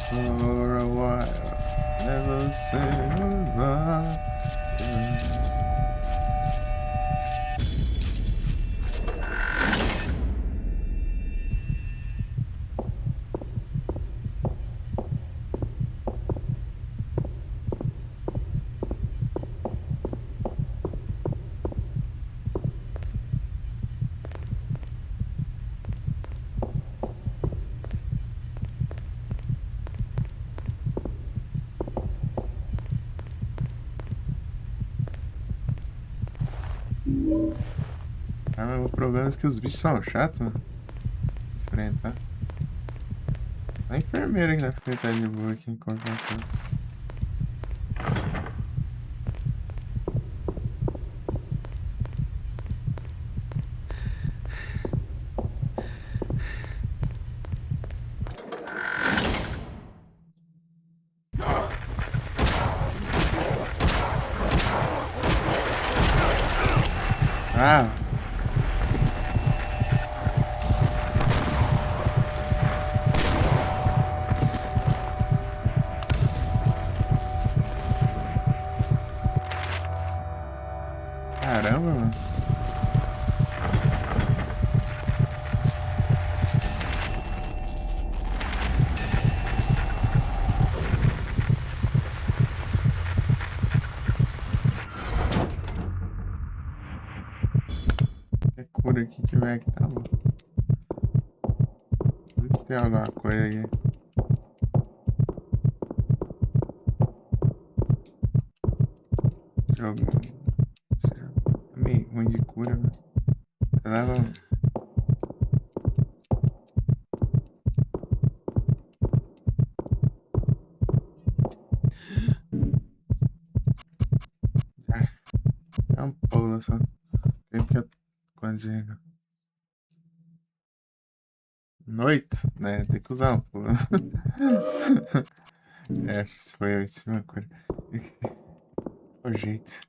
For a while, never say goodbye. Ah, o problema é que os bichos são chatos, mano. Enfrentar. A enfermeira aqui na frente tá de boa aqui enquanto eu tô. Ah! Caramba, mano. Que cura que tiver aqui, tá bom. Deve ter alguma coisa aqui. Jogo. É meio ruim de cura, mano. Leva. É um pulo só. Tem que. Quando chega. Noite, né? Tem que usar um pulo. É, isso foi a última cura. O jeito.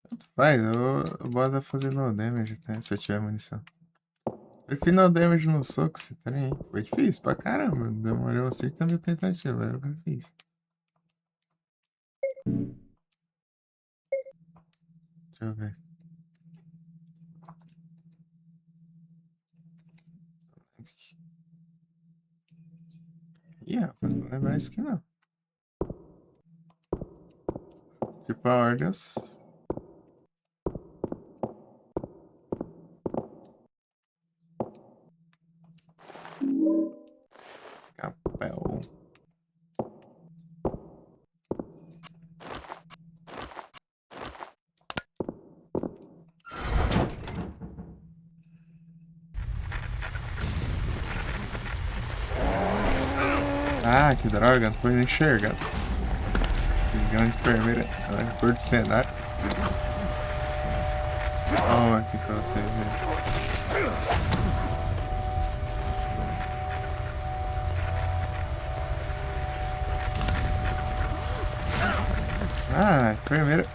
Tanto faz, eu boto fazer no damage até se eu tiver munição. Eu fiz no damage no soco esse trem. Foi difícil pra caramba. Demorou umas 30 mil tentativas. Eu fiz. Deixa eu ver. Ih, rapaz, não vou lembrar isso aqui não. Tipo a Ordeus. Capel. Ah, que droga, não foi nem enxergar. Que grande enfermeira. Ela é cor de cenário. Toma aqui pra você ver. Ah, enfermeira.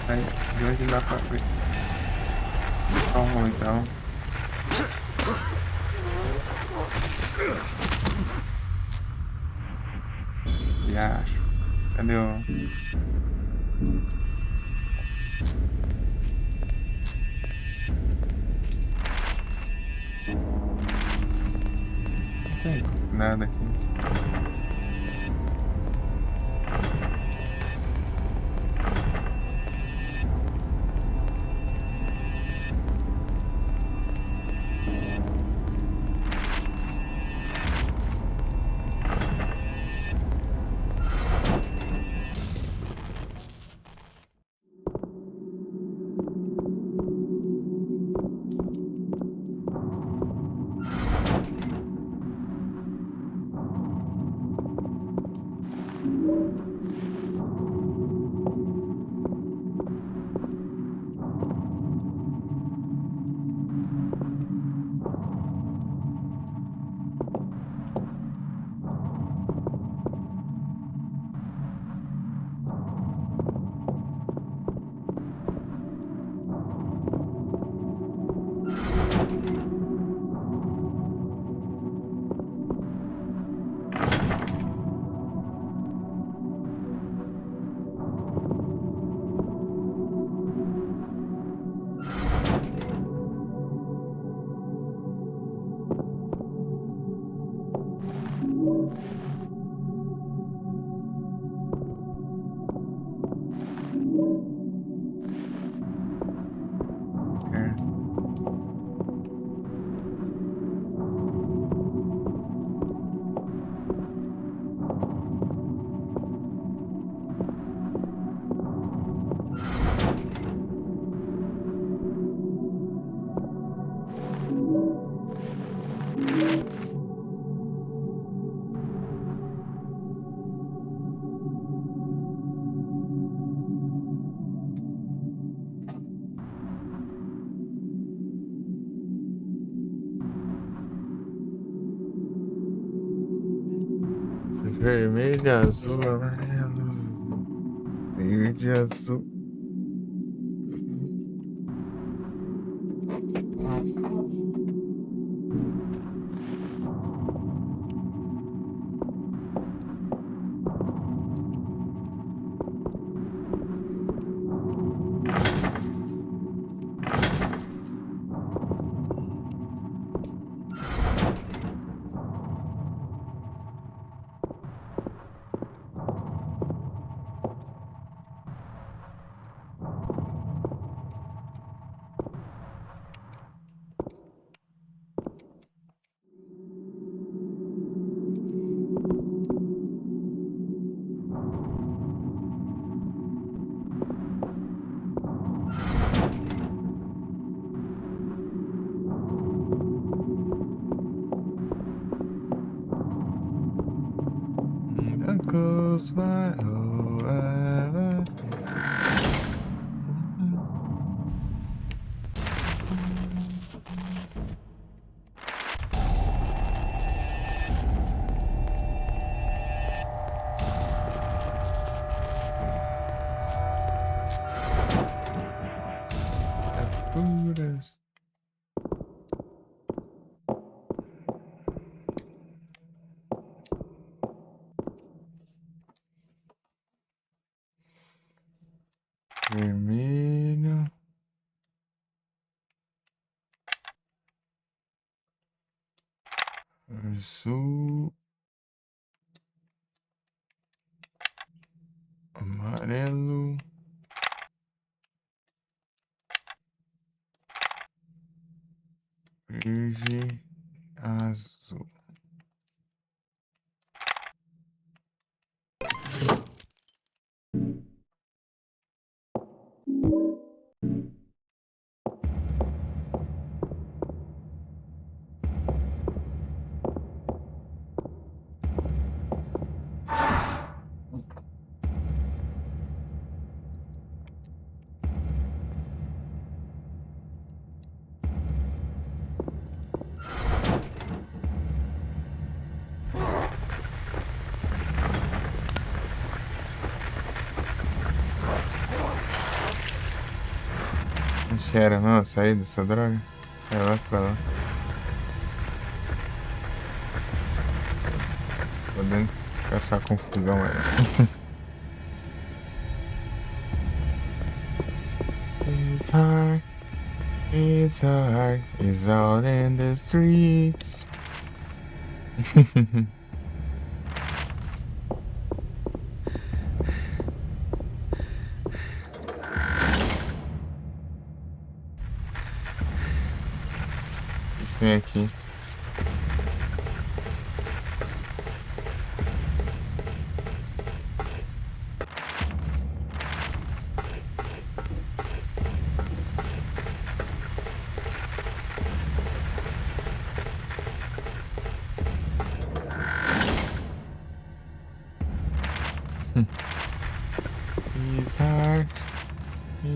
Aí, de onde dá pra ver? Toma então. E acho. Cadê o. Não tem nada aqui. Vermelho, azul, amarelo, verde, azul. There goes my whole life. Puras. Vermelho, azul, amarelo, verde, azul. Acho que era não a saída dessa droga. É lá pra lá. Podendo ficar essa confusão aí. It's hard, it's out in the streets. Tem aqui.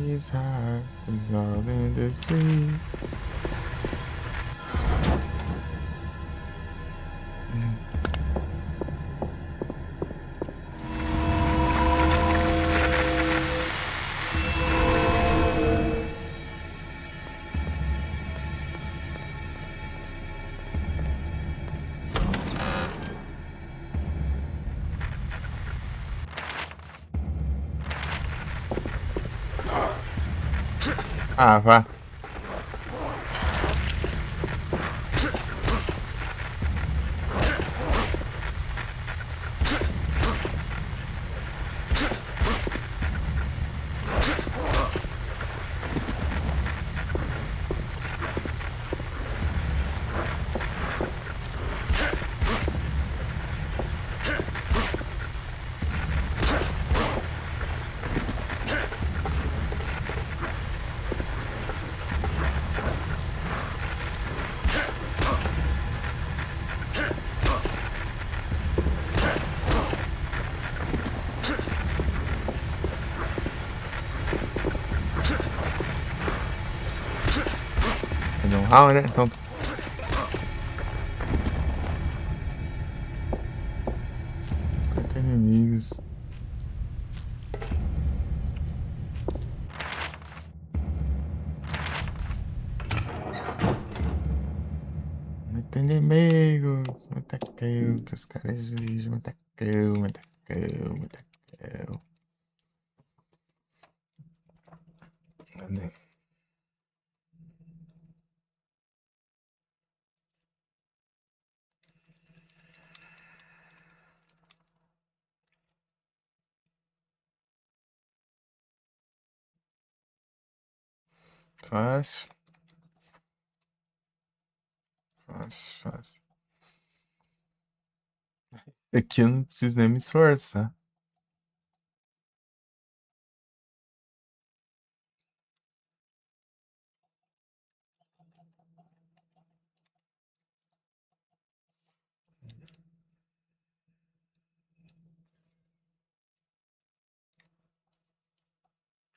It's hard, it's all in the street. Ah, vá. normal, né? Então... Quantos inimigos? Muito inimigo. Muita kill que os caras exigem. Muita kill, muita kill, muita kill. Cadê? Fácil. Fácil, fácil. Aqui eu não preciso nem me esforçar.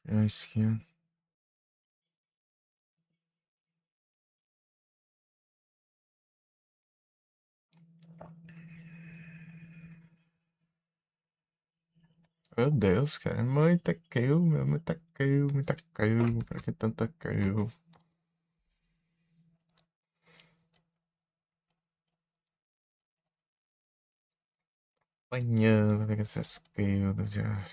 É skin. Meu Deus, cara. Muita kill, meu. Muita kill, muita kill. Pra que tanta kill? Apanhando pra pegar essas kills. Já.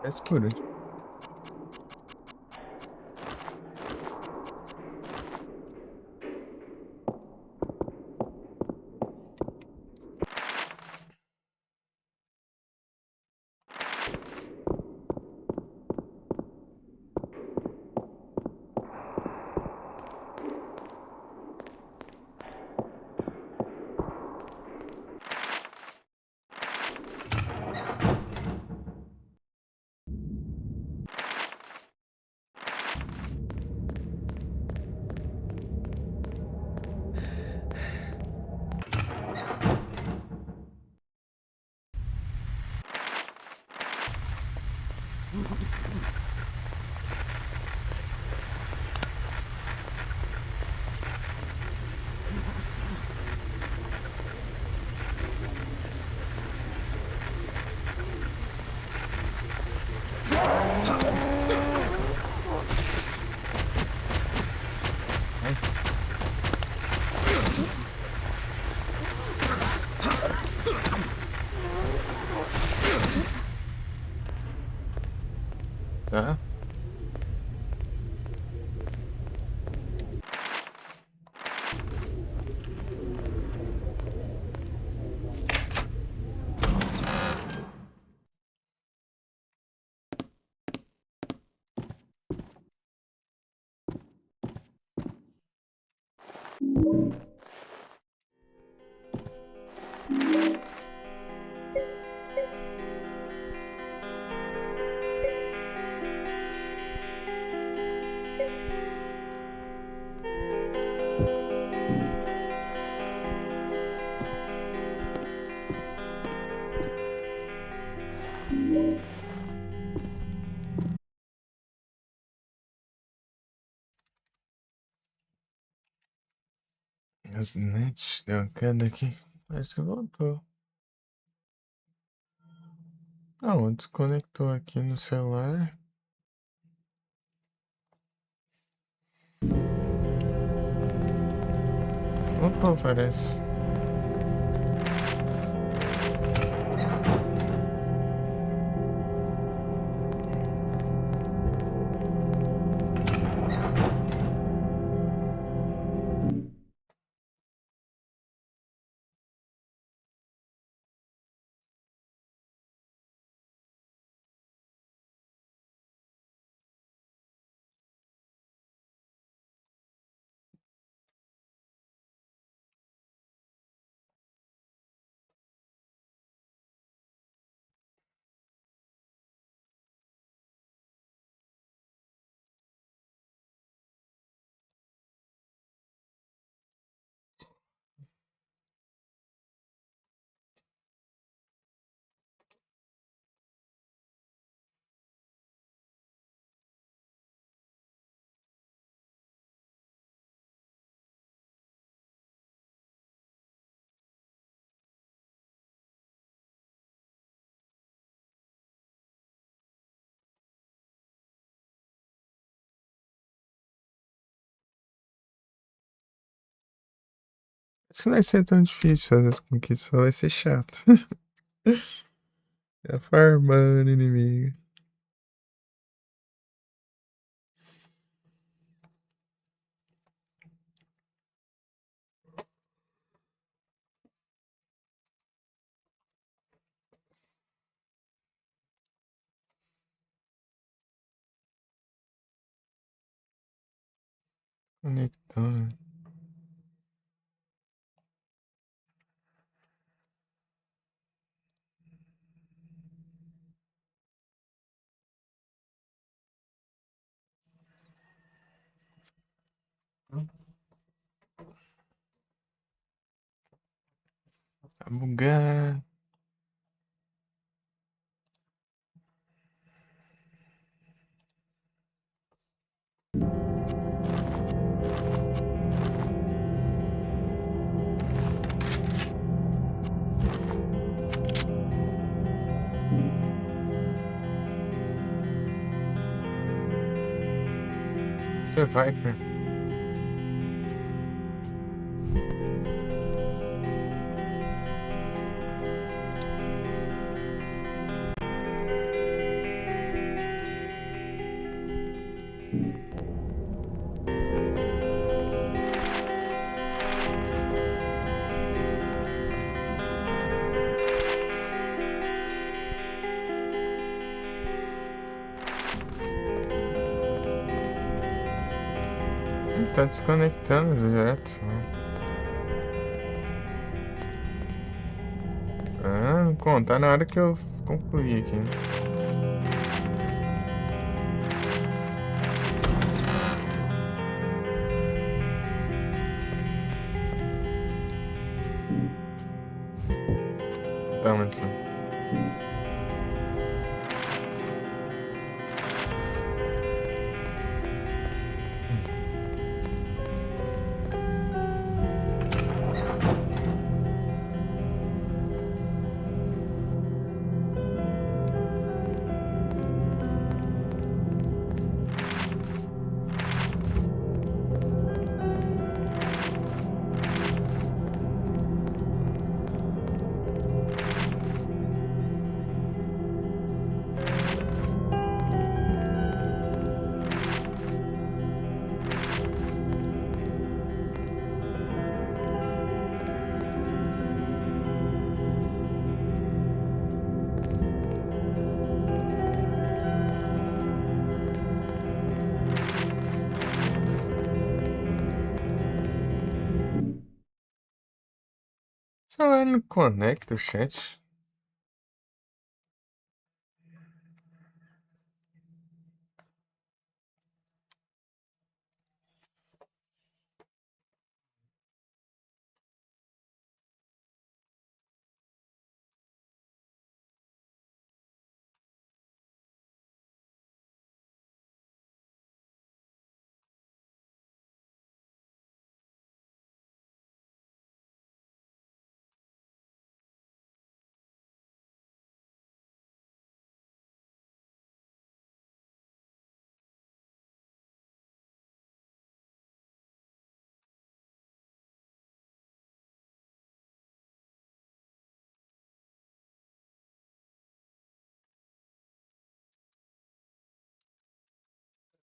Mas por último. As net deu uma queda aqui. Acho que voltou. Não, desconectou aqui no celular. Voltou, parece. Isso não vai ser tão difícil fazer as conquistas, só vai ser chato. É farmando inimigo. Conectando. Tá bugando. Você vai, cara. Tá desconectando direto. Ah, não conta. Tá na hora que eu concluir aqui, né? Tá, mas... celular não conecta o chat.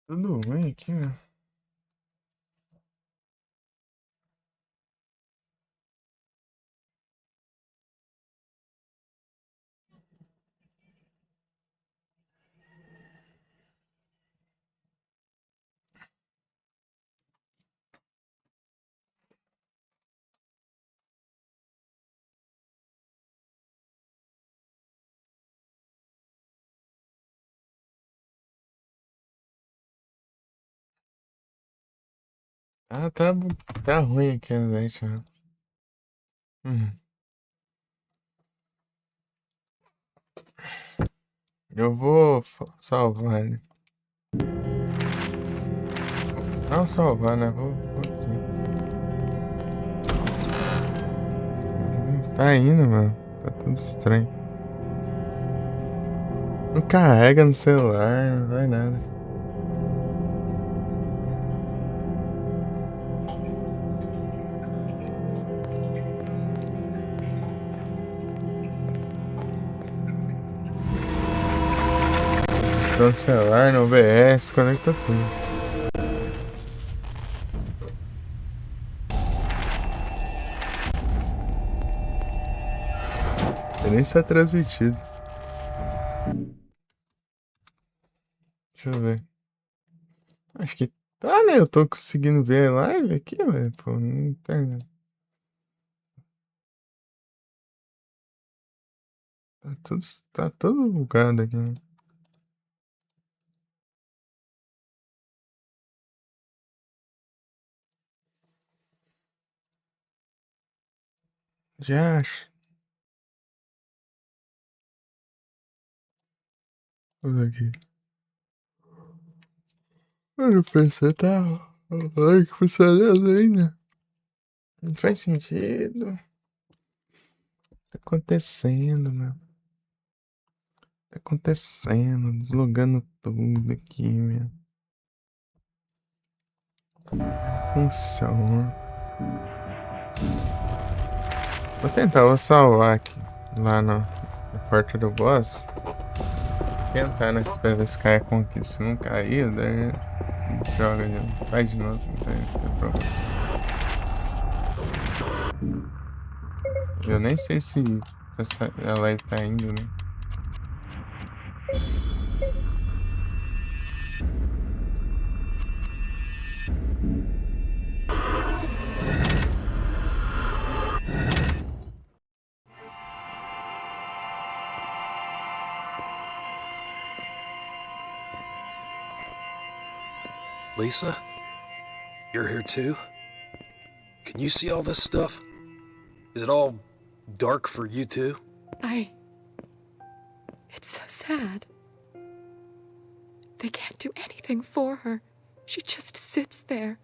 Tudo ruim aqui, né? Ah, tá ruim aqui a net, né? Hum. Eu vou salvar ele. Não salvar, né? Vou aqui. Tá indo, mano. Tá tudo estranho. Não carrega no celular, não vai nada. No celular, no OBS, conecta tudo. Eu nem está transmitido. Deixa eu ver. Acho que tá, né? Eu tô conseguindo ver a live aqui, velho. Pô, não tem. Tá todo bugado aqui, né? Já acho. Tudo aqui. Mano, o PC tá. Ai, que funcionando ainda. Não faz sentido. Tá acontecendo, meu. Tá acontecendo. Deslogando tudo aqui, meu. Funciona. Vou salvar aqui. Lá na porta do boss. Tentar nesse PVS cair com aqui. Se não cair, daí joga de novo. Faz de novo. Não tem problema. Eu nem sei se a live tá indo, né? Lisa? You're here too? Can you see all this stuff? Is it all dark for you too? It's so sad. They can't do anything for her. She just sits there.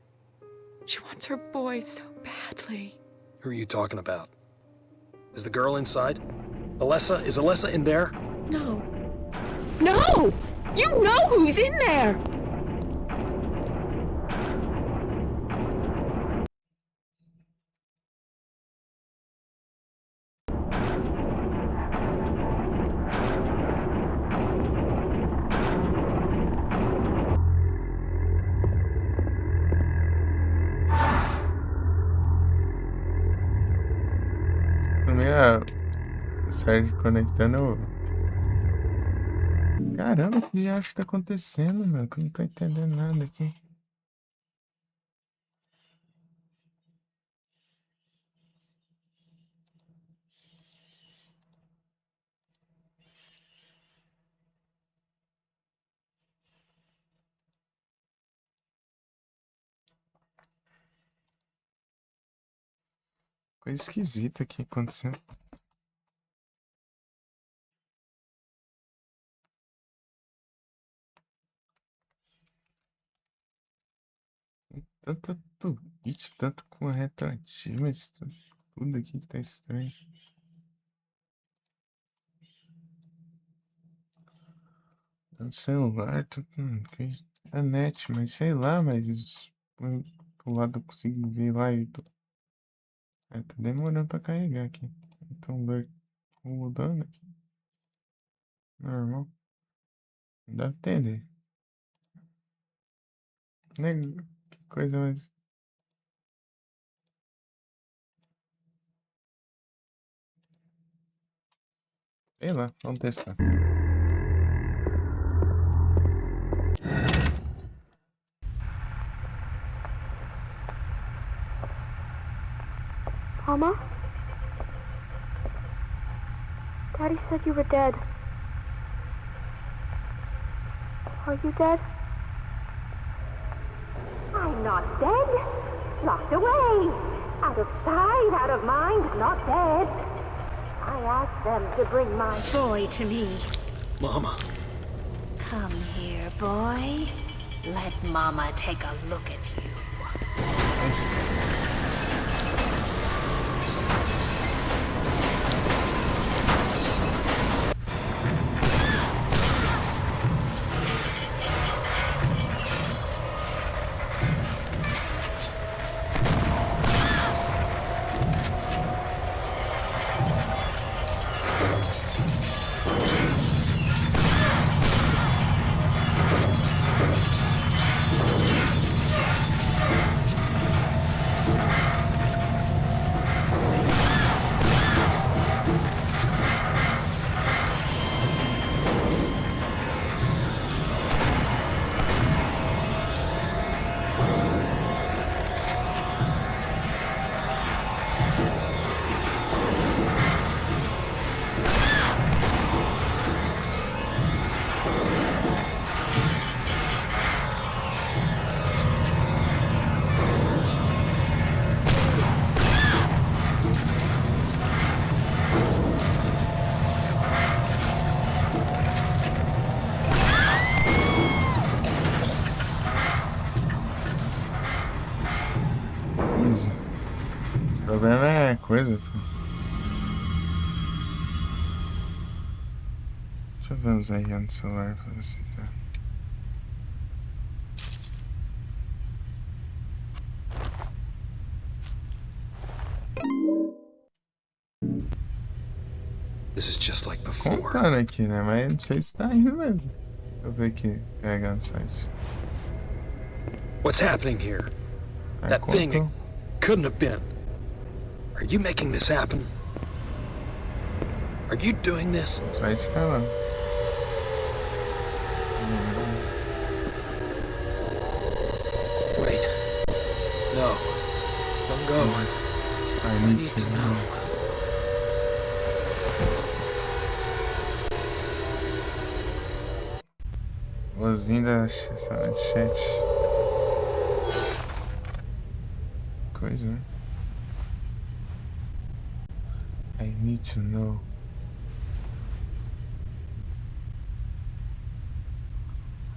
She wants her boy so badly. Who are you talking about? Is the girl inside? Alessa? Is Alessa in there? No. No! You know who's in there! Minha série conectando. Caramba, o que acho que tá acontecendo, meu? Que eu não tô entendendo nada aqui. Coisa esquisita aqui acontecendo. Tanto tweet, tanto com retroativo, mas tudo aqui que tá estranho. No celular, tudo. A net, mas sei lá, mas pro lado eu consigo ver lá e tá demorando pra carregar aqui. Então, mudando aqui. Normal. Dá pra entender. Né? Que coisa mais. Sei lá, vamos testar. Mama? Daddy said you were dead. Are you dead? I'm not dead. Locked away. Out of sight, out of mind, not dead. I asked them to bring my boy to me. Mama. Come here, boy. Let Mama take a look at you. Easy. O problema é coisa, filho. Deixa eu ver uns aí no celular pra ver se tá. This is just like before. Contando aqui, né? Mas não sei se tá indo mesmo. Deixa eu ver aqui, carregar no site. What's happening here? Aí That thing, it contou. couldn't have been. Are you making this happen? Are you doing this? O site tá lá. Wait. No. Don't go. I I need need to to know. know. Vozinha da sala de chat. Coisa, né? I need to know.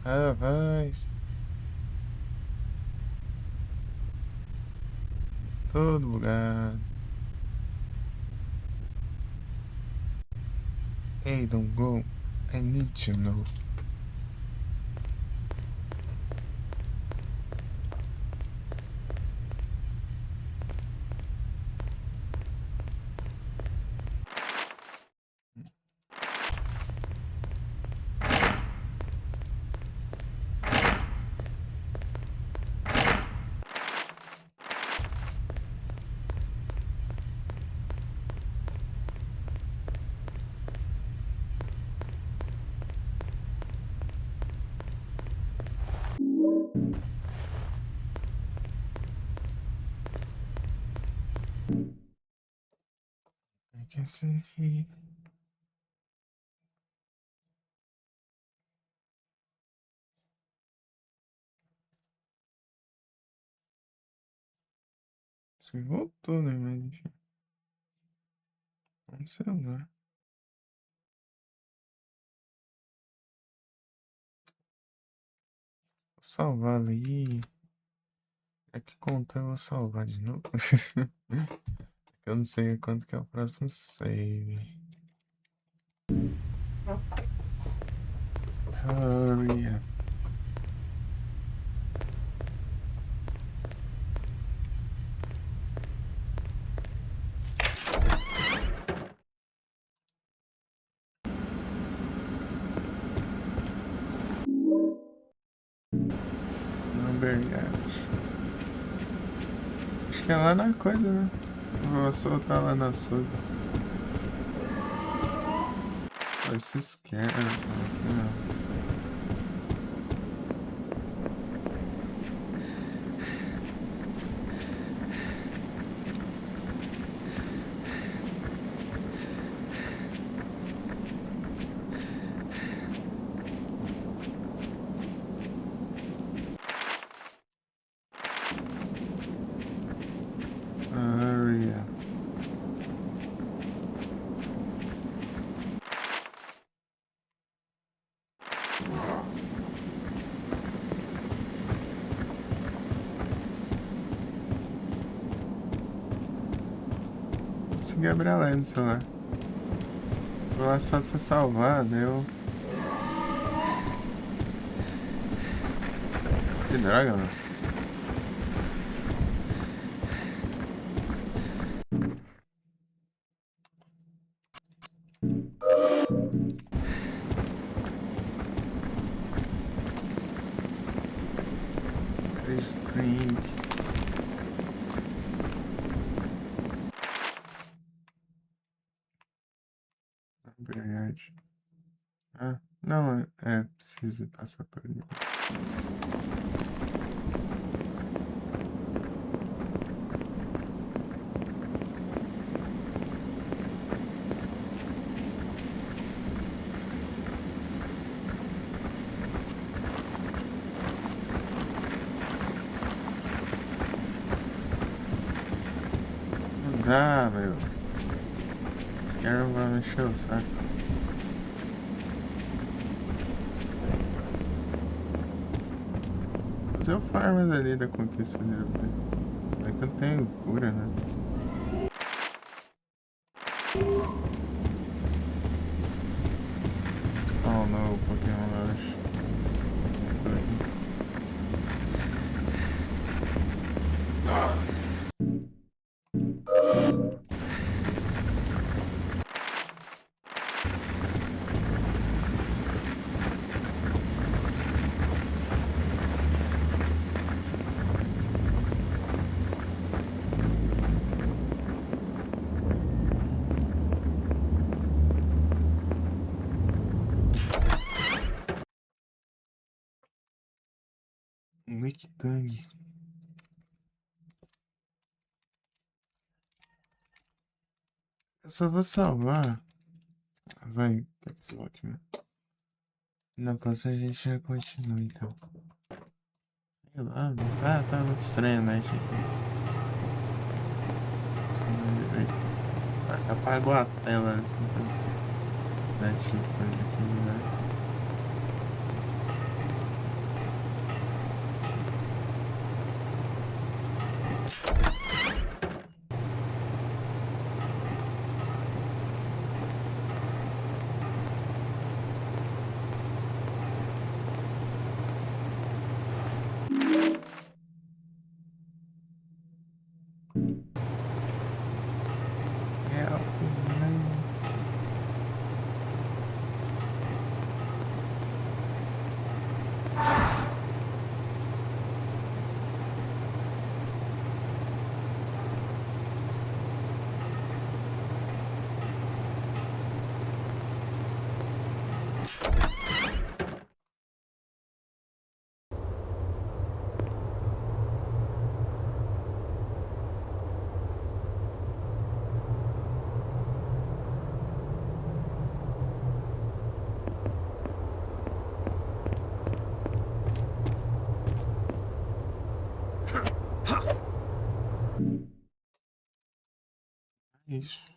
Rapaz. Todo bugado. Hey, don't go. I need to know. I can see he. Acho que voltou, né? Mas enfim. Um celular. Vou salvar ali. É que conta, eu vou salvar de novo. Eu não sei quanto que é o próximo save. Hurry up. Verdade. Acho que é lá na coisa, né? Vou soltar lá na açougue. Esses caras aqui não. Hurry up. Consegui abrir a live no celular. Vou lá só se salvar, deu. Que droga, mano. Drink. Verdade. Ah, não, preciso passar por ali. Não dá, meu. Esse cara vai me encher o saco. Fazer o farm ali da conquista dele. É que eu tenho cura, né? Spawnou o Pokémon, eu acho. Tô aqui. Tang. Eu só vou salvar. Vai, caps lock, né? Na próxima a gente já continua, então. Sei lá, tá muito estranho, né, isso aqui. Apagou a tela. Então, assim, né, tipo, atividade. Isso.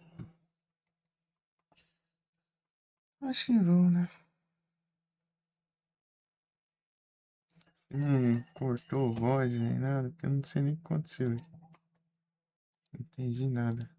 Acho que vou, né? Não cortou voz nem nada, porque eu não sei nem o que aconteceu aqui. Não entendi nada.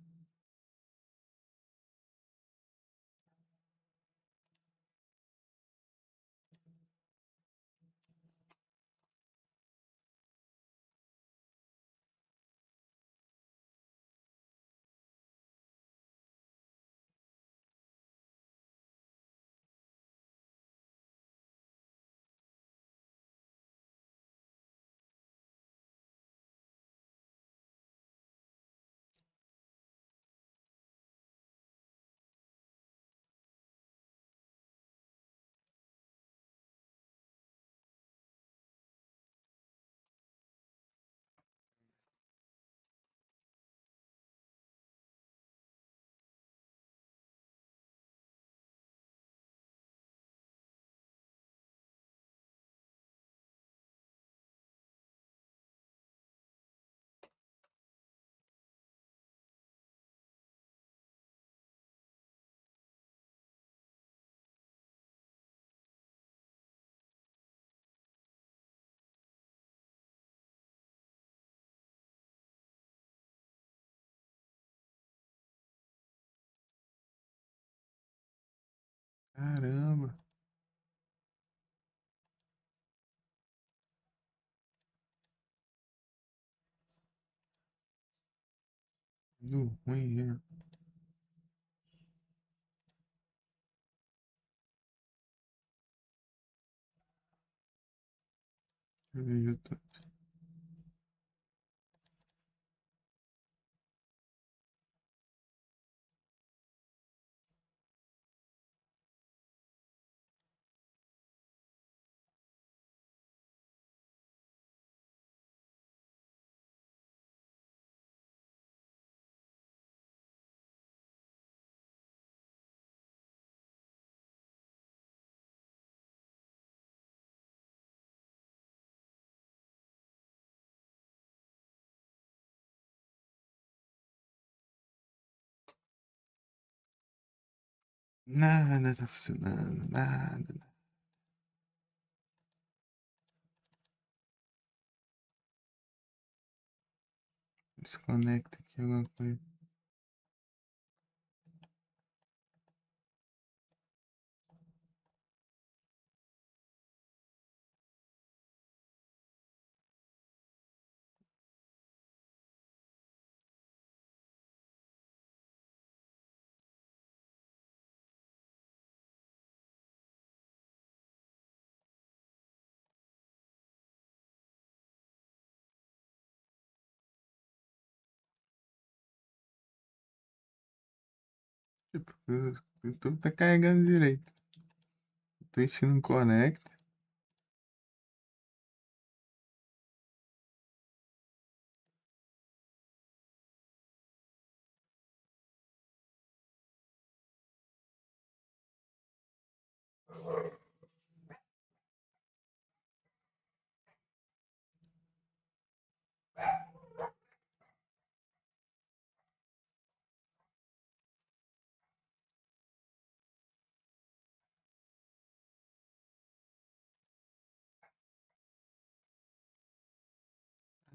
Caramba. Tudo ruim, né? Deixa eu ver YouTube. Nada tá funcionando, nada. Desconecta aqui alguma coisa. Tipo, o YouTube tá carregando direito. O Twitch não conecta.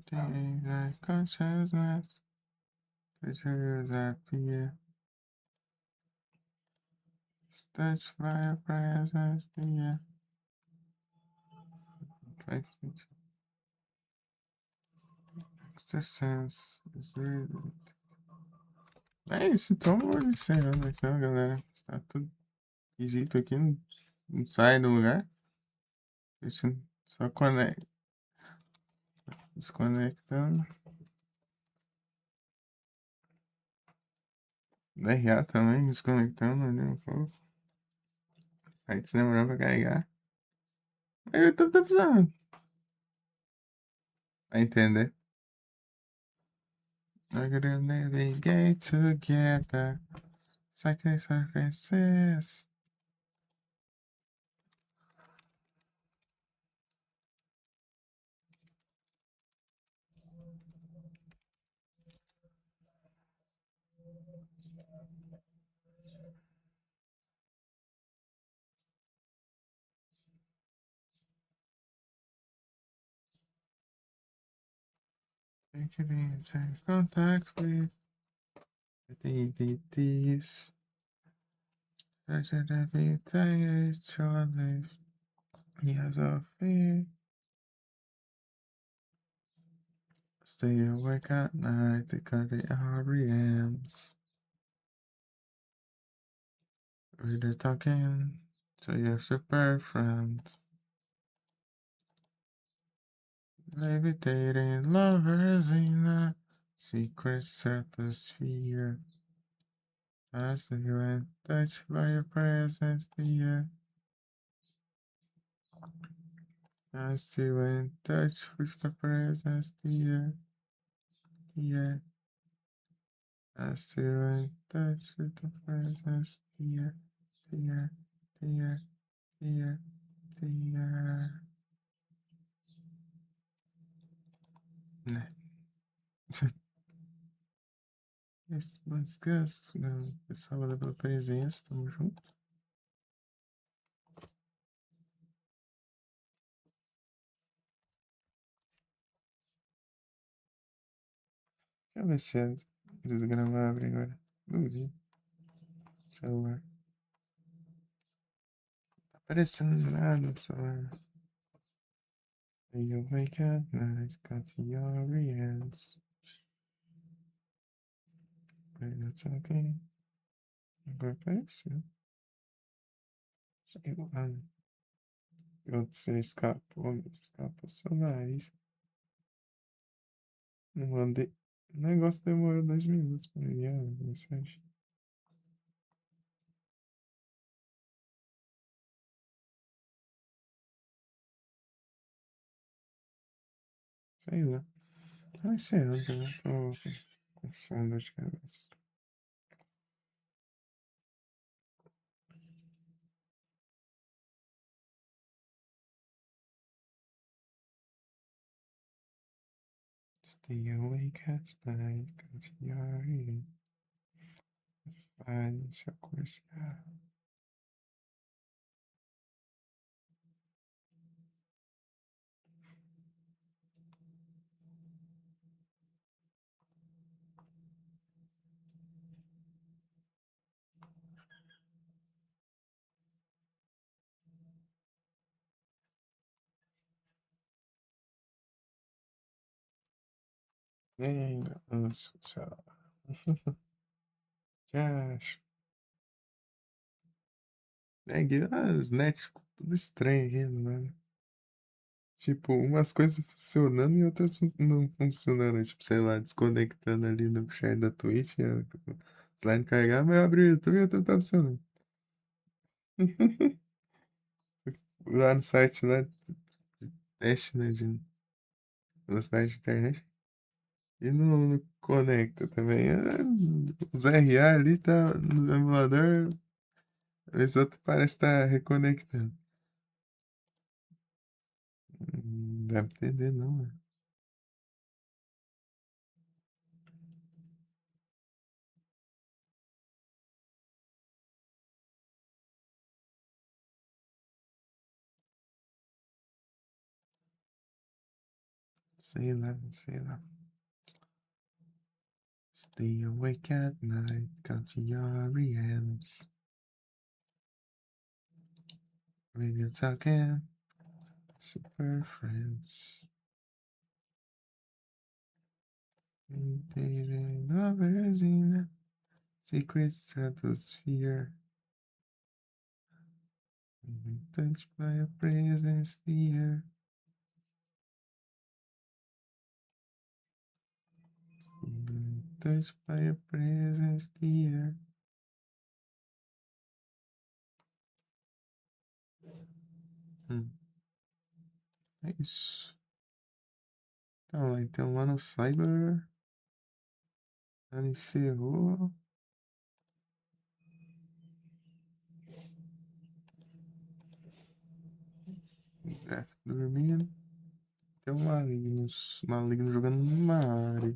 Tem a consciousness. Treasures appear. Touched by a presence, yeah. Extra sense. É isso, então vou encerrando aqui, ó, galera. Tá tudo esquisito aqui, não sai do lugar. Deixa eu só desconectando. DRA também, desconectando ali um pouco. Aí demorando pra carregar. Aí o YouTube tá precisando. Vai entender? We're gonna navigate together. Sacrifices. We could be in contact with the DVDs. Treasure every day is your life. Years of fear. Stay awake at night because the REMs. We're talking to your super friends. Levitating lovers in a secret stratosphere. As you and touched by your presence, dear. As you in touch with the presence, dear. Dear. As you in touch with the presence, dear. Dear. Dear. Dear. Dear. Né? Esse podcast, pessoal, valeu pela presença, tamo junto. Deixa eu ver se é desgravável agora. Duvido. Celular. Tá aparecendo nada no celular. You wake at night, got your hands. But that's okay. Agora apareceu. Sei lá. Você escapou seu nariz. Não mandei. O negócio demorou 2 minutos pra enviar a mensagem. Sei lá. Vai ser ontem, né? Tô com sono de cabeça. Stay awake at night, got your hands. Fale seu comercial. Nem nossa senhora. Já acho. É, as net ficou tudo estranho aqui, do nada. Tipo, umas coisas funcionando e outras não funcionando. Tipo, sei lá, desconectando ali no chat da Twitch. O slide carregar, mas eu abri o YouTube e o YouTube tá funcionando. Lá no site lá, de teste, né, de velocidade de internet. E não conecta também. Os RA ali tá no emulador, os outros parece estar reconectando. Não dá pra entender não, né? Sei lá, sei lá. Stay awake at night, counting your hands. We're talking super friends. Dating lovers in a secret stratosphere. Touched by your presence, dear. Touched by your presence, dear. É isso. Então lá no Cyber, ela encerrou. Dormindo. Tem um maligno jogando no Mario.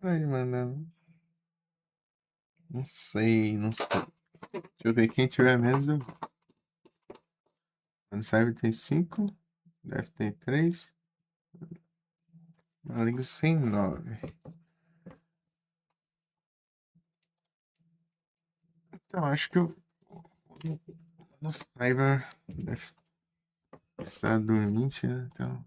Ai, mano. Não sei, não sei. Deixa eu ver quem tiver menos. Mano, Cyber tem 5. Deve ter 3. Maligno sem 9. Então, acho que o no Cyber deve estar dormente, né? Então.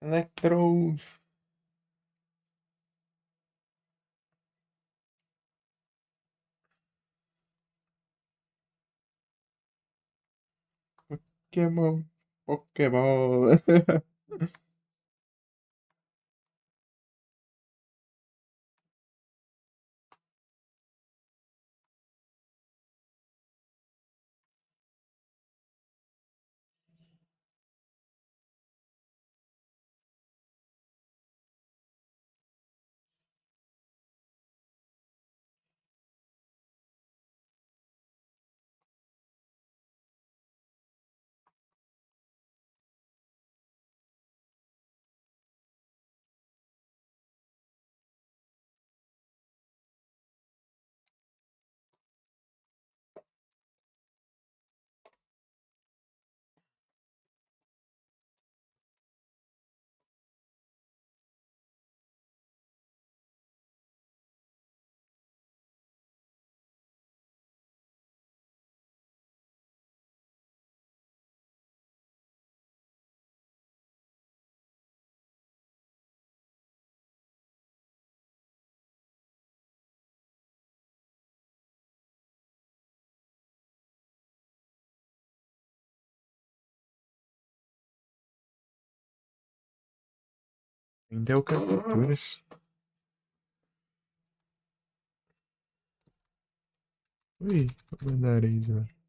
Electro. Pokémon. Pokémon. Vendeu capturas. Ui, vou mandar aí já.